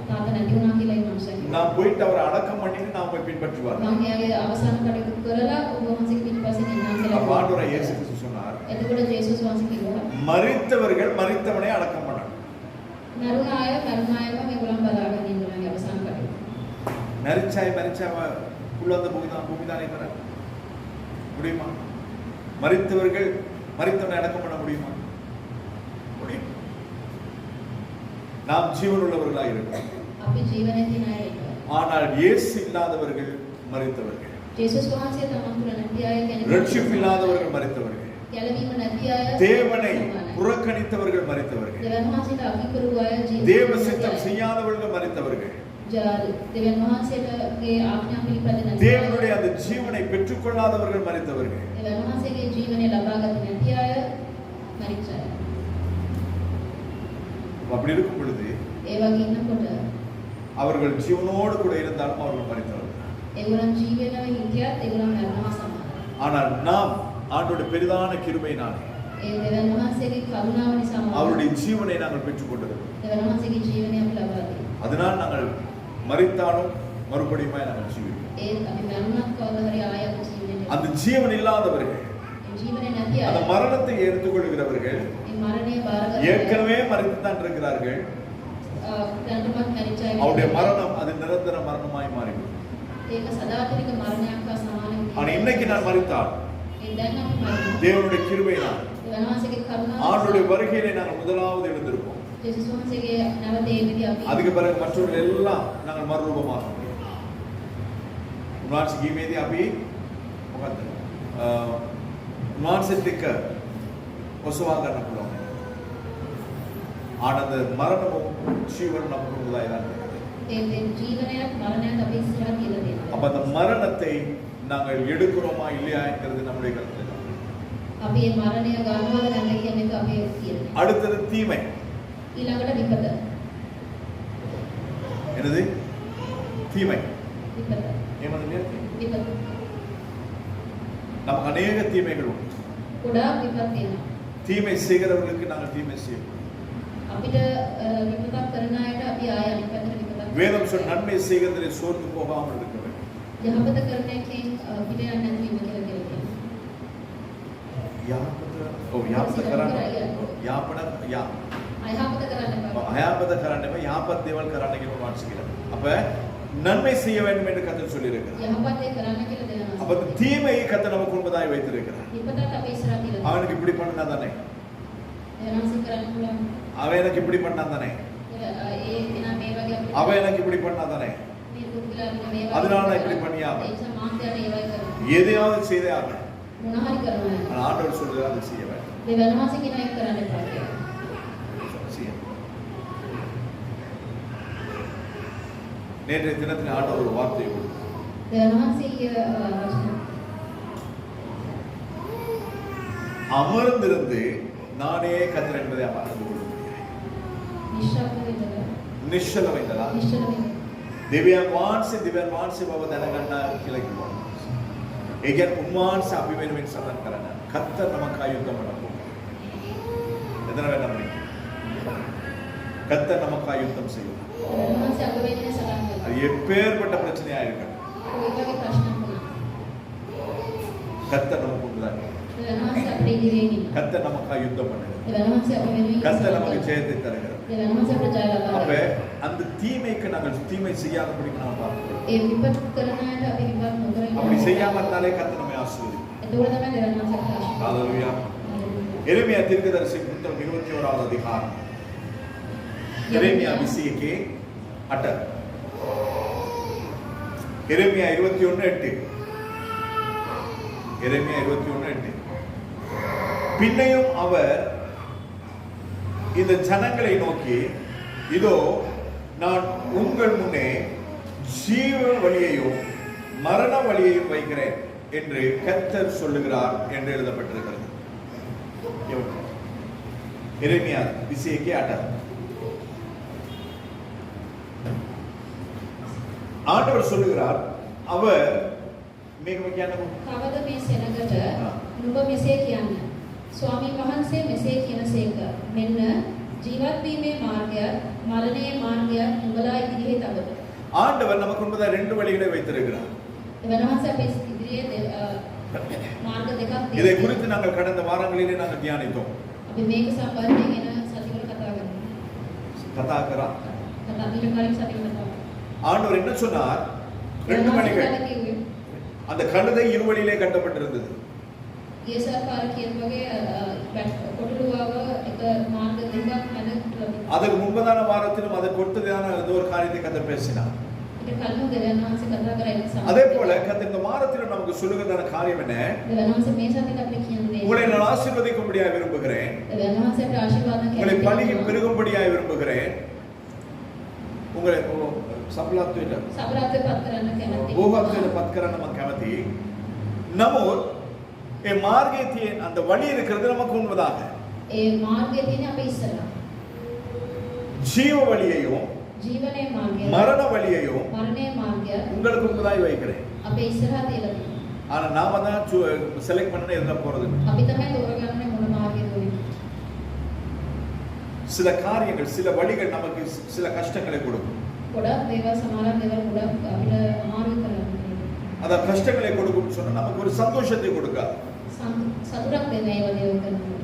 තාත්තා නැති වුණා කියලා ඒ මනුස්සයා කිව්වා. நான் போயிட்டு அவரை அடக்கம் பண்ணிட்டு நான் போய் பின்பற்றி வரேன். මම එයාගේ අවසාන කටයුතු කරලා ඔබ වහන්සේගේ පිටිපස්සේ ඉන්නම් அப்ப කියලා. ஆண்டவராய் இயேசு கிறிஸ்து சொன்னார், එතකොට යේසුස් වහන්සේ කිව්වා மரித்தவர்கள் மரித்தவனை அடக்கம் பண்ணணும். මරුණ අයව මේගොල්ලන් බලාගෙන ඉන්නවා අවසාන කටයුතු. மரிச்சாய் உள்ள அந்த பூமிதானே தர முடியுமா? மரித்தவர்கள் மரித்தவனை அடக்கம் பண்ண முடியுமா? முடியும். நாம் ஜீவன் உள்ளவர்களாக இருக்கிறோம், අපි ජීවනයේ තියෙන අය ඉන්නවා. ஆனால் இயேசு இல்லாதவர்கள் மரித்தவர்கள், යේසුස් වහන්සේ තමන් තුළ නැති අය ரட்சிப்பு இல்லாதவர்கள் மரித்தவர்கள், ගැලවීම නැති අය தேவனை සමානයි. புறக்கணித்தவர்கள் மரித்தவர்கள், දෙවියන් වහන්සේට අකිකරු අය தேவ சித்தம் செய்யாதவர்கள் மரித்தவர்கள், දෙවියන් වහන්සේටගේ ආඥා පිළිපදින தேவனுடைய அந்த ஜீவனை பெற்றுக்கொள்ளாதவர்கள் மரித்தவர்கள். දෙවියන් වහන්සේගේ ජීවනය ලබා ගත නැති අය මරිච්ච අය. அப்படி இருக்கும் பொழுது ඒ වගේ ඉන්නකොට அவர்கள் ஜீவனோடு கூட இருந்தாலும் அவர்கள் மரித்தவர்கள். ඒගොල්ලන් ජීවිතවල හිටියත් ඒගොල්ලන් මරනවා සමානයි. ஆனால் நாம் ஆண்டவருடைய பெரிதான கிருபையினாலே ඒ දෙවියන් වහන්සේගේ කරුණාව නිසා அவருடைய ஜீவனை நாங்கள் பெற்றுக்கொண்டிருக்கிறோம். දෙවියන් වහන්සේගේ ජීවනය අපි ලබා දෙනවා. அதனால் நாங்கள் மரித்தாலும் மறுபடியும் நாங்கள் ஜீவிப்போம். ඒත් අපි මරුණත් කවදා හරි ආයෙ අපි ජීවිතේ அந்த ஜீவன் இல்லாதவர்கள், ඒ ජීවනය නැති அந்த අය மரணத்தை எடுத்துக்கொள்கிறவர்கள் මේ මරණය බාරගන්න ஏற்கனவே மரித்துத்தான் இருக்கிறார்கள். දැනටමත් මරිච්ච අය அவருடைய மரணம் அது நிரந்தர மரணமாய் மாறிவிடும். ඒක සදාතනික මරණයක් හා සමානයි. ஆனா இன்னைக்கு நான் மரித்தால் ඒ දැන් අපි මරනවා. தேவனுடைய கிருபையினால் දෙවියන් වහන්සේගේ කරුණාව ஆண்டுடைய வருகையிலே நாங்கள் முதலாவது எழுந்திருப்போம். යේසුස් වහන්සේගේ නැවත එවිදී අපි அதுக்கு பிறகு மற்றவர்கள் எல்லாம் நாங்கள் மறுரூபமாக උන්වහන්සේ කීමේදී අපි මොකද්ද උන්වහන්සේත් එක්ක ඔසවා ගන්න පුළුවන්. ආනන්ද මරණම ජීවන නපුරුදායි ගන්න. ඒ ජීවනයත් මරණයත් අපි ඉස්සරහ කියලා දෙනවා. அப்ப அந்த மரணத்தை நாங்கள் எடுக்கிறோமா இல்லையா என்கிறது நம்முடைய கருத்து. අපි මේ මරණය ගන්නවද නැද්ද කියන එක අපේ තීරණය. அடுத்தது தீமை. ඊළඟට විපත. என்னது? தீமை. විපත. ஏமாது இல்லையா? විපත. நமக்கு அநேக தீமைகள் உண்டு. ගොඩාක් විපත් තියෙනවා. தீமை செய்கிறவர்களுக்கு நாங்கள் தீமை செய்வோம். අපිට විපතක් කරන අයට අපි ආය අනිත් පැත්තට විපතක් வேதம் சொல் நன்மை செய்கிறதிலே சோர்ந்து போகாமல் இருக்க வேண்டும். යහපත කරන එකෙන් පිට යන්නේ නැති වීම කියලා කියනවා. யாப்பத කරන්න. யாப்பන யா අයහපත කරන්න එපා. அயாபத கரண்டமே யாப்பத் தேவல் கரண்டගේ வாசிக்கிறார். அப்ப நன்மை செய்ய வேண்டும் என்று கர்த்தர் சொல்லி இருக்கிறார். යහපතේ කරන්න කියලා දෙනවා. அப்ப அந்த தீமையை கர்த்தர் நமக்கு முன்பதாய் வைத்திருக்கிறார். විපතත් අපේ ඉස්සරහ කියලා. அவனுக்கு இப்படி பண்ணா தானே, වෙනස් කරන්න පුළුවන්. அவன் எனக்கு இப்படி பண்ணா தானே, ඒ කෙනා මේ වගේ අපිට அவன் எனக்கு இப்படி பண்ணா தானே, මේ පුද්ගලයා අපිට මේ වගේ அதனால நான் இப்படி பண்ணியா ඒ නිසා මාත්‍යාට ඒ වගේ කරනවා. எதையாவது செய்தே ஆகணும். මොන හරි කරනවා. ஆனால் ஆண்டவர் சொல்லுகிறார் அதை செய்ய வேண்டும். දෙවියන් වහන්සේ කියන එක කරන්න එපා කියලා. செய்ய. நேற்றைய தினத்தில் ஆண்டவர் ஒரு வார்த்தை கொடுத்தார். දෙවියන් වහන්සේ වචන அமர்ந்திருந்து நானே கர்த்தர் என்பதை அறிந்து கொள்ள முடியும். නිශ්ශබ්ද වෙන්න. நிශ්චல வைத்தலா නිශ්චල වෙන්න. දෙවියන් වහන්සේ බව දැනගන්න කියලා කිව්වා. ඒ කියන්නේ උන්වහන්සේ අපි වෙනුවෙන් සටන් කරන්න. கர்த்தர் நமக்காய் யுத்தம் பண்ண போகிறார். எத்தனை பேர் நம்புறீங்க? கர்த்தர் நமக்காய் யுத்தம் செய்வார். දෙවියන් වහන්සේ අප වෙන්නේ සටන් කරනවා. அது எப்பேற்பட்ட பிரச்சனையா இருக்கட்டும், ඒ වගේ ප්‍රශ්නයක් වුණා. கர்த்தர் நமக்கு உண்டுதான். දෙවියන් වහන්සේ අපේ ඉදිරියේ ඉන්නවා. கர்த்தர் நமக்காய் யுத்தம் பண்ணுகிறார். දෙවියන් වහන්සේ අප වෙනුවෙන් கர்த்தர் நமக்கு ஜெயத்தை தருகிறார். දෙවියන් වහන්සේ අපට ජය ලබා அப்ப දෙනවා. அந்த தீமைக்கு நாங்கள் தீமை செய்யாதபடி நாம் பார்க்கிறோம். ඒ විපත් කරන අයට අපි විපත් නොකර அப்படி செய்யாம இருந்தாலே கர்த்தர் நம்மை ஆசீர்வதிப்பார். එතකොට තමයි දෙවියන් වහන්සේ අපට ආශිර්වාද ஹalleluya. எரேமியா தீர்க்கதரிசி புத்தகம் 21வது அதிகாரம். எரேமியா விசியக்கே அட்ட. எரேமியா 21:8. எரேமியா 21:8. பின்னையும் அவர் இந்த ஜனங்களை நோக்கி, இதோ நான் உங்கள் முன்னே ஜீவ வழியையும் மரண வழியையும் வைக்கிறேன் என்று கர்த்தர் சொல்லுகிறார் என்று எழுதப்பட்டிருக்கிறது. எரேமியா விசியக்கே அட்ட. ஆண்டவர் சொல்லுகிறார், அவர் මේක කියන්නකො. කවද මේ සෙනගට නුඹ මෙසේ කියන්න. ස්වාමීන් වහන්සේ මෙසේ කියනසේක. මෙන්න ජීවත් වීමේ මාර්ගයත් මරණයේ මාර්ගයත් නුඹලා ඉදිරියේ තබද. ஆண்டவர் நமக்கு முன்பதாக ரெண்டு வழிகளை வைத்திருக்கிறார். දෙවියන් වහන්සේ අපේ ඉදිරියේ මාර්ග දෙකක් இதை තියෙනවා. குறித்து நாங்கள் கடந்த வாரங்களிலே நாங்கள் தியானித்தோம். අපි මේක සම්බන්ධයෙන් එන සතිවල කතා කරමු. கதா කරා. කතා ඊට කලින් සතිවල කතා. ஆண்டவர் என்ன சொன்னார்? ரெண்டு வழிகள். කිව්වේ அந்த கழுதை இரு வழியிலே கட்டப்பட்டிருந்தது. ඒ සර්කාර කියන වගේ කොටුවාව එක මාර්ග දෙකක් මැද அதுக்கு முன்பதான வாரத்திலும் அதை கொடுத்ததான ஏதோ ஒரு காரியத்தை கர்த்தர் பேசினார். ඊට කලින් දෙවියන් වහන්සේ කතා කරා ඒක සමහර அதே போல கர்த்தர் இந்த மாதத்தில் நமக்கு சொல்லுகிறதான காரியம் என்ன? දෙවියන් වහන්සේ මේ සතියේ අපිට කියන දේ உங்களை நான் ஆசீர்வதிக்கும்படியாக விரும்புகிறேன். දෙවියන් වහන්සේට ආශිර්වාද உங்களை பலிகி பெருகும்படியாக விரும்புகிறேன். உங்களை සබලත්වයට සබරාත්වේ පත් කරන්න කැමතියි. බෝවත්වයට පත් කරන්න මම කැමතියි. නමුත් ඒ මාර්ගයේ තියෙන அந்த வழி இருக்கிறது நமக்கு உண்மைதாக. ඒ මාර්ගය තියෙන්නේ අපේ ඉස්සරහා. ஜீவ வழியையும் ජීවනයේ මාර්ගය மரண வழியையும் මරණයේ මාර්ගය உங்களுக்கு முன்பதாய் வைக்கிறேன். අපේ ඉස්සරහා තියලා තියෙනවා. ஆனா நாம தான் செலக்ட் பண்ணனே எதுல போறது. අපි තමයි තෝරගන්නේ මොන මාර්ගයද වෙන්නේ. சில காரியங்கள் சில வழிகள் நமக்கு சில கஷ்டங்களை கொடுக்கும். ගොඩක් දේවල් සමහරක් දේවල් ගොඩක් අපිට අමාරු කරනවා. அந்த கஷ்டங்களை கொடுக்கும்னு சொன்னா நமக்கு ஒரு சந்தோஷத்தை கொடுக்காது. සතුටක් දෙන ඒවා දේවල් කරනවා.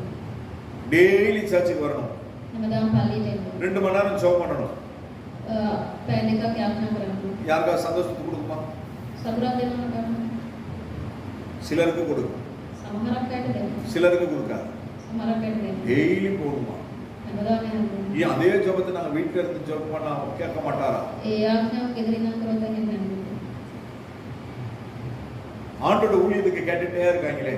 டெய்லி சர்ச்சுக்கு வரணும். හැමදාම පල්ලියට එන්න. 2 மணி நேரம் ஜெபம் பண்ணணும். පැය දෙකක් යාත්‍රා කරන්න. யாருக்காவது சந்தோஷத்தை கொடுக்குமா? සතුටක් දෙනවා කරනවා. சிலருக்கு கொடுக்கும். සමහරක් අයට දෙනවා. சிலருக்கு கொடுக்காது. සමහරක් අයට දෙනවා. டெய்லி போடுமா? හැමදාම යනවා. ஏன் அதே ஜெபத்தை நாங்க வீட்ல இருந்து ஜெபம் பண்ணா கேட்க மாட்டாரா? ඒ යාඥාව ගෙදරින් නම් කරොත් එන්නේ නැහැ. ஆண்டோட ஊழியத்துக்கு கேட்டுட்டே இருக்காங்களே.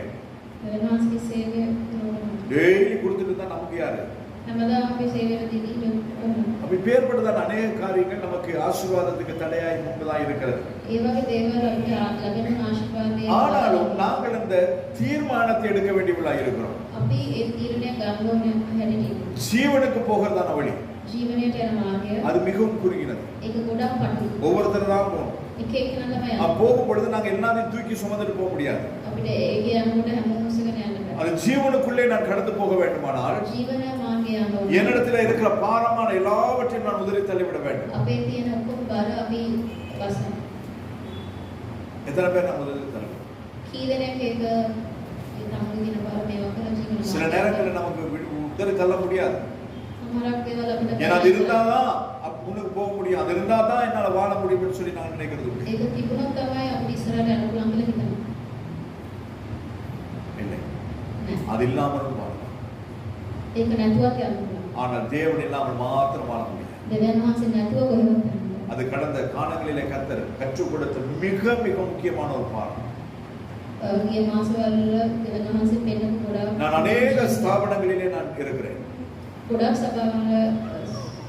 දෙවියන් වහන්සේගේ සේවය කරනවා. டெய்லி கொடுத்துட்டு தான் நமக்கு யாரு? හැමදාම අපි සේවය දෙදී කරනවා. அப்ப பேர்பட்டதான அநேக காரியங்கள் நமக்கு ஆசீர்வாதத்துக்கு தடையாய் முன்பதாய் இருக்கிறது. ඒ වගේ දේවල් අපිට ලැබෙන ආශිර්වාදයේ ஆனாலும் நாங்கள் இந்த தீர்மானத்தை எடுக்க வேண்டியவர்களாய் இருக்கிறோம். අපි ඒ තීරණය ගන්න ඕනේ හැටියට. ஜீவனுக்கு போகிறதான வழி ජීවනයට යන මාර්ගය அது மிகவும் குறுகினது. ඒක ගොඩක් පටු. ஒவ்வொருத்தர் தான் போகணும். එක එකන තමයි அப்ப போகும் பொழுது நாங்க எல்லாத்தையும் தூக்கி சுமந்துட்டு போக முடியாது. අපිට ඒකේ යනකොට හැමෝම උස්සගෙන යන්න බෑ. அது ஜீவனுக்குள்ளே நான் கடந்து போக வேண்டுமானால் ජීවන මාර්ගය යන්න ඕනේ. என்னிடத்துல இருக்கிற பாரமான எல்லாவற்றையும் நான் உதறி தள்ளிவிட வேண்டும். අපේ තියෙන ඔක්කොම බර අපි බසන. எத்தனை பேர் நான் உதறி தள்ளுவோம்? කී දෙනෙක් ඒක තමන්ගේ දින බර මේවා කරලා ජීවන சில நேரங்களில் நமக்கு உதறி தள்ள முடியாது. සමහරක් දේවල් අපිට ஏன்னா அது இருந்தாதான் முன்னுக்கு போக முடியும். அது இருந்தாதான் என்னால வாழ முடியும்னு சொல்லி நான் நினைக்கிறது உண்டு. ඒක තිබුණොත් තමයි අපිට ඉස්සරහට යන්න පුළුවන් කියලා හිතනවා. இல்லை, නෑ. அது இல்லாமலும் வாழலாம். ඒක නැතුවත් යන්න පුළුවන්. ஆனால் தேவன் இல்லாமல் மாத்திரம் வாழ முடியாது. දෙවියන් වහන්සේ නැතුව කොහෙවත් යන්න බෑ. அது கடந்த காலங்களிலே கர்த்தர் கற்றுக் கொடுத்த மிக மிக முக்கியமான ஒரு பாடம். ගිය මාසවල දෙවියන් වහන්සේ පෙන්නපු ගොඩක් நான் அநேக ஸ்தாபனங்களிலே நான் இருக்கிறேன். ගොඩක් සභාවල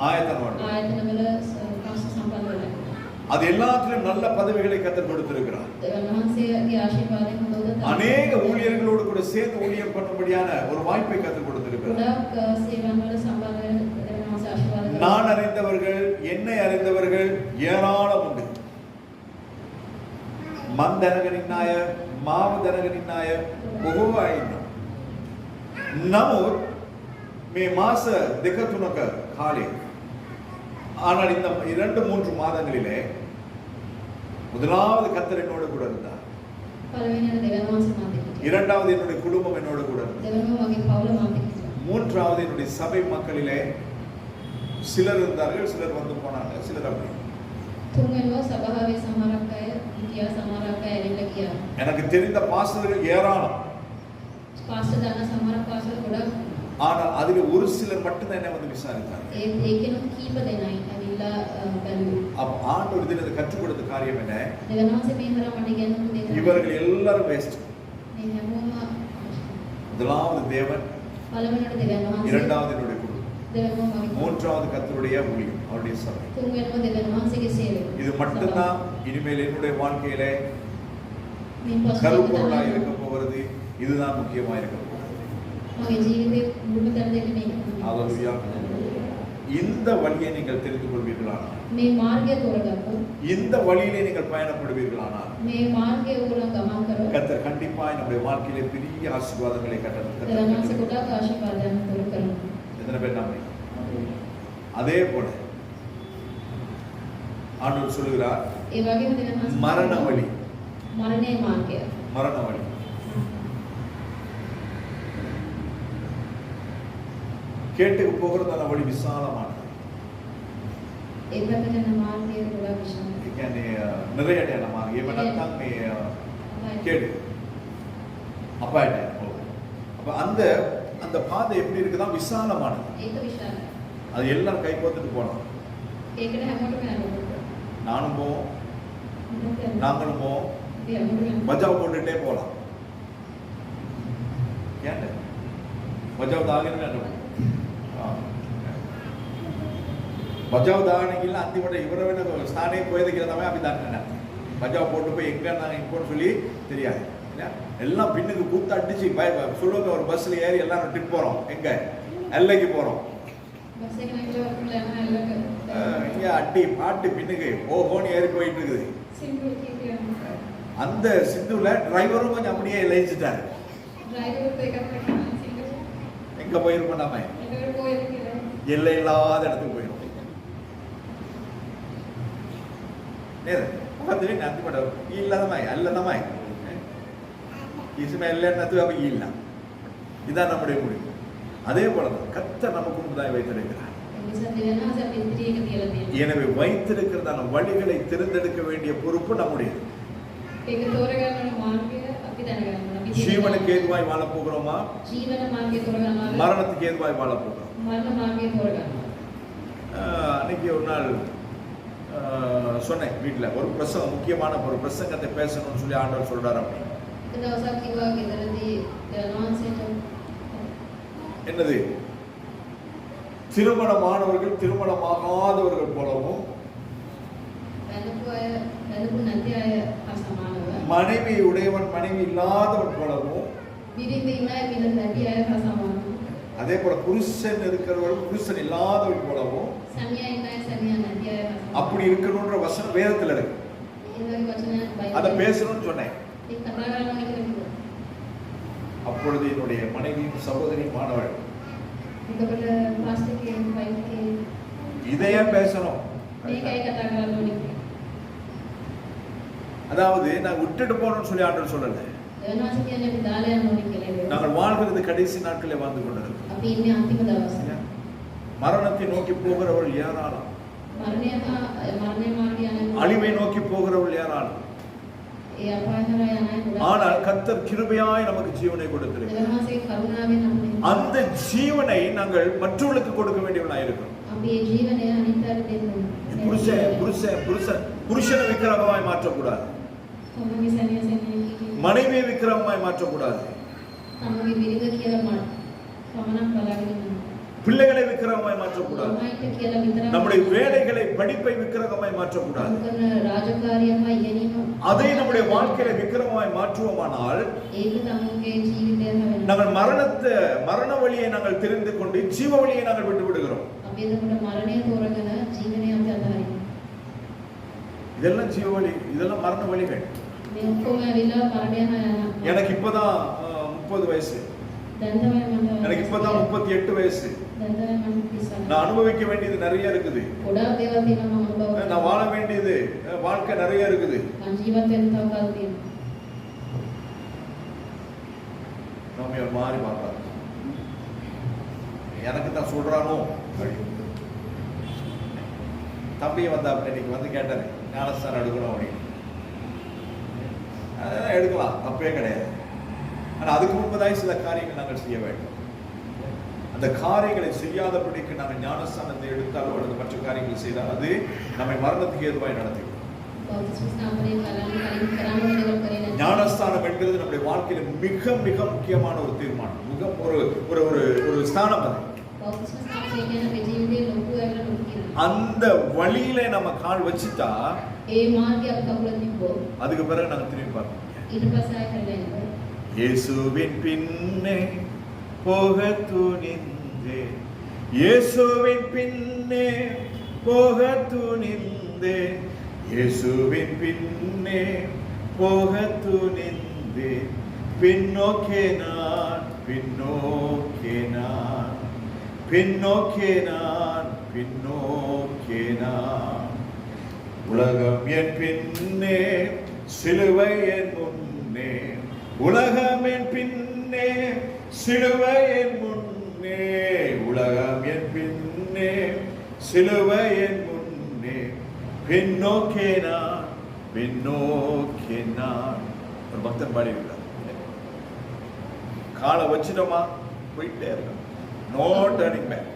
ஆயத்தனோடு ආයතනවල කාස්ත සම්බන්ධ වෙලා. அது எல்லாத்திலும் நல்ல பதவிகளை கர்த்தர் கொடுத்திருக்கிறார். දෙවියන් වහන්සේගේ ආශිර්වාදයෙන් හොඳ උදව් அநேக ஊழியர்களோடு கூட சேர்ந்து ஊழியம் பண்ணும்படியான ஒரு வாய்ப்பை கர்த்தர் கொடுத்திருக்கிறார். ගොඩක් සේවයන් වල සම්බන්ධ වෙන දෙවියන් වහන්සේ ආශිර්වාද කරනවා. நான் அறிந்தவர்கள் என்னை அறிந்தவர்கள் ஏராளம் உண்டு. මන් දැනගෙන අය මාව දැනගෙන අය බොහෝ අය ඉන්නවා. නමුත් මේ මාස දෙක තුනක කාලේ ஆனால் இந்த 2-3 மாதங்களிலே முதலாவது கர்த்தர் என்னோடு கூட இருந்தார். පළවෙනියට දෙවියන් වහන්සේ මාත් එක්ක හිටියා. இரண்டாவது என்னுடைய குடும்பம் என்னோடு கூட இருந்தது. දෙවෙනිව මගේ පවුල මාත් එක්ක හිටියා. மூன்றாவது என்னுடைய சபை மக்களிலே சிலர் இருந்தார்கள், சிலர் வந்து போனாங்க, சிலர் அப்படி. තුන්වෙනිව සභාවේ සමහරක් අය හිටියා, සමහරක් අය ඇවිල්ලා ගියා. எனக்கு தெரிந்த பாஸ்டர்கள் ஏராளம். පාස්ටර් දන්න සමහරක් පාස්ටර් ගොඩක්. ஆனால் அதில் ஒரு சிலர் மட்டும்தான் என்னை வந்து விசாரித்தாங்க. ඒකෙනුත් කීප දෙනයි ඇවිල්ලා බැලුවා. அப்ப ஆண்டவர் இதில் கற்றுக் கொடுத்த காரியம் என்ன? දෙවියන් වහන්සේ මේ තරම් මට ඉගෙනුම් දෙන්න. இவர்கள் எல்லாரும் வேஸ்ட். මේ හැමෝම முதலாவது தேவன், පළවෙනියට දෙවියන් වහන්සේ, இரண்டாவது என்னுடைய குடும்பம், දෙවියන් වහන්සේ, மூன்றாவது கர்த்தருடைய ஊழியம், அவருடைய சபை. තුන්වෙනිව දෙවියන් වහන්සේගේ සේවය. இது மட்டும்தான் இனிமேல் என்னுடைய வாழ்க்கையிலே මේ පස්සේ கருப்பொருளாக இருக்க போகிறது. இதுதான் முக்கியமாக இருக்க போகிறது. මගේ ජීවිතේ මුළුම තැන දෙන්නේ මේක තමයි. ஹalleluya. இந்த வழியை நீங்கள் தெரிந்து கொள்வீர்களானால், මේ මාර්ගය තෝරගත්තොත්, இந்த வழியிலே நீங்கள் பயணப்படுவீர்களானால், මේ මාර්ගය ඕගොල්ලෝ ගමන් කරොත් கர்த்தர் கண்டிப்பாய் நம்முடைய வாழ்க்கையிலே பெரிய ஆசீர்வாதங்களை දෙවියන් වහන්සේ கட்டளை. ගොඩාක් ආශිර්වාදයන් තෝර කරනවා. எத்தனை பேர் நம்புறீங்க? அதே போல ஆண்டவர் சொல்லுகிறார், ඒ වගේම දෙවියන් වහන්සේ மரண வழி, මරණයේ මාර්ගය. மரண வழி. கேட்டுக்கு போகிறதான வழி விசாலமானது. ඒ පැත්තට යන මාර්ගය ගොඩාක් විශාලයි. ඒ කියන්නේ නිරයට යන මාර්ගය. එහෙම නැත්නම් මේ கேடு அப்பாயிட்ட. அப்ப அந்த அந்த பாதை எப்படி இருக்குதா? விசாலமானது. ඒක විශාලයි. அது எல்லாரும் கை கோத்துட்டு போலாம். ඒකට හැමෝටම යන්න පුළුවන්. நானும் போவோம், நாங்களும் போவோம், மஜாவை போட்டுட்டே போகலாம். ஏன் மஜாவை தாகணும் மஜாவை தாகனைக்குலாம் அந்திமட்ட இவரை விட ஸ்தானே போயதுக்கிறதாவே அப்படி தானே மஜாவை போட்டு போய் எங்கே நாங்கள் இப்போன்னு சொல்லி தெரியாது. எல்லாம் பின்னுக்கு கூத்து அடிச்சு சொல்லுவாங்க. ஒரு பஸ்ஸில் ஏறி எல்லாரும் ட்ரிப் போகிறோம், எங்கே எல்லைக்கு போகிறோம், இங்கே அட்டி பாட்டு பின்னுக்கு ஓஹோன்னு ஏறி போயிட்டு இருக்குது. அந்த சிந்துல டிரைவரும் கொஞ்சம் அப்படியே இழைச்சிட்டாரு. எங்க போயிருப்போம் நாம, எல்லை இல்லாத இடத்துக்கு போயிடும். nanti pada illa namai alla namai isme alla nathu appo illa idha nammudaiya mudiyum அதே போல தான் கர்த்தர் நமக்கு முன்பதாய் வைத்திருக்கிறார். எனவே வைத்திருக்கிறதான வழிகளை தேர்ந்தெடுக்க வேண்டிய பொறுப்பு நம்முடையது. ஜீவனுக்கு ஏதுவாய் வாழ போகிறோமா, மரணத்துக்கு ஏதுவாய் வாழ போகிறோம்? அன்னைக்கு ஒரு நாள் சொன்னேன் வீட்டில் ஒரு பிரசங்கம், முக்கியமான ஒரு பிரசங்கத்தை பேசணும்னு சொல்லி ஆண்டவர் சொல்றாரு. அப்படி என்னது, திருமணமானவர்கள் திருமணமாகாதவர்கள் போலவும், மனைவி உடையவன் மனைவி இல்லாதவன் போலவும், அதே போல புருஷன் இருக்கிறவர்கள் புருஷன் இல்லாதவன் போலவும் அப்படி இருக்கணும்ன்ற வசனம் வேதத்தில் இருக்கு. அதை பேசணும்னு சொன்னேன். அப்பொழுது என்னுடைய மனைவியும் சகோதரியுமானவள் இதையே பேசணும். அதாவது நான் விட்டுட்டு போகணும்னு சொல்லி ஆண்டவர் சொல்லல. நாங்கள் வாழ்கிறது கடைசி நாட்களே வாழ்ந்து கொண்டிருக்கிறோம். மரணத்தை நோக்கி போகிறவர்கள் யாராலும், அழிவை நோக்கி போகிறவர்கள் யாராலும், ஆனால் கர்த்தர் கிருபையாய் நமக்கு ஜீவனை கொடுத்திருக்கிறார். அந்த ஜீவனை நாங்கள் மற்றவர்களுக்கு கொடுக்க வேண்டியவர்களாக இருக்கிறோம். புருஷனை விக்கிரகமாய் மாற்றக்கூடாது, மனைவியை விக்கிரகமாய் மாற்றக்கூடாது, பிள்ளைகளை விக்கிரகமாய் மாற்றக்கூடாது, நம்முடைய வேலைகளை படிப்பை விக்கிரகமாய் மாற்றக்கூடாது. அதை நம்முடைய வாழ்க்கையில விக்கிரகமாய் மாற்றுவோமானால் நாங்கள் மரண வழியை நாங்கள் தெரிந்து கொண்டு ஜீவ வழியை நாங்கள் விட்டு விடுகிறோம். இதெல்லாம் ஜீவ வழி, இதெல்லாம் மரண வழிகள். எனக்கு இப்பதான் 30 வயசு, எனக்கு இப்பதான் 38 வயசு. நான் அனுபவிக்க வேண்டியது நிறைய இருக்குது, நான் வாழ வேண்டியது வாழ்க்கை நிறைய இருக்குது. மாறி பார்க்கலாம், எனக்கு தான் சொல்றானோ. தம்பியை வந்தா இன்னைக்கு வந்து கேட்டாரு, ஞானஸ்தானம் எடுக்கணும் அப்படின்னு. அதெல்லாம் எடுக்கலாம், தப்பே கிடையாது. ஆனால் அதுக்கு முன்பதாய் சில காரியங்கள் நாங்கள் செய்ய வேண்டும். அந்த காரியங்களை செய்யாதபடிக்கு நாங்கள் ஞானஸ்தானத்தை எடுத்தாலோ அல்லது மற்ற காரியங்கள் செய்தால் அது நம்மை மரணத்துக்கு ஏதுவாய் நடத்தி. ஞானஸ்தானம் என்பது நம்முடைய வாழ்க்கையில மிக மிக முக்கியமான ஒரு தீர்மானம், மிக ஒரு ஸ்தானம். அந்த வழியில நம்ம கால் வச்சுட்டா அதுக்கு பிறகு நாங்க திரும்பி பார்ப்போம். இயேசுவின் பின்னே போக துணிந்தேன், இயேசுவின் பின்னே போக துணிந்தேன், இயேசுவின் பின்னே போக துணிந்தேன், பின்னோக்கே நான் பின்னோக்கே நான் பின்னோக்கே நான் பின்னோக்கே நான், உலகம் என் பின்னே சிலுவை என் முன்னே, உலகம் என் பின்னே சிலுவை என் முன்னே, உலகம் என் பின்னே சிலுவை என் முன்னே, பின்னோக்கே நான் பின்னோக்கே நான். ஒரு பக்தன் பாடி இருக்கிறார், காலை வச்சிட்டோமா போயிட்டே இருக்கணும், no turning back.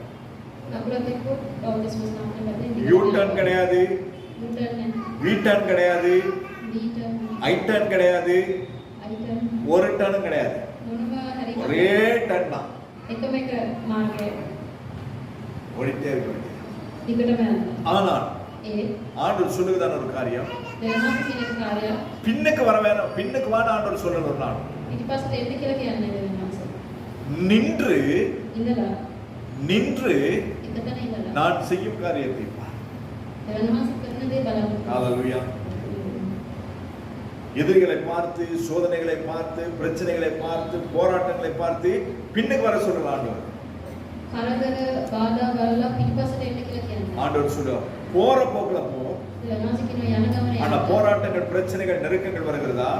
U turn கிடையாது, வீட்டன் கிடையாது, ஐட்டன் கிடையாது, ஒரு டனும் கிடையாது, ஒரே டன் தான். ஓடிட்டே இருக்க வேண்டியது. ஆனால் ஆண்டவர் சொல்லுகிறதான ஒரு காரியம், பின்னுக்கு வர வேணும், பின்னுக்கு வான ஆண்டவர் சொல்லல ஒரு நாள். நின்று நின்று நான் செய்யும் காரியத்தை பார். ஹல்லேலூயா. எதிரிகளை பார்த்து, சோதனைகளை பார்த்து, பிரச்சனைகளை பார்த்து, போராட்டங்களை பார்த்து பின்னுக்கு வர சொல்லுங்க ஆண்டவர். ஆண்டவர் சொல்லுவார், போற போக்குல போ. ஆனா போராட்டங்கள், பிரச்சனைகள், நெருக்கங்கள் வருகிறதா,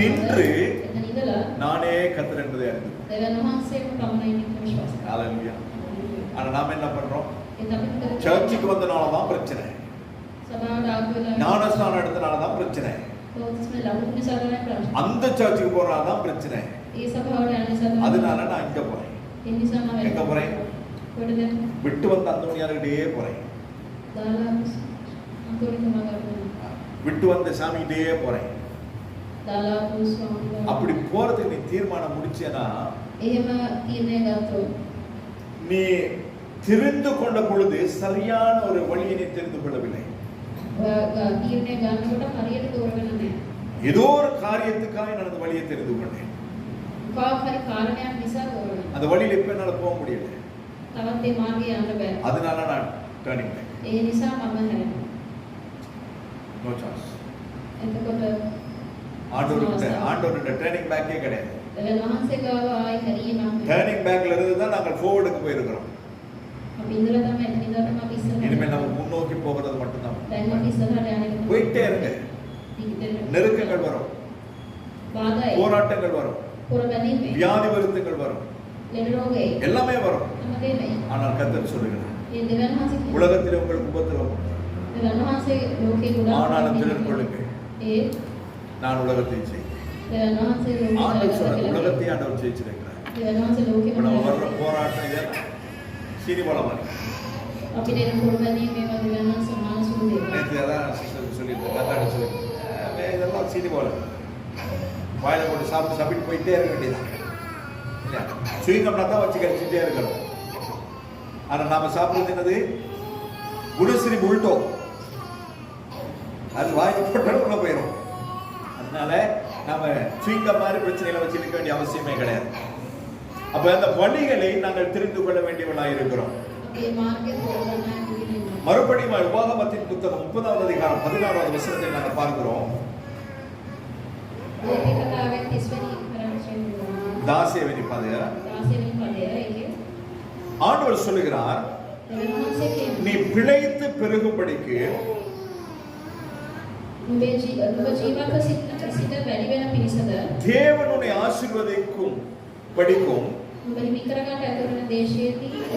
நின்று நானே கர்த்தர் என்பதை அறிந்து. ஹல்லேலூயா. ஆனா நாம என்ன பண்றோம்? சர்ச்சுக்கு வந்தனாலதான் பிரச்சனை, ஞானஸ்நானம் எடுத்தனாலதான் பிரச்சனை, அந்த சர்ச்சுக்கு போறனாலதான் பிரச்சனை. அதனால நான் இங்க போறேன். எங்க போறேன்? விட்டு வந்த அந்தோனியார்கிட்டயே போறேன், விட்டு வந்த சாமிகிட்டயே போறேன். அப்படி போறதுக்கு நீ தீர்மானம் முடிச்சேன்னா, நீ தெரிந்து கொண்ட பொழுது சரியான ஒரு வழியை நீ தெரிந்து கொள்ளவில்லை. ஏதோ ஒரு காரியத்துக்காக நான் அந்த வழியை தெரிந்து கொண்டேன். அந்த வழியில் இப்ப என்னால போக முடியல, அதனால நான் டர்னிங் பேக். No chance. ஆண்டவர்கிட்ட டர்னிங் பேக்கே கிடையாது. டர்னிங் பேக்ல இருந்து தான் நாங்கள் forwardக்கு போயிருக்கிறோம். இனிமேல் நம்ம முன்னோக்கி போகிறது மட்டும்தான். போயிட்டே இருங்க. நெருக்கங்கள் வரும், போராட்டங்கள் வரும், வியாதி வருத்தங்கள் வரும், எல்லாமே வரும். ஆனால் கர்த்தர் சொல்லுகிறார், உலகத்தில் உங்களுக்கு உபத்திரவம், ஆனாலும் திடன் கொள்ளுங்கள், நான் உலகத்தை செய்தேன். ஆண்டவர் சொல்ற உலகத்தை ஆண்டவர் ஜெயிச்சிருக்கிறார். இப்ப நம்ம வர்ற போராட்டம் இதெல்லாம் சீனிபாலம் மாதிரி. நேற்று அதான் சொல்லியிருந்தேன், இதெல்லாம் சீனிபாலம் வாயில போட்டு சாப்பிட்டு சாப்பிட்டு போயிட்டே இருக்க வேண்டியதான். சுயங்கம்னா தான் வச்சு கழிச்சுட்டே இருக்கணும். ஆனா நாம சாப்பிடுறது என்னது? குணசிரி உள்டோ, அது வாங்கி போட்டாலும் உள்ள போயிடும். அதனால நாம சுயங்கம் மாதிரி பிரச்சனைகளை வச்சு இருக்க வேண்டிய அவசியமே கிடையாது. அப்ப அந்த வழிகளை நாங்கள் தெரிந்து கொள்ள வேண்டியவர்களாக இருக்கிறோம். மறுபடியும் உபாகமத்தின் புத்தகம் 30வது அதிகாரம் 16வது வசனத்தை நாங்கள் பார்க்கிறோம். தாசேவனி பதய ஆண்டவர் சொல்லுகிறார், நீ பிழைத்து பெருகும்படிக்கு தேவனுடைய ஆசீர்வதிக்கும் படிக்கும்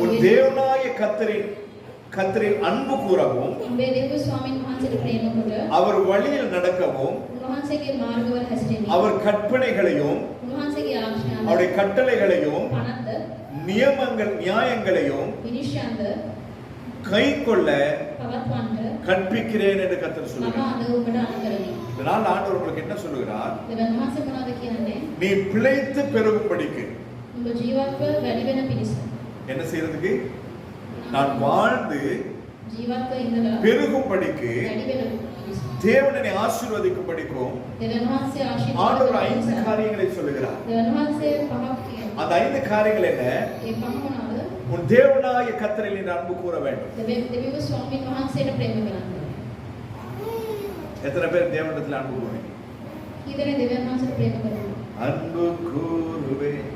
உன் தேவனாய கர்த்தரின் அன்பு கூறவும் அவர் வழியில் நடக்கவும் அவர் கற்பனைகளையும் அவருடைய கட்டளைகளையும் நியாயங்களையும் கைக்கொள்ள கற்பிக்கிறேன் என்று கர்த்தர் சொல்லுகிறார். இதனால் ஆண்டவர் உங்களுக்கு என்ன சொல்லுகிறார்? நீ பிழைத்து பெருகும்படிக்கு என்ன செய்யறதுக்கு? நான் வாழ்ந்து பெருகும்படிக்கு, தேவனை ஆசீர்வதிக்கும்படிக்கும் ஆண்டவர் 5 காரியங்களை சொல்லுகிறார். அந்த 5 காரியங்கள் என்ன? உன் தேவனாய கர்த்தரில் நீ அன்பு கூற வேண்டும். எத்தனை பேர் தேவனிடத்தில் அன்பு கூறுவீங்க? அன்பு கூறுவேன்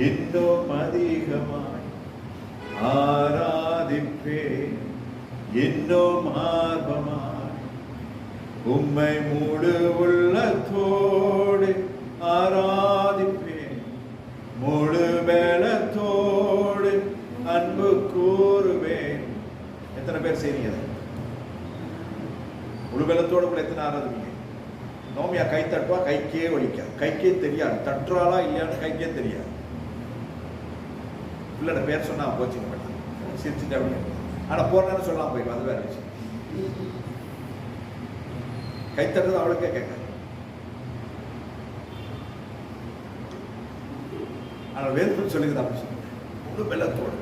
இன்னும் அதிகமாய், ஆராதிப்பேன் இன்னும் ஆர்வமாய், உம்மை முழு உள்ளத்தோடு ஆராதிப்பேன், முழு பலத்தோடு அன்பு கூறுவேன். எத்தனை பேர் செய்றீங்க? முழு பலத்தோடு கூட எத்தனை ஆராதிப்பீங்க? நோமியா கை தட்டுவா, கைக்கே வலிக்கா, கைக்கே தெரியாது, தட்டுறாளா இல்லையான்னு கைக்கே தெரியாது. பிள்ளைட பேர் சொன்னா போச்சுங்க, சிரிச்சுட்டு அப்படி ஆனா போறேன்னு சொல்லலாம் போய் அது வேற விஷயம். கைத்தட்டது அவளுக்கே கேட்க. ஆனா வேதத்தில் சொல்லுகிறது அப்படி சொல்லுங்க, முழு வெள்ளத்தோடு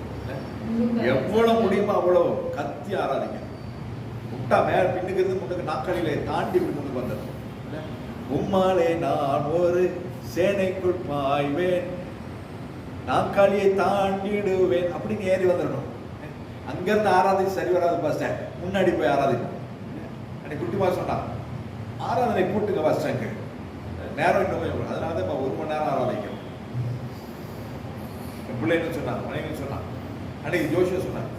எவ்வளவு முடியுமோ அவ்வளவு கத்தி ஆராதிங்க. முட்டா மேல பின்னுக்கு இருந்து முன்னுக்கு நாட்களிலே தாண்டி முன்னுக்கு வந்தது. உம்மாலே நான் ஒரு சேனைக்குள் பாய்வேன், நாற்காலியை தாண்டிடுவேன் அப்படின்னு ஏறி வந்துடணும். அங்கிருந்து ஆராதிச்சு சரி வராது, பஸ் முன்னாடி போய் ஆராதிக்கும். அன்னைக்கு குட்டிமா சொன்னான், ஆராதனை கூட்டுங்க பஸ் ஸ்டாண்டு நேரம் இன்னும் கொஞ்சம், அதனால தான் 1 மணி நேரம் ஆராதிக்கும். என் பிள்ளைன்னு சொன்னாங்க, மனைவி சொன்னான். அன்னைக்கு ஜோஷியா சொன்னாங்க,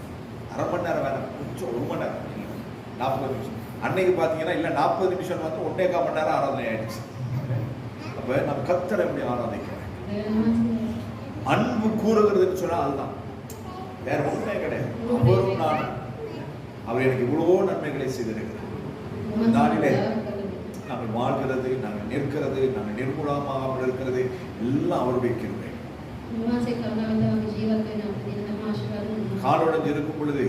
1/2 மணி நேரம் வேணாம், கொஞ்சம் 1 மணி நேரம், 40 நிமிஷம். அன்னைக்கு பார்த்தீங்கன்னா இல்லை 40 நிமிஷம் வந்து 1.25 மணி நேரம் ஆராதனை ஆயிடுச்சு. அப்ப நம்ம கர்த்தரை எப்படி ஆராதிக்கிறோம்? அன்பு கூறுகிறதுன்னு சொன்னா அதுதான், வேற ஒண்ணுமே கிடையாது. அவரும் நான், அவர் எனக்கு இவ்வளவோ நன்மைகளை செய்திருக்கிறார். நாளிலே நாங்கள் வாழ்கிறது, நாங்கள் நிற்கிறது, நாங்கள் நிர்மூலமாக இருக்கிறது எல்லாம் அவருடைய கிருபை. காலோட இருக்கும் பொழுது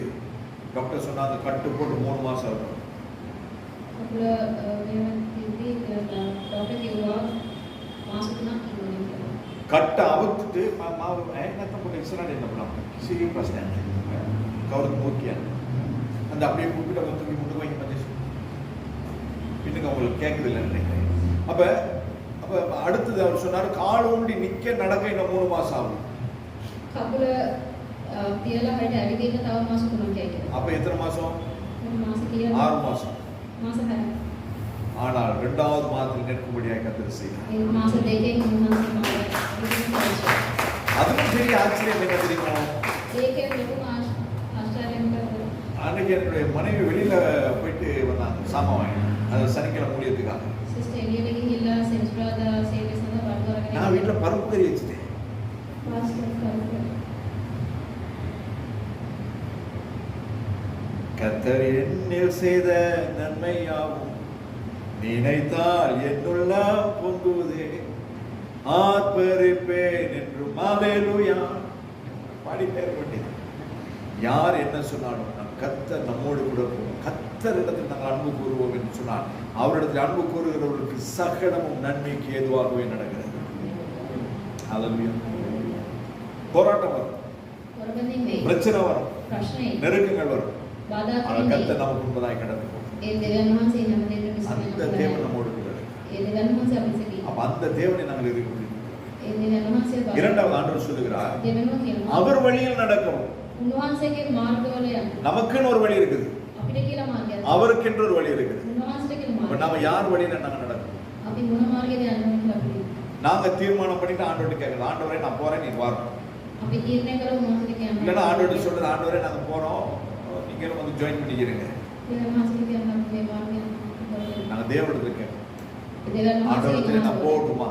டாக்டர் சொன்னாங்க கட்டு போட்டு 3 மாசம் இருக்கும். கட்டை அவுத்துட்டு மாவு என்னத்தை போட்டு எக்ஸ்ட்ரா என்ன பண்ணாங்க சிறிய பிரச்சனை கவருக்கு நோக்கியா அந்த அப்படியே கூப்பிட்டு அவங்க தூக்கி முட்டு வாங்கி பண்ணிச்சு. பின்னுக்கு அவங்களுக்கு கேட்குது இல்லைன்னு நினைக்கிறேன். அப்போ அப்போ அடுத்தது அவர் சொன்னார், கால் ஊண்டி நிற்க நடக்க இன்னும் 3 மாசம் ஆகும். அப்ப எத்தனை மாசம்? 6 மாசம். ஆனால் 2வது மாதத்தில் நிற்கும்படியாக கர்த்தர் செய்தார். அதுவும் பெரிய ஆச்சரியம் என்ன தெரியுமா? அன்னைக்கு என்னுடைய மனைவி வெளியில போயிட்டு வந்தாங்க சாமான் வாங்கி, அது சனிக்கிழமை ஊழியத்துக்காக. நான் வீட்டுல பருப்பு கறி வச்சுட்டேன். கர்த்தர் என்னில் செய்த நன்மையாகும் நினைத்தால் என்னுள்ள பொங்குவதே, ஆர்ப்பரிப்பேன் என்றும் அல்லேலூயா பாடி பேர் கொண்டேன். யார் என்ன சொன்னாலும் நம் கர்த்தர் நம்மோடு கூட போவோம். கர்த்தரிடத்தில் நாங்கள் அன்பு கூறுவோம் என்று சொன்னார். அவரிடத்தில் அன்பு கூறுகிறவர்களுக்கு சகலமும் நன்மைக்கு ஏதுவாகவே நடக்கிறது. அல்லேலூயா. போராட்டம் வரும், பிரச்சனை வரும், நெருக்கங்கள் வரும், ஆனால் கர்த்தர் நமக்கு முன்பதாய் கடந்து போகும். அந்த தேவன் நம்மோடு கூட இருக்கிறார். அப்ப அந்த தேவனை நாங்கள் இருக்கிறோம். 2வது ஆண்டவர் சொல்லுகிறார், அவர் வழியில் நடக்கவும். நமக்குன்னு ஒரு வழி இருக்குது, அவருக்கென்று ஒரு வழி இருக்குது. நாம யார் வழியில நாங்க நடக்கணும்? நாங்க தீர்மானம் பண்ணிட்டு ஆண்டவர்கிட்ட கேட்கலாம், ஆண்டவரே நான் போறேன், நீ வரணும். இல்லைன்னா ஆண்டவர்கிட்ட சொல்றது, ஆண்டவரே நாங்க போறோம், நீங்களும் வந்து ஜாயின் பண்ணிக்கிறீங்க. நாங்க தேவனிடத்துல கேட்கணும், ஆண்டவரே நான் போகட்டுமா,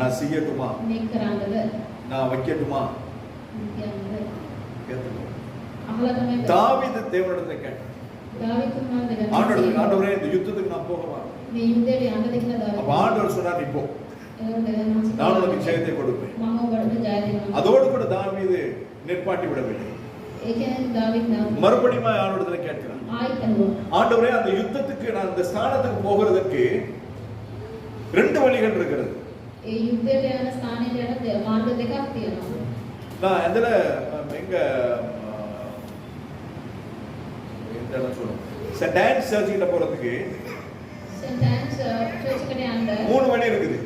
நான் செய்யட்டுமா, நான் வைக்கட்டுமா? தாவீது தேவனிடத்துல கேட்டான், ஆண்டவரே இந்த யுத்தத்துக்கு நான் போகவா? அப்ப ஆண்டவர் சொன்னார், நீ போ, நான் உனக்கு ஜெயத்தை கொடுப்பேன். அதோடு கூட தாவீது நிற்பாட்டி விடவில்லை. மறுபடியும் ஆண்டவரிடத்துல கேட்கிறான், ஆண்டவரே அந்த யுத்தத்துக்கு நான் இந்த ஸ்தானத்துக்கு போகிறதுக்கு 2 வழிகள் இருக்கிறது. நான் எதுல எங்க எந்த இடம் சொல்லுவோம், சென்ட் ஆன்ஸ் சர்ச்சுக்கிட்ட போறதுக்கு 3 வழி இருக்குது.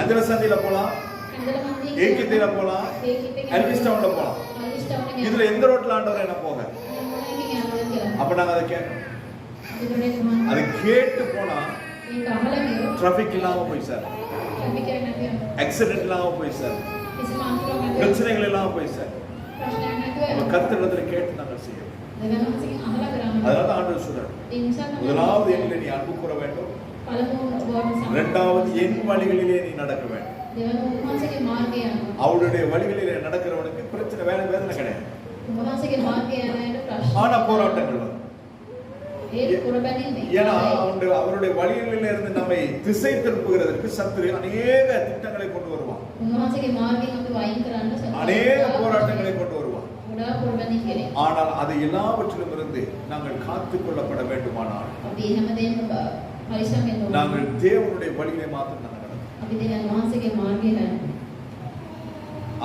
அந்த சந்தியில போலாம், ஏகித்தில போலாம், அல்விஸ்டவுன்ல போலாம். இதுல எந்த ரோட்ல ஆண்டவர் என்ன போக? அப்ப நாங்க அதை கேட்கணும். அதை கேட்டு போனா டிராபிக் இல்லாம போய் சார், ஆக்சிடென்ட் இல்லாம போய் சார், பிரச்சனைகள் இல்லாம போய் சார், கர்த்தரிடத்துல கேட்டு நாங்கள் செய்யணும். அதனால ஆண்டவர் சொல்றார், முதலாவது என்னிலே நீ அன்பு கூற வேண்டும், 2வது என் வழிகளிலே நீ நடக்க வேண்டும். அவருடைய வழிகளிலே நடக்கிறவனுக்கு பிரச்சனை வேதனை கிடையாது. ஆனா போராட்டங்கள் வரும். ஏன்னா அவருடைய வழிகளில் இருந்து நம்மை திசை திருப்புகிறதற்கு சத்துரு அநேக திட்டங்களை கொண்டு வருவான், அநேக போராட்டங்களை கொண்டு வருவான். කුඩා පොළවැනි කෙනෙක්. ஆனால் அதை எல்லாவற்றிலும் இருந்து நாங்கள் காத்துக் கொள்ளப்பட வேண்டுமானால் අපි හැමදේම පරිස්සම් වෙන්න ඕනේ. நாங்கள் தேவனுடைய வழியிலே மாத்திரம் தான் நடக்கணும். අපි දෙවියන් වහන්සේගේ මාර්ගය යන්න.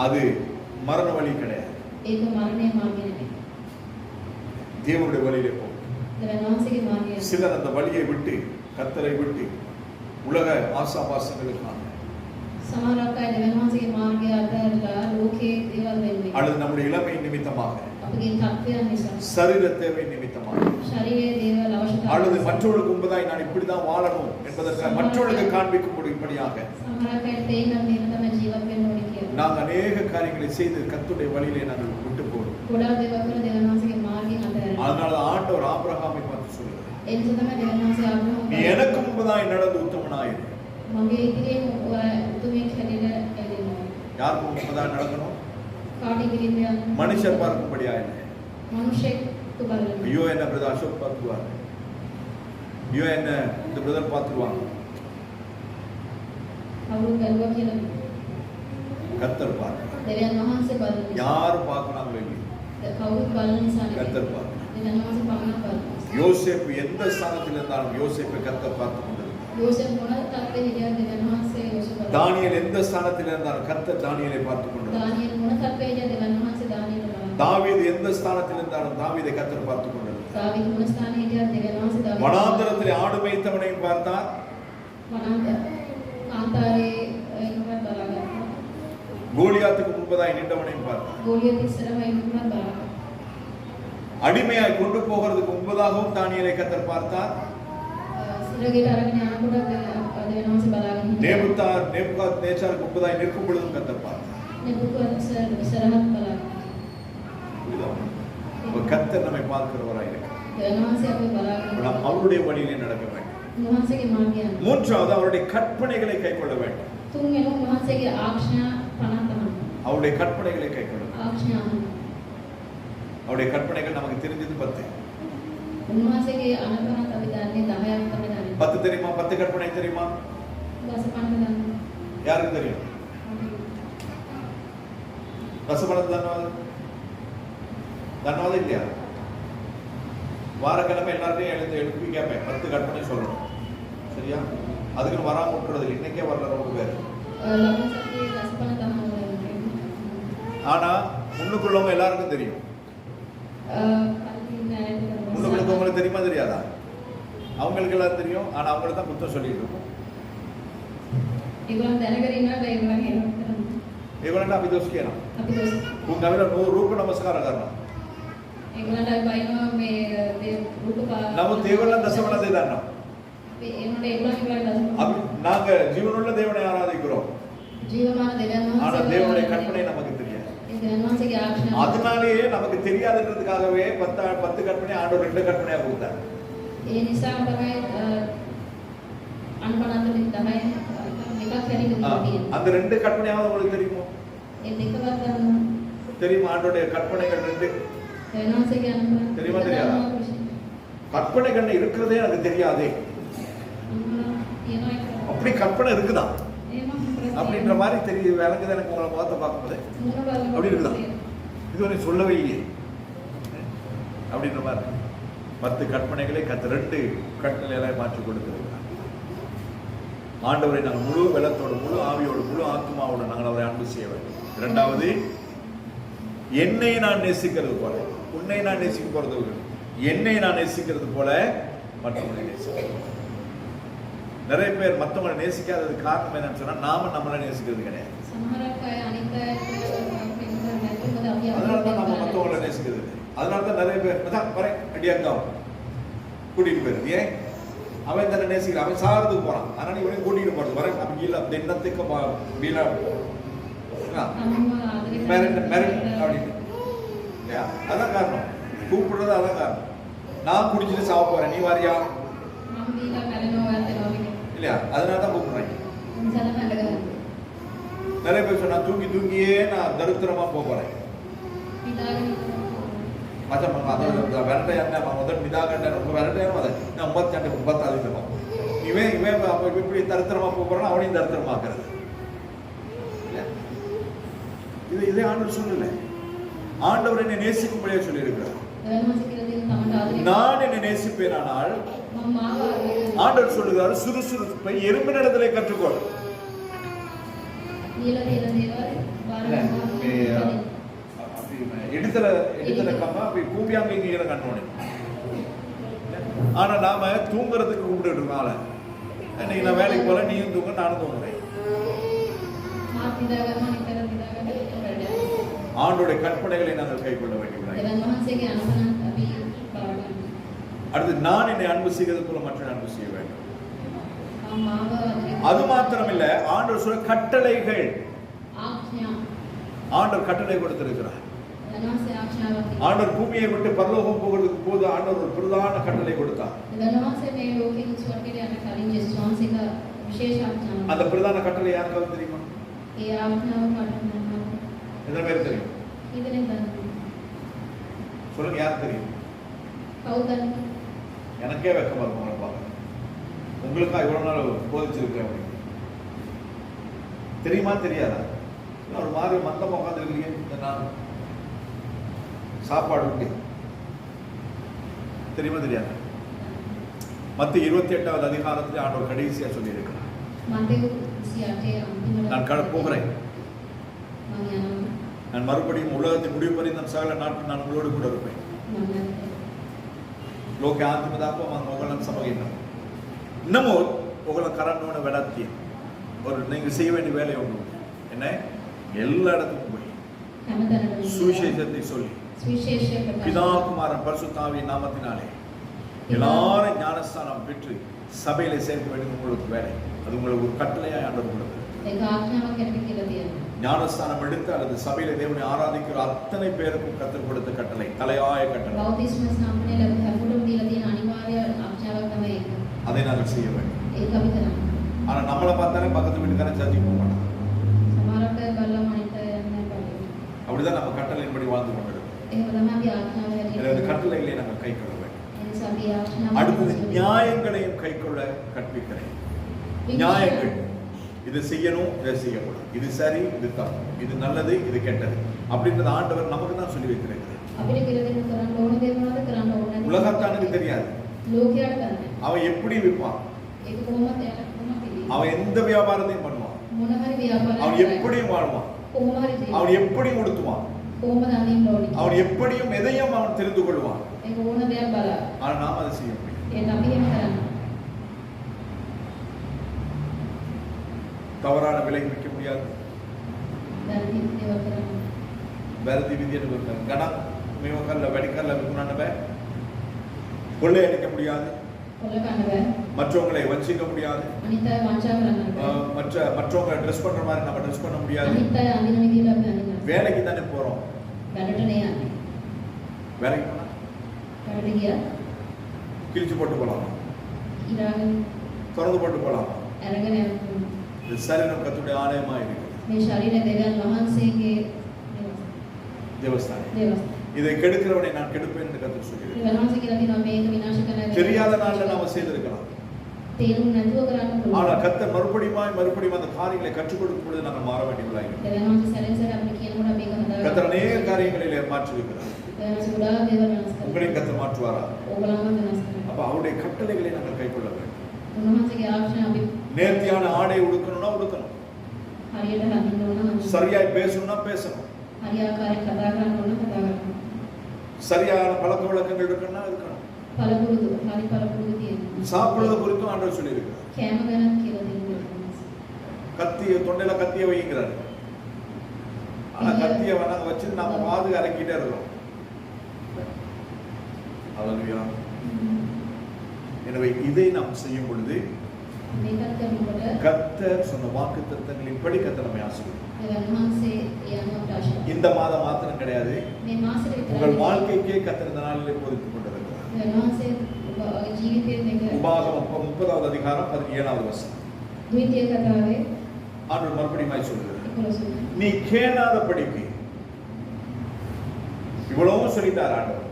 அது மரண வழி கிடையாது. ඒක මරණයේ මාර්ගය නෙවෙයි. தேவனுடைய வழியிலே போ. දෙවියන් වහන්සේගේ මාර්ගය යන්න. சிலர் அந்த வழியை விட்டு கர்த்தரை விட்டு உலக ஆசாபாசங்களுக்காக සමහරක් අය දෙවියන් වහන්සේගේ මාර්ගය අතහැරලා ලෝකයේ දේවල් වෙනුවෙන් அல்லது நம்முடைய இளமை நிமித்தமாக අපගේ තත්ත්වයන් නිසා சரீர தேவை நிமித்தமாக ශරීරයේ දේවල් அல்லது අවශ්‍යතාවය மற்றவர்களுக்கு முன்பதாய் நான் இப்படிதான் வாழணும் என்பதற்காக மற்றவர்களுக்கு காண்பிக்கும்படியாக සමහරක් අය තේින්න මේක තමයි ජීවත් වෙන්න ඕනේ කියලා. நாங்கள் அநேக காரியங்களை செய்து கர்த்தருடைய வழியிலே நாங்கள் விட்டு போறோம். ගොඩාක් දේවල් කරලා දෙවියන් වහන්සේගේ මාර්ගයෙන් අතහැරලා. அதனால ஆண்டவர் ஆபிரகாமை பார்த்து சொல்லுகிறார், ඒ නිසා තමයි දෙවියන් වහන්සේ நீ ආබ්‍රහාම් எனக்கு முன்பதாய் நடந்து உத்தமனாயிரு. මගේ ඉදිරියෙන් උතුමෙක් හැටියට එළෙනවා. யாருக்கு முன்பதாய் நடக்கணும்? කාට ඉදිරියෙන්ද යන්නේ? மனுஷர் பார்க்கும்படியா இல்லை. මනුෂ්‍යෙක්ට බලන්න. ஐயோ என்ன பிரதர் அசோக் பார்த்துருவாங்க, ஐயோ என்ன இந்த பிரதர் பார்த்துருவாங்க. කවුරු බැලුවා කියලා கர்த்தர் பார்க்க දෙවියන් වහන්සේ බලන. யார் பார்க்கறாங்களோ இல்லையோ කවුරුත් බලන නිසා නෙවෙයි. கர்த்தர் பார்க்க. දෙවියන් වහන්සේ පමණක් බලනවා. யோசேப்பு எந்த ஸ்தானத்தில் இருந்தாலும் யோசேப்பை கர்த்தர் பார்த்து கொண்டிருந்தார். යෝසෙෆ් මොන තත්ත්වෙ හිටියද දෙවියන් වහන්සේ යෝසෙෆ් බලනවා. தானியேல் எந்த ஸ்தானத்தில் இருந்தாலும் கர்த்தர் தானியேலை பார்த்து கொண்டிருந்தார். දානියෙල් මොන තත්ත්වෙ හිටියද දෙවියන් වහන්සේ දානියෙල් බලනවා. தாவீது எந்த ஸ்தானத்தில் இருந்தாலும் தாவீதை கர்த்தர் பார்த்து கொண்டிருந்தார். දාවිද මොන ස්ථානයේ හිටියද දෙවියන් වහන්සේ දාවිද வனாந்தரத்திலே ஆடு மேய்த்தவனையும் பார்த்தார், වනාන්තර කාන්තාරේ ඉන්නවත් බලාගත්තා. கோலியாத்துக்கு முன்பதாய் நின்றவனையும் பார்த்தார். ගෝලියත් ඉස්සරහා ඉන්නවත් බලාගත්තා. அடிமையாய் கொண்டு போகிறதுக்கு முன்பதாகவும் தானியேலை கர்த்தர் பார்த்தார். සිරගෙට අරගෙන යනකොට දෙවියන් වහන්සේ බලාගෙන හිටියා. நேபுகாத்நேச்சாருக்கு முன்பதாய் நிற்கும் பொழுதும் கர்த்தர் பார்த்தார். නෙබුකද්නේසර් ඉස්සරහත් බලාගෙන. புரியுதா? அப்ப கர்த்தர் நம்மை பார்க்கிறவராய் இருக்கிறார். දෙවියන් වහන්සේ අපේ அப்ப බලාගෙන. நாம் அவருடைய வழியிலே நடக்க வேண்டும். උන්වහන්සේගේ මාර්ගය යන්න. மூன்றாவது அவருடைய கற்பனைகளை கைக்கொள்ள வேண்டும். තුන්වෙනි උන්වහන්සේගේ ආඥා පනත අහන්න. அவருடைய கற்பனைகளை கைக்கொள்ள வேண்டும். ආඥා අහන්න. அவருடைய கற்பனைகள் நமக்கு தெரிஞ்சது 10. උන්වහන්සේගේ අනුපනත් අපි දන්නේ 10ක් තමයි දන්නේ. 10 தெரியுமா? 10 கற்பனை தெரியுமா? දසපනත දන්නේ. யாருக்கு தெரியும்? ரசபலன் தன்னவாது இல்லையா? வாரக்கிழமை எல்லார்ட்டையும் எழுப்பி கேட்பேன், 10 கற்பனை சொல்லணும், சரியா? அதுக்குன்னு வராம விட்டுறது இல்லை. இன்னைக்கே வரல ரொம்ப பேர். ලබන සතියේ දසපනත අහන්න. ஆனா முன்னுக்குள்ளவங்க எல்லாருக்கும் தெரியும். முன்னுக்குள்ள உங்களுக்கு தெரியுமா தெரியாதா? அவங்களுக்கு எல்லாம் தெரியும். ஆனா அவங்களுக்கு தான் புத்தம் சொல்லிட்டு இருக்கோம். ඒගොල්ලන් දැනගෙන ඉන්නවා ඒගොල්ලන් කියනවා. ඒගොල්ලන්ට අපි දොස් කියනවා. අපි දොස්. උන් අපිට රූප නමස්කාර කරනවා. ඒගොල්ලන්ට අපි බයිනවා මේ රූප නමුත් ඒගොල්ලන් දසවන දේ දන්නවා. අපි ඒනොට ඒගොල්ලන් දසවන. අපි நாங்க ஜீவனுள்ள தேவனை ஆராதிக்கிறோம். ජීවමාන දෙවියන් ஆனா වහන්සේ. தேவனுடைய கற்பனை நமக்கு தெரியாது. ඒ දෙවියන් වහන්සේගේ ආඥා. அதனாலேயே நமக்கு தெரியாதுன்றதுக்காகவே 10 கற்பனை ஆண்டவர் 2 கற்பனையா கொடுத்தார். ඒ නිසා තමයි අනුපනන්ත 10 එකක් හැරිලා තියෙන්නේ. அந்த 2 கற்பனையாவது உங்களுக்கு தெரியுமா? ඒ දෙකවත් ගන්න. தெரியுமா? ஆண்டவருடைய கற்பனைகள் 2 දෙවියන් වහන්සේගේ අනුපනන්ත. தெரியுமா தெரியாதா? கற்பனைகள் இருக்கிறதே எனக்கு தெரியாதே. அப்படி கற்பனை இருக்குதா அப்படின்ற மாதிரி தெரியுது. விளங்குது எனக்கு உங்களை பார்த்து பார்க்கும்போது அப்படி இருக்குதா? இதுவரை சொல்லவே இல்லையே அப்படின்ற மாதிரி 10 கற்பனைகளை 2 கட்டளைகளை மாற்றி கொடுத்திருக்கிறார். ஆண்டவரை நாங்கள் முழு வெள்ளத்தோடு, முழு ஆவியோடு, முழு ஆத்மாவோடு நாங்கள் அவரை அன்பு செய்ய வேண்டும். இரண்டாவது, என்னை நான் நேசிக்கிறது போல, உன்னை நான் நேசிக்க போறது, என்னை நான் நேசிக்கிறது போல மற்றவங்களை நேசிக்கிறேன். நிறைய பேர் மற்றவங்களை நேசிக்காதது காரணம் என்னன்னு சொன்னா நாம நம்மளை நேசிக்கிறது கிடையாது. அதனாலதான் நம்ம மற்றவங்களை நேசிக்கிறது. அதனாலதான் நிறைய பேர் வரேன் அடியாங்காவும் கூட்டிட்டு போயிருது. ஏன்? அவன் தானே நேசிக்கிறான், அவன் சாகிறதுக்கு போறான், அதனால இவனையும் கூட்டிட்டு போறது. வரேன் அப்படி இல்லை தின்னத்துக்கு அதான் காரணம். கூப்பிடுறது அதான் காரணம். நான் குடிச்சிட்டு சாவ போறேன், நீ வாரியா இல்லையா? அதனாலதான் கூப்பிடுறேன். நிறைய பேர் சொன்னா தூங்கி தூங்கியே நான் தரித்திரமா போறேன். வெரட்டை முதல் மிதாகண்ட ரொம்ப வெரட்டையான நான் 52 30 இவன் இப்படி தரித்திரமா போறான், அவனையும் தரித்திரமாக்குறது. இதே ஆண்டு சூழ்நிலை. ஆண்டவர் என்னை நேசிக்கும்படியா சொல்லி இருக்கிறார். දෙවියන් වහන්සේ කියලා තියෙන තමන්ට ආදරය நான் என்னை நேசிப்பேனானால் මම මාව ආදරය ஆண்டவர் சொல்லுகிறார் சுறுசுறுப்பை எறும்பினிடத்திலே கற்றுக்கொள். ලියලා තියෙන දේවල් බාරගන්න எடுத்துல கம்மா அப்படி கூப்பியாங்க இங்கே கண்ணோனே. ஆனா நாம தூங்குறதுக்கு கூப்பிட்டு இருக்கோம். இன்னைக்கு நான் வேலைக்கு போல நீயும் தூங்க நானும் தூங்குறேன். ஆண்டோட கற்பனைகளை நாங்கள் கைக்கொள்ள வேண்டியவர்களாய். அடுத்து நான் என்னை அன்பு செய்கிறது போல மற்ற அன்பு செய்ய வேண்டும். அது மாத்திரமில்ல, ஆண்டவர் சொல்ற கட்டளைகள். ஆண்டவர் கட்டளை கொடுத்திருக்கிறார். ஆண்டவர் பூமியை விட்டு பரலோகம் போகிறதுக்கு போது ஆண்டவர் ஒரு பிரதான கட்டளை கொடுத்தார். அந்த பிரதான கட்டளை யாருக்காவது தெரியுமா? எத்தனை பேர் தெரியும்? சொல்லுங்க, யாருக்கு தெரியும்? எனக்கே வெக்கமா இருக்கும் உங்களை பார்க்க. உங்களுக்கா இவ்வளவு நாள் போதிச்சிருக்கேன். தெரியுமா தெரியாதா? ஒரு மாதிரி மந்தமா உட்காந்துருக்கீங்க. சாப்பாடு உண்டு தெரியுமா தெரியாது? மத்திய 28வது அதிகாரத்தில் ஆண்டவர் கடைசியா சொல்லி இருக்கிறார், நான் போகிறேன், நான் மறுபடியும் உலகத்தின் முடிவு பறிந்த சகல நாட்கள் நான் உங்களோடு கூட இருப்பேன். ලෝක ආත්ම දාපුවම මම ඔයගලන් සමග ඉන්නවා. නමුත් ඔයගලන් කරන්න ඕන වැඩක් තියෙනවා. ஒரு நீங்க செய்ய வேண்டிய வேலை ஒன்று என்ன? எல்லா இடத்துக்கும் போய் சுவிசேஷத்தை சொல்லி பிதா குமாரன் பரிசுத்த ஆவியின் நாமத்தினாலே எல்லாரும் ஞானஸ்தானம் பெற்று சபையில சேர்க்க வேண்டியது உங்களுக்கு வேலை. அது உங்களுக்கு ஒரு கட்டளையாய் ஆண்டவர் கொடுத்தது. ஞானஸ்தானம் எடுத்து அல்லது சபையில தேவனை ஆராதிக்கிற அத்தனை பேருக்கும் கற்றுக் கொடுத்த கட்டளை, தலையாய கட்டளை. அதை நாங்கள் செய்ய வேண்டும். ஆனா நம்மளை பார்த்தாலே பக்கத்து வீட்டுக்காரன் சர்ச்சைக்கு போக மாட்டான். அப்படிதான் நம்ம கட்டளையின்படி வாழ்ந்து கொண்டிருக்கோம். கட்டளைகளை நாங்கள் கை கொள்ள வேண்டும். அடுத்தது நியாயங்களையும் கை கொள்ள கற்பிக்கிறேன். நியாயங்கள், இது செய்யணும், இதை செய்யக்கூடாது, இது சரி, இது தப்பு, இது நல்லது, இது கெட்டது அப்படின்றது ஆண்டவர் நமக்கு தான் சொல்லி வைத்திருக்கிறார். உலகத்தானுக்கு தெரியாது. அவன் எப்படி விற்பான், அவன் எந்த வியாபாரத்தையும் பண்ணுவான், அவன் எப்படியும் வாழ்வான், அவன் எப்படியும் உடுத்துவான், அவன் எப்படியும் எதையும் அவன் தெரிந்து கொள்வான். ஆனால் நாம் அதை செய்ய முடியும். தவறான விலை விற்க முடியாது. වැරදි විදියට ගණන් මේව කරලා වැඩි කරලා විකුණන්න බෑ. கொள்ளையடிக்க முடியாது. மற்றவங்களை வஞ்சிக்க முடியாது. மற்றவங்க ட்ரெஸ் பண்ற மாதிரி நம்ம ட்ரெஸ் பண்ண முடியாது. வேலைக்கு தானே போறோம். வேலைக்கு போனா கிழிச்சு போட்டு போலாம், திறந்து போட்டு போலாம். இது சரீரம் கர்த்தருடைய ஆலயமா இருக்கு. தேவஸ்தானம். இதை கெடுக்கிறவனை நான் கெடுப்பேன் என்று கர்த்தர் சொல்கிறார். தெரியாத நாள்ல நாம செய்திருக்கலாம். ஆனா கர்த்தர் மறுபடியும் அந்த காரியங்களை கற்றுக் கொடுக்கும் பொழுது நாங்கள் மாற வேண்டியவர்களாக கர்த்தர் அநேக காரியங்களிலே மாற்றிருக்கிறார். உங்களையும் கர்த்தர் மாற்றுவாரா? அப்ப அவருடைய கட்டளைகளை நாங்கள் கை கொள்ள வேண்டும். நேர்த்தியான ஆடை உடுக்கணும்னா உடுக்கணும், சரியாய் பேசணும்னா பேசணும், சரியான பழக்க வழக்கங்கள் இருக்கணும்னா இருக்கணும். சாப்பிடுறது குறித்தும் ஆண்டவர் சொல்லி இருக்கிறார். கத்திய தொண்டையில கத்திய வைக்கிறாரு. ஆனா கத்திய நாங்க வச்சு நம்ம வாது அரைக்கிட்டே இருக்கிறோம். எனவே இதை நாம் செய்யும் பொழுது கர்த்தர் சொன்ன வாக்குத்தத்தங்களின்படி கர்த்தர் நம்மை ஆசீர்வதிப்பார். இந்த மாதம் மாத்திரம் கிடையாது, உங்கள் வாழ்க்கைக்கே கர்த்தர் இந்த நாளிலே போதித்துக் கொண்டிருக்கிறார். உபாகமம் 30வது அதிகாரம் 17வது வசனம். ஆண்டவர் மறுபடியும் சொல்லுகிறார், நீ கேளாதபடிக்கு. இவ்வளவும் சொல்லிட்டார் ஆண்டவர்.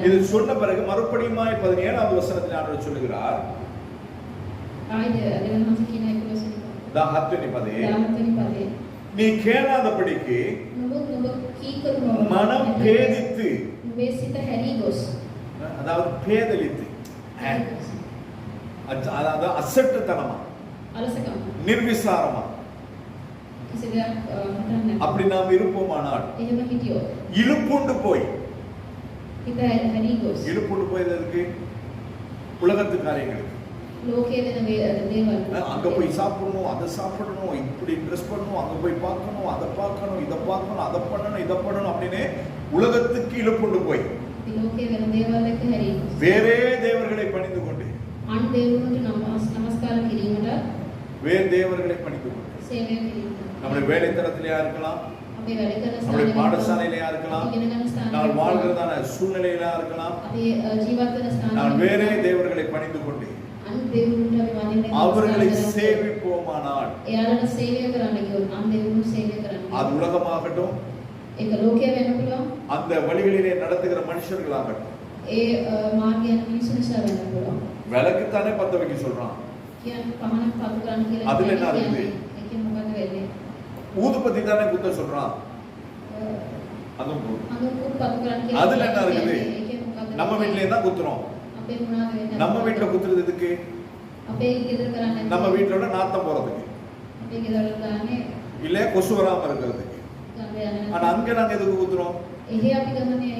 இது சொன்ன பிறகு மறுபடியும் 17வது வசனத்தில் ஆண்டவர் சொல்லுகிறார், நீ கேளாதபடிக்கு කීකරු නොවන மனம் பேதித்து, නුඹේ සිත හැරී ගොස් அதாவது பேதலித்து, அதாவது அசட்டுத்தனமா, අලසකම நிர்விசாரமா කිසි දෙයක් හිතන්නේ නැහැ. அப்படி நாம் இருப்போமானால் එහෙම හිටියොත් இழுப்புண்டு போய், හිත හැරී ගොස් இழுப்புண்டு போய் எதற்கு? உலகத்து காரியங்களுக்கு. ලෝකයේ දෙන දේවල් அங்க போய் சாப்பிடணும், அதை சாப்பிடணும், இப்படி ட்ரெஸ் பண்ணணும், அங்க போய் பார்க்கணும், அதை பார்க்கணும், இதை பார்க்கணும், அதை பண்ணணும், இதை பண்ணணும் அப்படின்னு உலகத்துக்கு இழுப்புண்டு போய் ලෝකයේ වෙන දේවල් එක්ක හැරී ගොස් வேறே தேவர்களை பணிந்து கொண்டு, අන් දේවරුන්ට නමස්කාර කිරීමට வேறு தேவர்களை பணிந்து கொண்டு, සේවය කිරීමට நம்முடைய வேலைத்தளத்திலேயா இருக்கலாம், අපේ වැඩ කරන நம்முடைய ස්ථානවල பாடசாலையிலேயா இருக்கலாம், ඉගෙන ගන්න ස්ථානවල நாங்கள் வாழ்கிறதான சூழ்நிலையிலா இருக்கலாம், අපේ ජීවත් වෙන நான் ස්ථානවල வேறே தேவர்களை பணிந்து கொண்டு අන් දේවරුන්ට අපි වඳින්නේ அவர்களை சேவிப்போமானால், එයාලට සේවය කරන්න කිව්වොත් අන් දේවරුන්ට සේවය කරන්න அது உலகமாகட்டும், ඒක ලෝකයේ වෙන්න පුළුවන් அந்த வழிகளிலே நடத்துகிற மனுஷர்களாகட்டும், ඒ මාර්ගයන් මිනිස්සු නිසා වෙන්න පුළුවන් விளக்குத்தானே பத்த வைக்க சொல்றான். කියන්නේ පහනක් පතු කරන්න කියලා அதுல என்ன இருக்குது? ඒකෙන් මොකද වෙන්නේ ஊதுபத்தி தானே குத்த சொல்றான். அதுவும் போதும். අනුකුත් පතු කරන්න කියලා அதுல என்ன இருக்குது? ඒකෙන් මොකද நம்ம வீட்லயே தான் குத்துறோம். අපේ මොනවද වෙන්නේ நம்ம வீட்ல குத்துறது எதுக்கு? අපේ ගෙදර කරන්නේ நம்ம வீட்டோட நாத்தம் போறதுக்கு, අපේ ගෙදර ගානේ இல்ல கொசு வராம இருக்கிறதுக்கு. ගඳ යන ஆனா அங்க நாங்க எதுக்கு குத்துறோம்? එහේ අපි ගමනේ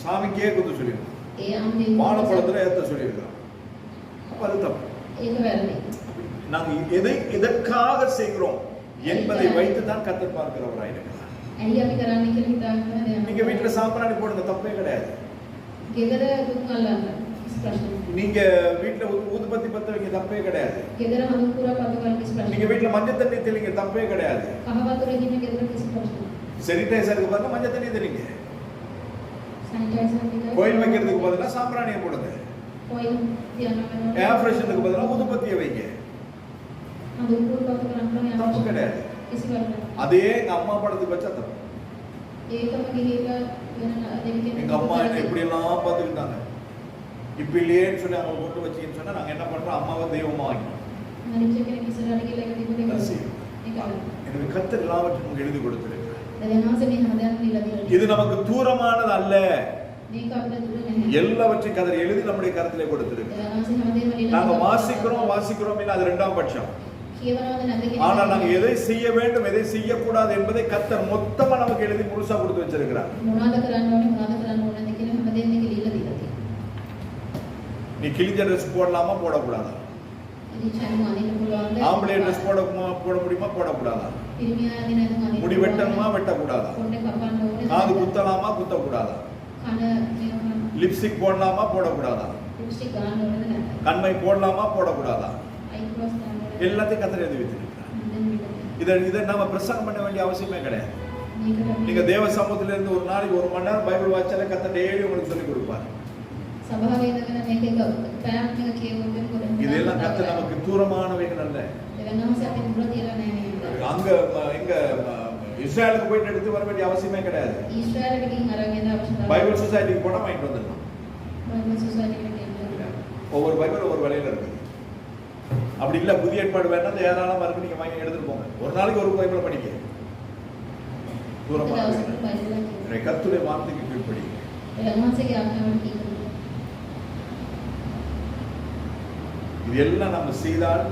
சாமிக்கே குத்த சொல்லிருக்கோம், ඒ අන් දේවරුන්ට வாழைப்பழத்துல ஏத்த சொல்லியிருக்கிறோம். அப்ப அது தப்பு. ඒක වැරදි நாங்க எதை எதற்காக செய்கிறோம் என்பதை வைத்து தான் கர்த்தர் பார்க்கிறவராய் இருக்கிறார். ඇයි අපි කරන්නේ කියලා හිතාගෙන යනවා நீங்க வீட்டுல சாம்பிராணி போடுங்க, தப்பே கிடையாது. ගෙදර දුක් අල්ලන්න කිසි ප්‍රශ්නයක් நீங்க வீட்டுல ஊதுபத்தி பத்த வைங்க, தப்பே கிடையாது. ගෙදර අනුකුරා පතු කරන්න කිසි நீங்க ප්‍රශ්නයක් வீட்டுல மஞ்சள் தண்ணி தெளிங்க, தப்பே கிடையாது. කහ වතුර ගින්න ගෙදර කිසි ප්‍රශ්නයක් சானிடைசருக்கு பதிலா மஞ்சள் தண்ணி தெளிங்க. සැනිටයිසර් ටික கோயில் வைக்கிறதுக்கு பதிலா சாம்பிராணியை போடுங்க. කොයින් තියන්න වෙනවා ஏர் ஃப்ரெஷனுக்கு பதிலா ஊதுபத்தியை வைங்க, අනුකුර පතු කරන්න தப்பு கிடையாது. කිසි ප්‍රශ්නයක් அதே எங்க அம்மா படத்துக்கு வச்சா தப்பு. ඒකම ගිහිල්ලා වෙන දෙවියන් எங்க அம்மா என்ன இப்படி எல்லாம் பார்த்துக்கிட்டாங்க, இப்ப இல்லையேன்னு சொல்லி அவங்க கொண்டு வச்சீங்கன்னு சொன்னா நாங்க என்ன பண்றோம்? அம்மாவை தெய்வமா ஆக்கிட்டோம். මනිච්ච කෙනෙක් ඉස්සරහට ගිහලා ඒක තිබුණේ அது ඒක செய்யும். ඒක எனவே கர்த்தர் எல்லாவற்றையும் நமக்கு எழுதி கொடுத்திருக்கிறார். දෙවියන්වහන්සේ මේ හැමදේම දීලා තියෙනවා இது நமக்கு தூரமானது அல்ல, මේක අපිට දුර නැහැ எல்லாவற்றையும் கர்த்தர் எழுதி நம்முடைய கருத்திலே கொடுத்திருக்கிறார். දෙවියන්වහන්සේ හැමදේම දීලා நாங்க வாசிக்கிறோம் அது இரண்டாம் பட்சம். කියවනවද නැද්ද කියන ஆனால் நாங்க எதை செய்ய வேண்டும் எதை செய்யக்கூடாது என்பதை கர்த்தர் மொத்தமா நமக்கு எழுதி முழுசா கொடுத்து வச்சிருக்கிறார். මොනවද කරන්න ඕනේ මොනවද කරන්න ඕනේ නැද්ද කියන හැමදේම මේක දීලා තියෙනවා நீ கிழிஞ்ச ட்ரெஸ் போடலாமா போடக்கூடாதா? ඉතින් චානු අනින්න පුළුවන්ද ஆம்பளை ட்ரெஸ் போட முடியுமா போடக்கூடாதா? පිරිමියා දින අනින්න முடி வெட்டணுமா வெட்டக்கூடாதா? පොඩ්ඩ කපන්න ඕනේ காது குத்தலாமா குத்தக்கூடாதா? කන කියනවා லிப்ஸ்டிக் போடலாமா போடக்கூடாதா? லிப்ஸ்டிக் ගන්න ඕනද නැද්ද கண்மை போடலாமா போடக்கூடாதா? ஐப்ரோஸ் ගන්න ඕනේ எல்லாத்தையும் கர்த்தர் எழுதி வச்சிருக்கிறார். இதை நாம பிரசங்கம் பண்ண வேண்டிய அவசியமே கிடையாது. මේකට நீங்க தேவ சமூகத்துல இருந்து ஒரு நாளைக்கு 1 மணி நேரம் பைபிள் வாசிச்சாலே கர்த்தர் டெய்லி உங்களுக்கு சொல்லி கொடுப்பார். සභාවේ ඉඳගෙන මේක එක පැයක් එක කියවුවොත් කොහෙන්ද இதெல்லாம் கர்த்தர் நமக்கு தூரமானவைகள் அல்ல. දෙවියන්වහන්සේ අපිට දුර තියලා නැහැ அங்க எங்க இஸ்ரேலுக்கு போயிட்டு எடுத்து வர வேண்டிய அவசியமே கிடையாது. ඊශ්‍රායලට ගිහින් අරන් යන්න අවශ්‍ය பைபிள் சொசைட்டிக்கு போனா வாங்கிட்டு வந்துடலாம். බයිබල් සොසයිටි එකට ගිහින් ஒவ்வொரு பைபிள் ஒவ்வொரு விலையில இருக்கு. அப்படி இல்ல புதிய ஏற்பாடு வேணா ஏராளமா இருக்கு, நீங்க வாங்கி எடுத்துட்டு போங்க. ஒரு நாளைக்கு ஒரு பைபிளை படிங்க. தூரமா கர்த்தருடைய வார்த்தைக்கு கீழ்ப்படி. දෙවියන්වහන්සේගේ ආඥාවට කීකරු இது எல்லாம் நம்ம செய்தால்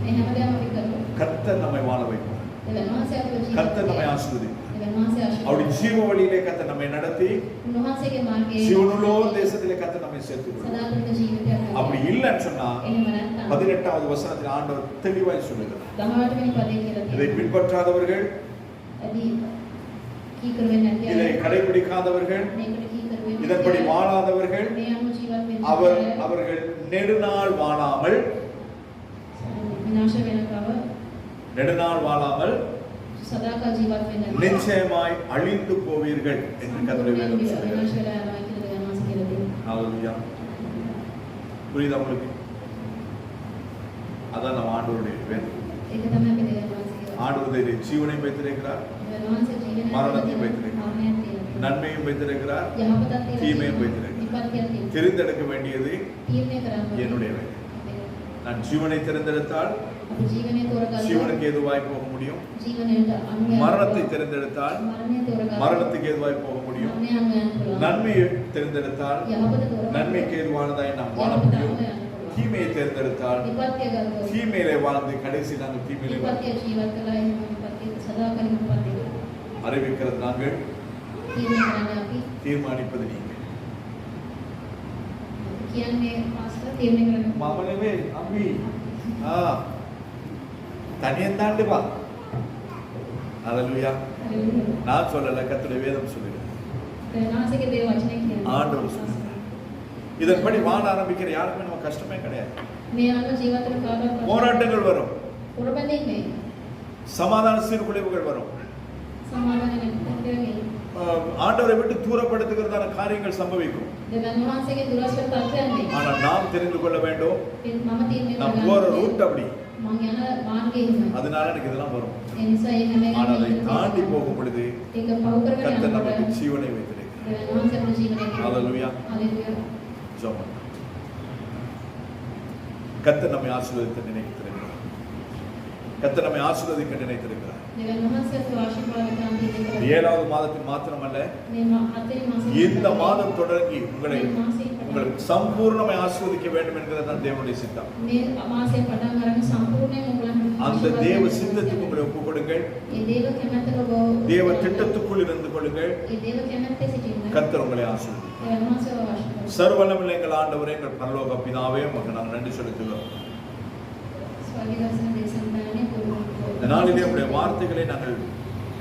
මේ හැමදේම අපි කරුවොත් கர்த்தர் நம்மை வாழ வைப்பார். දෙවියන්වහන්සේ අපිව கர்த்தர் நம்மை ජීවිතේ ஆசீர்வதிப்பார். දෙවියන්වහන්සේ அவருடைய ආශිර්වාද ஜீவ வழியிலே கர்த்தர் நம்மை நடத்தி උන්වහන්සේගේ මාර්ගයේ சிவனுள்ளோர் தேசத்திலே கர்த்தர் நம்மை சேர்த்துக் கொள்வார். සදාතනික ජීවිතයක් அப்படி இல்லைன்னு சொன்னா එහෙම නැත්නම් 18வது வசனத்தில் ஆண்டவர் தெளிவாய் சொல்லுகிறார், 18 වෙනි පදේ කියලා இதை තියෙනවා. பின்பற்றாதவர்கள், ඇදී කීකරු වෙන්නේ නැති இதை අය, கடைபிடிக்காதவர்கள், මේකට කීකරු වෙන්නේ இதன்படி නැති අය, வாழாதவர்கள், මේ අනුව ජීවත් වෙන්නේ නැති අය, அவர்கள் நெடுநாள் வாழாமல் විනාශ වෙන බව, நெடுநாள் வாழாமல் සදාකාල ජීවත් වෙන්නේ නැති අය, நிச்சயமாய் அழிந்து போவீர்கள் என்று கர்த்தருடைய வேதம் විනාශ சொல்கிறது. වෙලා යනවා කියලා දෙවියන්වහන්සේ කියලා තියෙනවා. ஹalleluya. புரியுதா உங்களுக்கு? அதான் நம்ம ஆண்டவருடைய வேதம். ඒක තමයි අපි දෙවියන්වහන්සේ ஆண்டவர் ஜீவனையும் வைத்திருக்கிறார், දෙවියන්වහන්සේ ජීවනය මරණத்தையும் வைத்திருக்கிறார், මරණයක් තියෙනවා. நன்மையும் வைத்திருக்கிறார், යහපතක් තියෙනවා. தீமையும் வைத்திருக்கிறார். විපත්තියක් තියෙනවා. தெரிந்தெடுக்க வேண்டியது තීරණය කරන්න ඕනේ. என்னுடைய வேலை. நான் ஜீவனை தெரிந்தெடுத்தால் අපි ජීවනය තෝරගත්තා. ஜீவனுக்கு எதுவாய் போக முடியும்? ජීවනයට අනුව மரணத்தை தேர்ந்தெடுத்தால் මරණය තෝරගත්තා. மரணத்துக்கு எதுவாய் போக முடியும்? මරණය අනුව යන්න පුළුවන්. நன்மையை தேர்ந்தெடுத்தால் යහපත තෝරගත්තා. நன்மைக்கு ஏதுவானதாய் நாம் வாழ යහපත முடியும். අනුව යන්න පුළුවන්. தீமையை தேர்ந்தெடுத்தால் විපත්‍ය ගත්තොත් தீமையிலே வாழ்ந்து கடைசி நாங்கள் தீமையிலே විපත්‍ය ජීවත් කළා එහෙම විපත්‍ය සදාකාලික විපත්‍ය அறிவிக்கிறது நாங்கள், තීරණය කරන්නේ අපි. தீர்மானிப்பது நீங்கள். කියන්නේ පාස්ටර් තීරණය කරන්නේ மாமனவே அம்மி தனியன் தாண்டுவா. அல்லேலூயா. நான் சொல்லல, கர்த்தருடைய வேதம் சொல்லுது. නාසික දේව වචනේ කියන්නේ. ஆண்டவர் சொல்லுது. இதன்படி வாழ ஆரம்பிக்கிற யாருக்குமே நம்ம கஷ்டமே கிடையாது. මේ අනුව ජීවිතේ කාලයක් போராட்டங்கள் வரும், පුරබැඳීමේ சமாதான சீர்குலைவுகள் வரும், සමාදාන නැතිවෙන්නේ. ஆண்டவரை விட்டு தூரப்படுத்துகிறதான காரியங்கள் சம்பவிக்கும். දෙවියන් වහන්සේගේ දුරස්ව තත්ත්වයන්නේ. ஆனால் நாம் தெரிந்து கொள்ள வேண்டும், මම තීරණය நாம் போற ரூட் அப்படி, මම යන මාර්ගය එහෙමයි. அதனால எனக்கு இதெல்லாம் வரும். ඒ නිසා ඒ හැම ஆனால் அதை එකම தாண்டி போகும் பொழுது ඒක පහු කරගෙන கர்த்தர் යනකොට நமக்கு ஜீவனை வைத்திருக்கிறார். දෙවියන් වහන්සේ අපේ ජීවිතේ ஹalleluya. හalleluya. ஜெபம். கர்த்தர் நம்மை ஆசீர்வதிக்க நினைத்திருக்கிறார். கர்த்தர் நம்மை ஆசீர்வதிக்க நினைத்திருக்கிறார். දෙවියන් වහන්සේ අපේ ආශිර්වාද කරන් තියෙනවා. 7வது மாதத்தில் மாத்திரமல்ல, මේ හතරේ මාසෙ இந்த மாதம் தொடங்கி உங்களை சம்பூர்ணமாய் ஆசீர்வதிக்க வேண்டும் என்கிறது தான் தேவனுடைய சித்தம். මේ මාසයෙන් පටන් අරගෙන සම්පූර්ණයෙන් ඔයගොල්ලන් அந்த தேவ சித்தத்துக்கு உங்களை ஒப்புக் கொடுங்கள். ඒ දේව කැමැත්තට ඔබ தேவ திட்டத்துக்குள் இருந்து கொள்ளுங்கள். ඒ දේව කැමැත්තේ සිටින්න. கர்த்தர் உங்களை ஆசீர்வதிப்பார். දෙවියන් වහන්සේ ආශිර්වාද. சர்வவல்லமையுள்ள எங்கள் ஆண்டவரே, எங்கள் பரலோக பிதாவே, உமக்கு நாங்கள் நன்றி செலுத்துகிறோம். ස්වර්ගීය දර්ශන දේශනාවේ இந்த நாளிலே உங்களுடைய வார்த்தைகளை நாங்கள்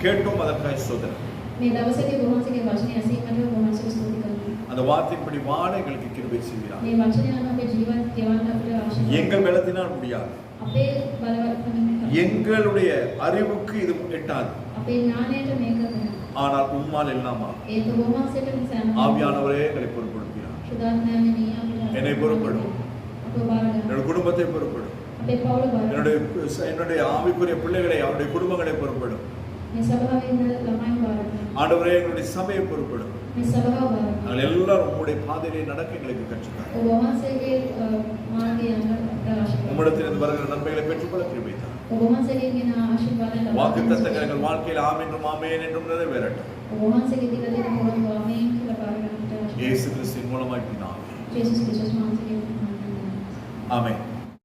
கேட்டோம், அதற்காக ஸ்தோத்திரம். මේ දවසේදී වහන්සේගේ වචනේ ඇසීමට වහන්සේට ස්තුති කරනවා. அந்த வார்த்தையின்படி வாழ எங்களுக்கு கிருபை செய்வீராக. මේ වචනේ අනුව අපේ ජීවිත ගෙවන්න අපිට ආශිර්වාද. எங்கள் பலத்தினால் முடியாது, අපේ බලවත්කමින් எங்களுடைய அறிவுக்கு இது எட்டாது. අපේ ඥාණයට මේක බෑ. ஆனால் உம்மால் எல்லாமா. ඒක වහන්සේට නිසා ஆவியானவரே எங்களை பொறுப்படுத்துகிறார். සුදාඥානේ මේ අපිට என்னை பொறுப்படும், අපේ බාරගන්න. என்னுடைய குடும்பத்தை பொறுப்படும், අපේ පවුල බාරගන්න. என்னுடைய ஆவிக்குரிய பிள்ளைகளை, அவருடைய குடும்பங்களை பொறுப்படும். මේ සභාවේ ඉන්න ළමයි බාරගන්න. ஆண்டவரே எங்களுடைய சபையை பொறுப்படும். මේ සභාව බාරගන්න. நாங்கள் எல்லாரும் உங்களுடைய பாதையிலே நடக்க எங்களுக்கு கற்றுத்தார். ඔබ වහන්සේගේ මාර්ගය යන්න අපිට ආශිර්වාද. உம்மிடத்திலிருந்து வருகிற நன்மைகளை பெற்றுக்கொள்ள கிருபை தாரும். ඔබ වහන්සේගෙන් එන ආශිර්වාද ලබා வாக்குத்தத்தங்கள் எங்கள் வாழ்க்கையில் ஆம் என்றும் ஆமென் என்றும் நிறைவேறட்டும். ඔබ වහන්සේගේ දිල දෙන මොන වාමයෙන් කියලා බාරගන්නට ආශිර්වාද. இயேசு கிறிஸ்துவின் மூலமாய் பிதாவே. ජේසුස් ක්‍රිස්තුස් වහන්සේගේ ஆமென்.